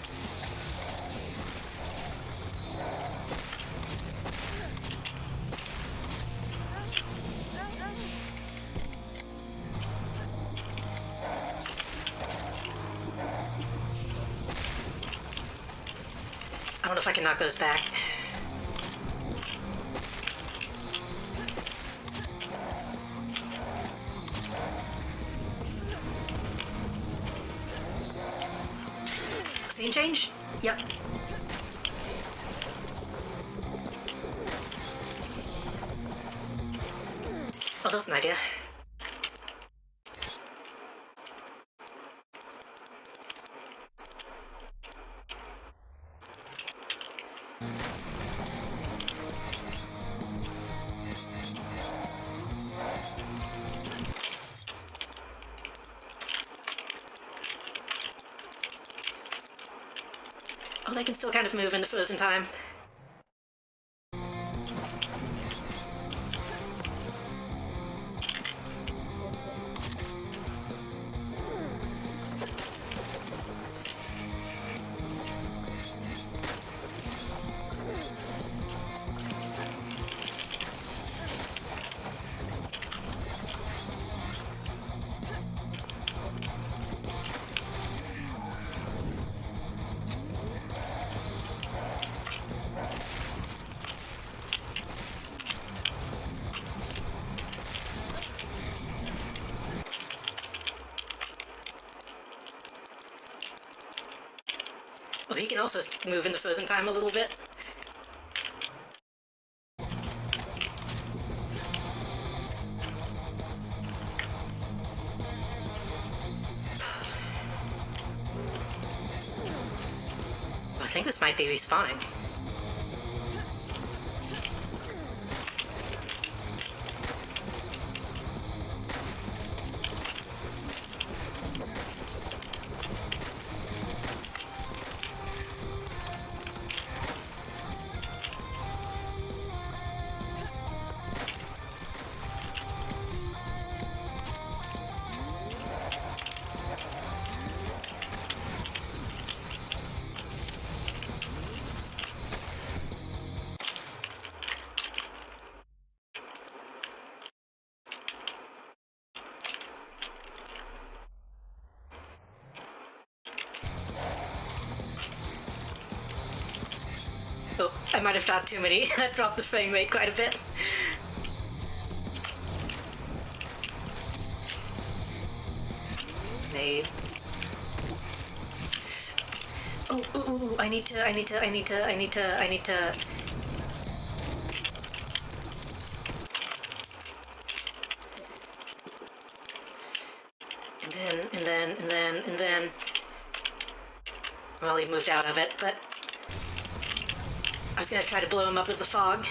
I wonder if I can knock those back. Scene change? Yep. Oh, that's an idea. Oh, they can still kind of move in the frozen time. Well, he can also move in the frozen time a little bit. I think this might be respawning. Oh, I might have shot too many. That dropped the frame rate quite a bit. Nade. Oh, I need to. And then. Well, he moved out of it, but I was gonna try to blow him up with the fog.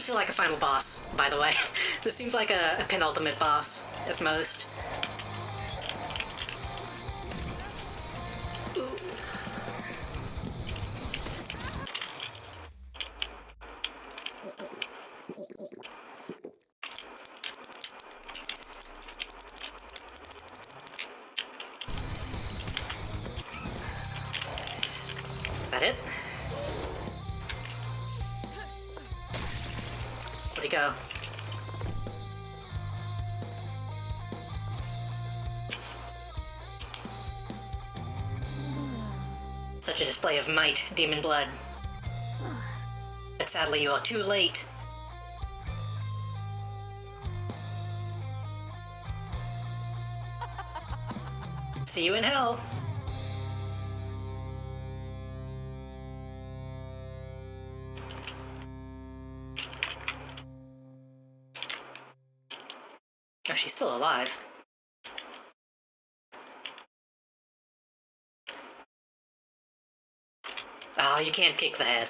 feel like a final boss, by the way. This seems like a penultimate boss, at most. Ooh. Is that it? Where'd he go? Such a display of might, demon blood. But sadly you are too late. See you in hell. Oh, she's still alive. Oh, you can't kick the head.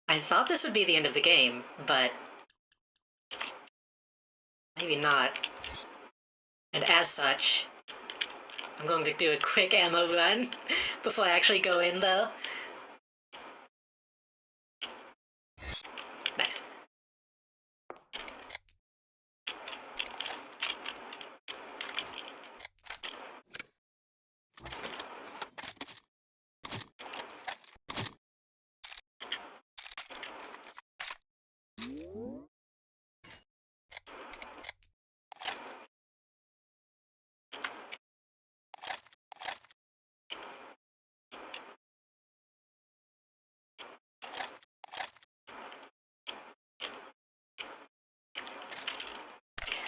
I thought this would be the end of the game, but maybe not. And as such, I'm going to do a quick ammo run before I actually go in, though. Nice.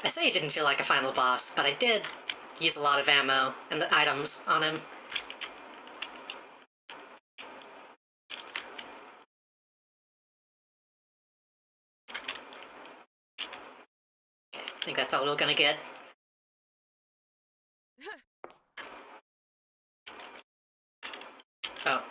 I say it didn't feel like a final boss, but I did use a lot of ammo and the items on him. Okay, I think that's all we're gonna get. Oh.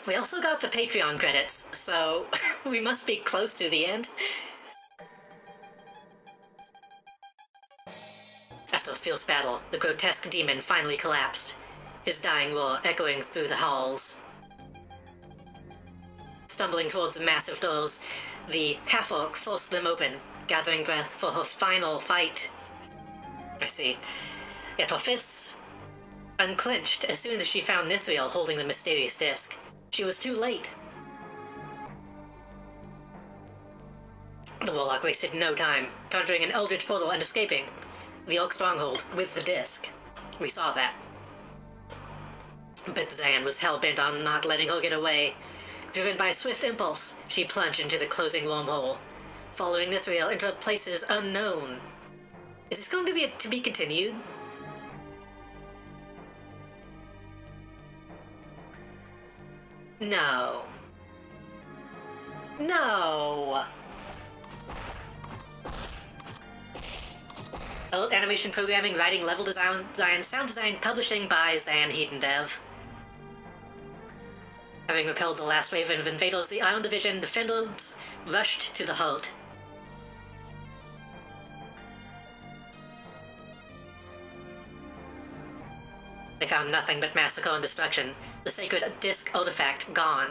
We also got the Patreon credits, so we must be close to the end. After a fierce battle, the grotesque demon finally collapsed, his dying roar echoing through the halls. Stumbling towards the massive doors, the half-orc forced them open, gathering breath for her final fight. I see. Yet her fists unclenched as soon as she found Nithriel holding the mysterious disc. She was too late. The warlock wasted no time, conjuring an eldritch portal and escaping the Orc stronghold with the disc. We saw that. But Zan was hell-bent on not letting her get away. Driven by a swift impulse, she plunged into the closing wormhole, following Nithriel into places unknown. Is this going to be continued? No. No! Adult animation programming, writing, level design, sound design, publishing by Hedon Dev. Having repelled the last wave of invaders, the Iron Division defenders rushed to the halt. They found nothing but massacre and destruction, the sacred disc artifact gone.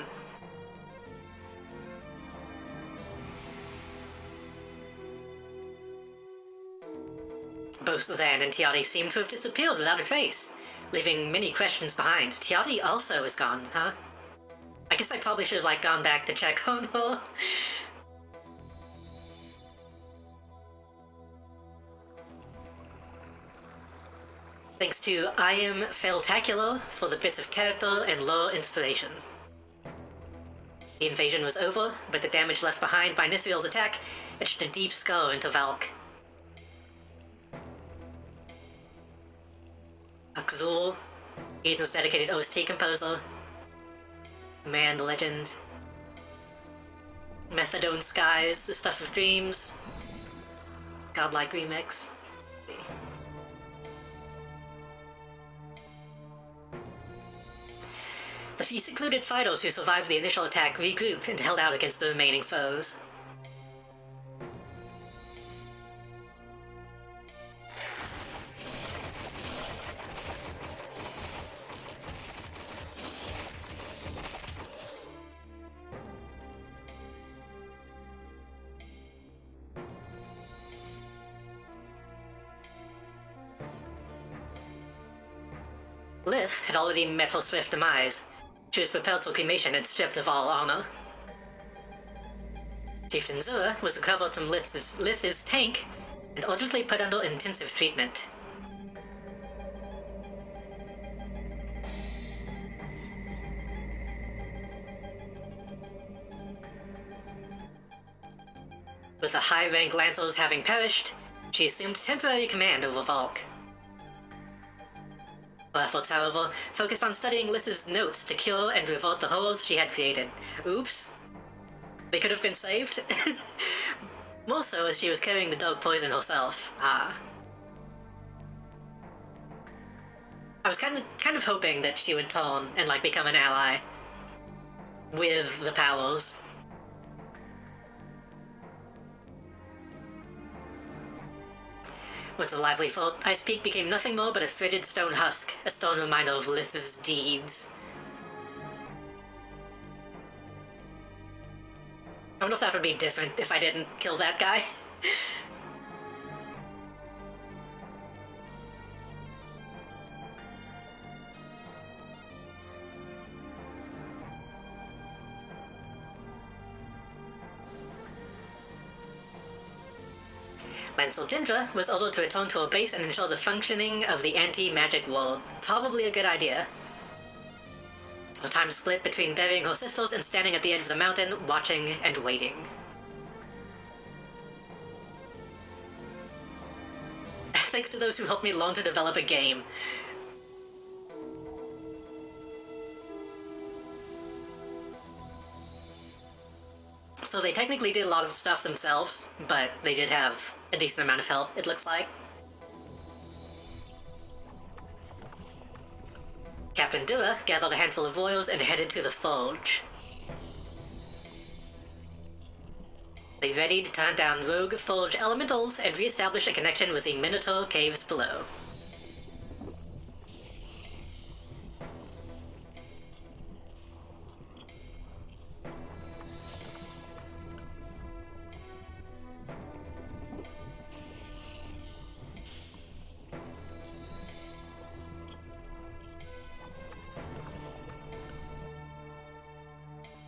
Both Zan and Tiati seem to have disappeared without a trace, leaving many questions behind. Tiati also is gone, huh? I guess I probably should have, gone back to check on her. Thanks to I Am Failtacular for the bits of character and lore inspiration. The invasion was over, but the damage left behind by Nithriel's attack etched a deep scar into Valk. Akzul, Eden's dedicated OST composer, man, legend, Methadone Skies, The Stuff of Dreams, Godlike Remix. The few secluded fighters who survived the initial attack regrouped and held out against the remaining foes. Lith had already met her swift demise. She was propelled for cremation and stripped of all honor. Chieftain Zura was recovered from Lith's tank and urgently put under intensive treatment. With the high-rank Lancers having perished, she assumed temporary command over Valk. Her efforts, however, focused on studying Lith's notes to cure and revert the horrors she had created. Oops. They could have been saved? More so as she was carrying the dark poison herself. I was kind of hoping that she would turn and, like, become an ally with the powers. Once a lively fort, Ice Peak became nothing more but a frigid stone husk, a stern reminder of Lith's deeds. I wonder if that would be different if I didn't kill that guy. Lancer Jindra was ordered to return to her base and ensure the functioning of the anti-magic world. Probably a good idea. Her time split between burying her sisters and standing at the edge of the mountain, watching and waiting. Thanks to those who helped me learn to develop a game. So they technically did a lot of stuff themselves, but they did have a decent amount of help, it looks like. Captain Dura gathered a handful of royals and headed to the forge. They readied to hunt down rogue forge elementals and re-establish a connection with the Minotaur caves below.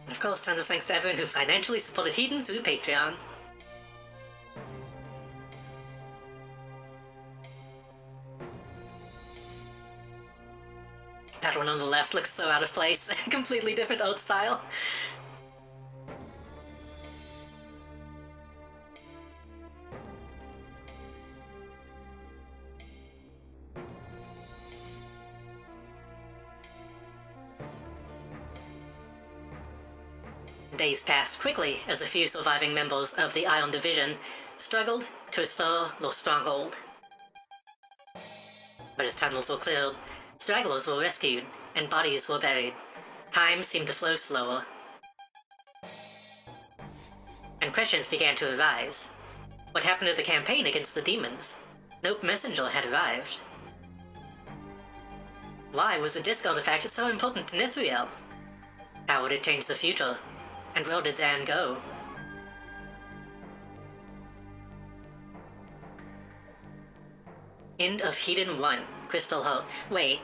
Of course, tons of thanks to everyone who financially supported Hedon through Patreon. That one on the left looks so out of place. Completely different art style. Days passed quickly as a few surviving members of the Iron Division struggled to restore their stronghold. But as tunnels were cleared, stragglers were rescued, and bodies were buried. Time seemed to flow slower. And questions began to arise. What happened to the campaign against the demons? No messenger had arrived. Why was the disc artifact so important to Nithriel? How would it change the future? And where did Zan go? End of Hedon 1, Crystal Hope. Wait.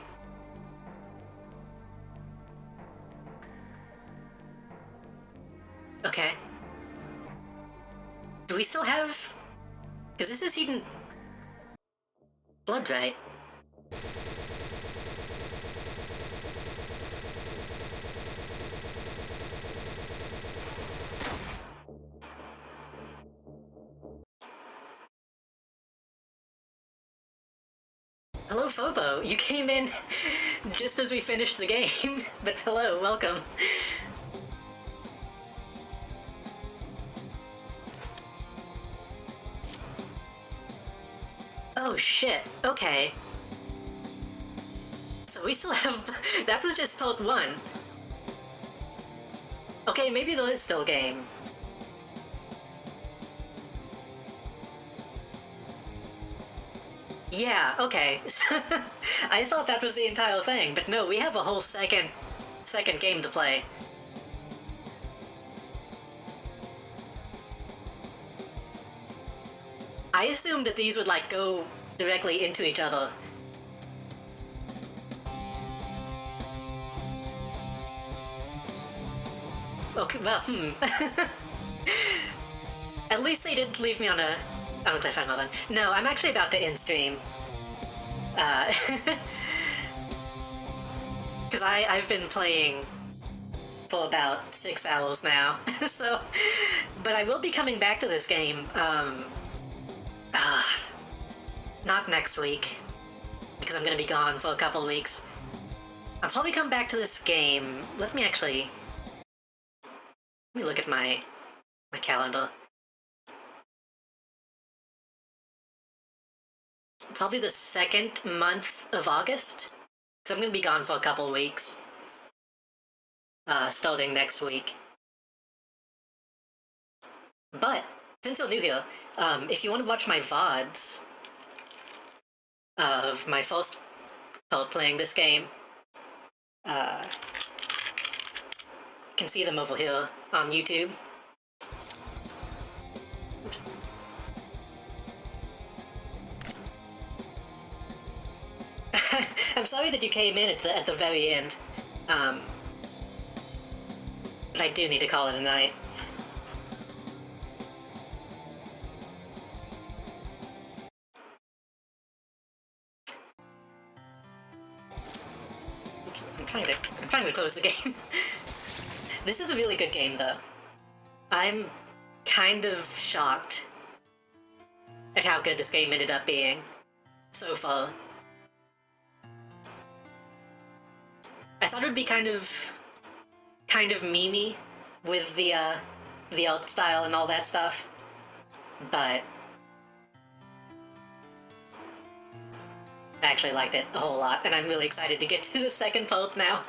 Okay. Do we still have... Because this is Hedon... Bloodrite. Hello, Phobo. You came in just as we finished the game, but hello, welcome. Oh shit, okay. So we still have... that was just part 1. Okay, maybe there is still a game. Yeah, okay. I thought that was the entire thing, but no, we have a whole second game to play. I assumed that these would, like, go directly into each other. Okay, well, At least they didn't leave me on a cliffhanger then. No, I'm actually about to end stream. Because I've been playing for about 6 hours now, so... But I will be coming back to this game, not next week, because I'm gonna be gone for a couple weeks. I'll probably come back to this game. Let me look at my calendar. Probably the second month of August, because I'm gonna be gone for a couple weeks. Starting next week. But, since you're new here, if you want to watch my VODs of my first part playing this game, you can see them over here on YouTube. Oops. I'm sorry that you came in at the very end. But I do need to call it a night. Oops, I'm trying to close the game. This is a really good game, though. I'm kind of shocked at how good this game ended up being so far. I thought it would be kind of memey with the art style and all that stuff, but I actually liked it a whole lot, and I'm really excited to get to the second part now.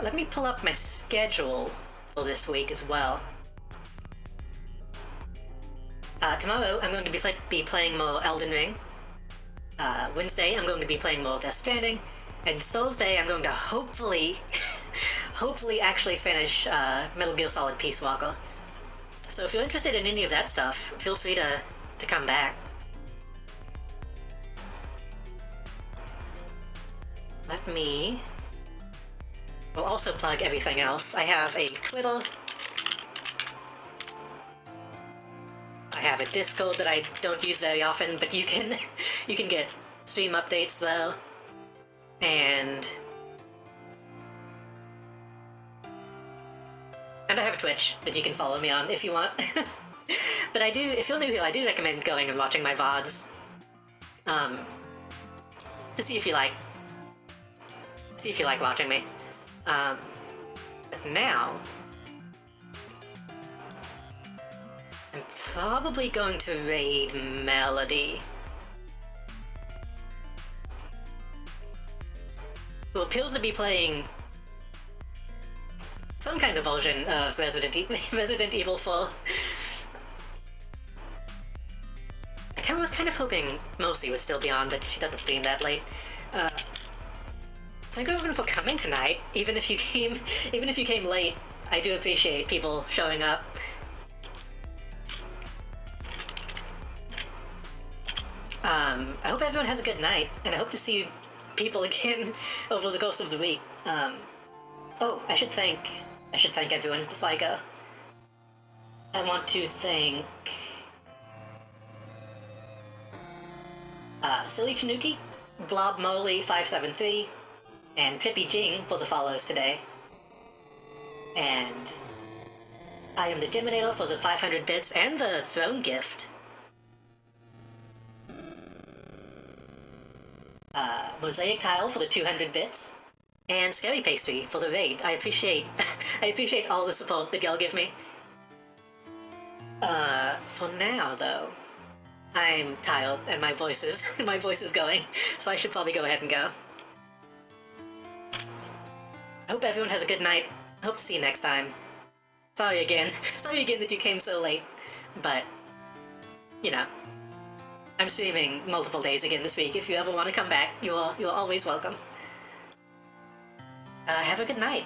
Let me pull up my schedule for this week as well. Tomorrow I'm going to be playing more Elden Ring. Wednesday I'm going to be playing more Death Stranding, and Thursday I'm going to hopefully actually finish Metal Gear Solid Peace Walker. So if you're interested in any of that stuff, feel free to come back. We'll also plug everything else. I have a Twitter. I have a Discord that I don't use very often, but you can get stream updates though. And I have a Twitch that you can follow me on if you want. But if you're new here, I do recommend going and watching my VODs. To see if you like watching me. But now, I'm probably going to raid Melody, who appears to be playing some kind of version of Resident Evil 4. I was kind of hoping Mosi would still be on, but she doesn't stream that late. Thank you everyone for coming tonight. Even if you came late, I do appreciate people showing up. I hope everyone has a good night, and I hope to see people again over the course of the week. Oh, I should thank everyone before I go. I want to thank Silly Tanuki, Blob Molly 573, and Trippy Jing for the follows today. And I am the Geminator for the 500 bits and the throne gift. Mosaic Tile for the 200 bits, and Scary Pastry for the raid. I appreciate all the support that y'all give me. For now, though, I'm tired and my voice is my voice is going, so I should probably go ahead and go. I hope everyone has a good night. I hope to see you next time. Sorry again. Sorry again that you came so late, but, you know, I'm streaming multiple days again this week. If you ever want to come back, you're always welcome. Have a good night.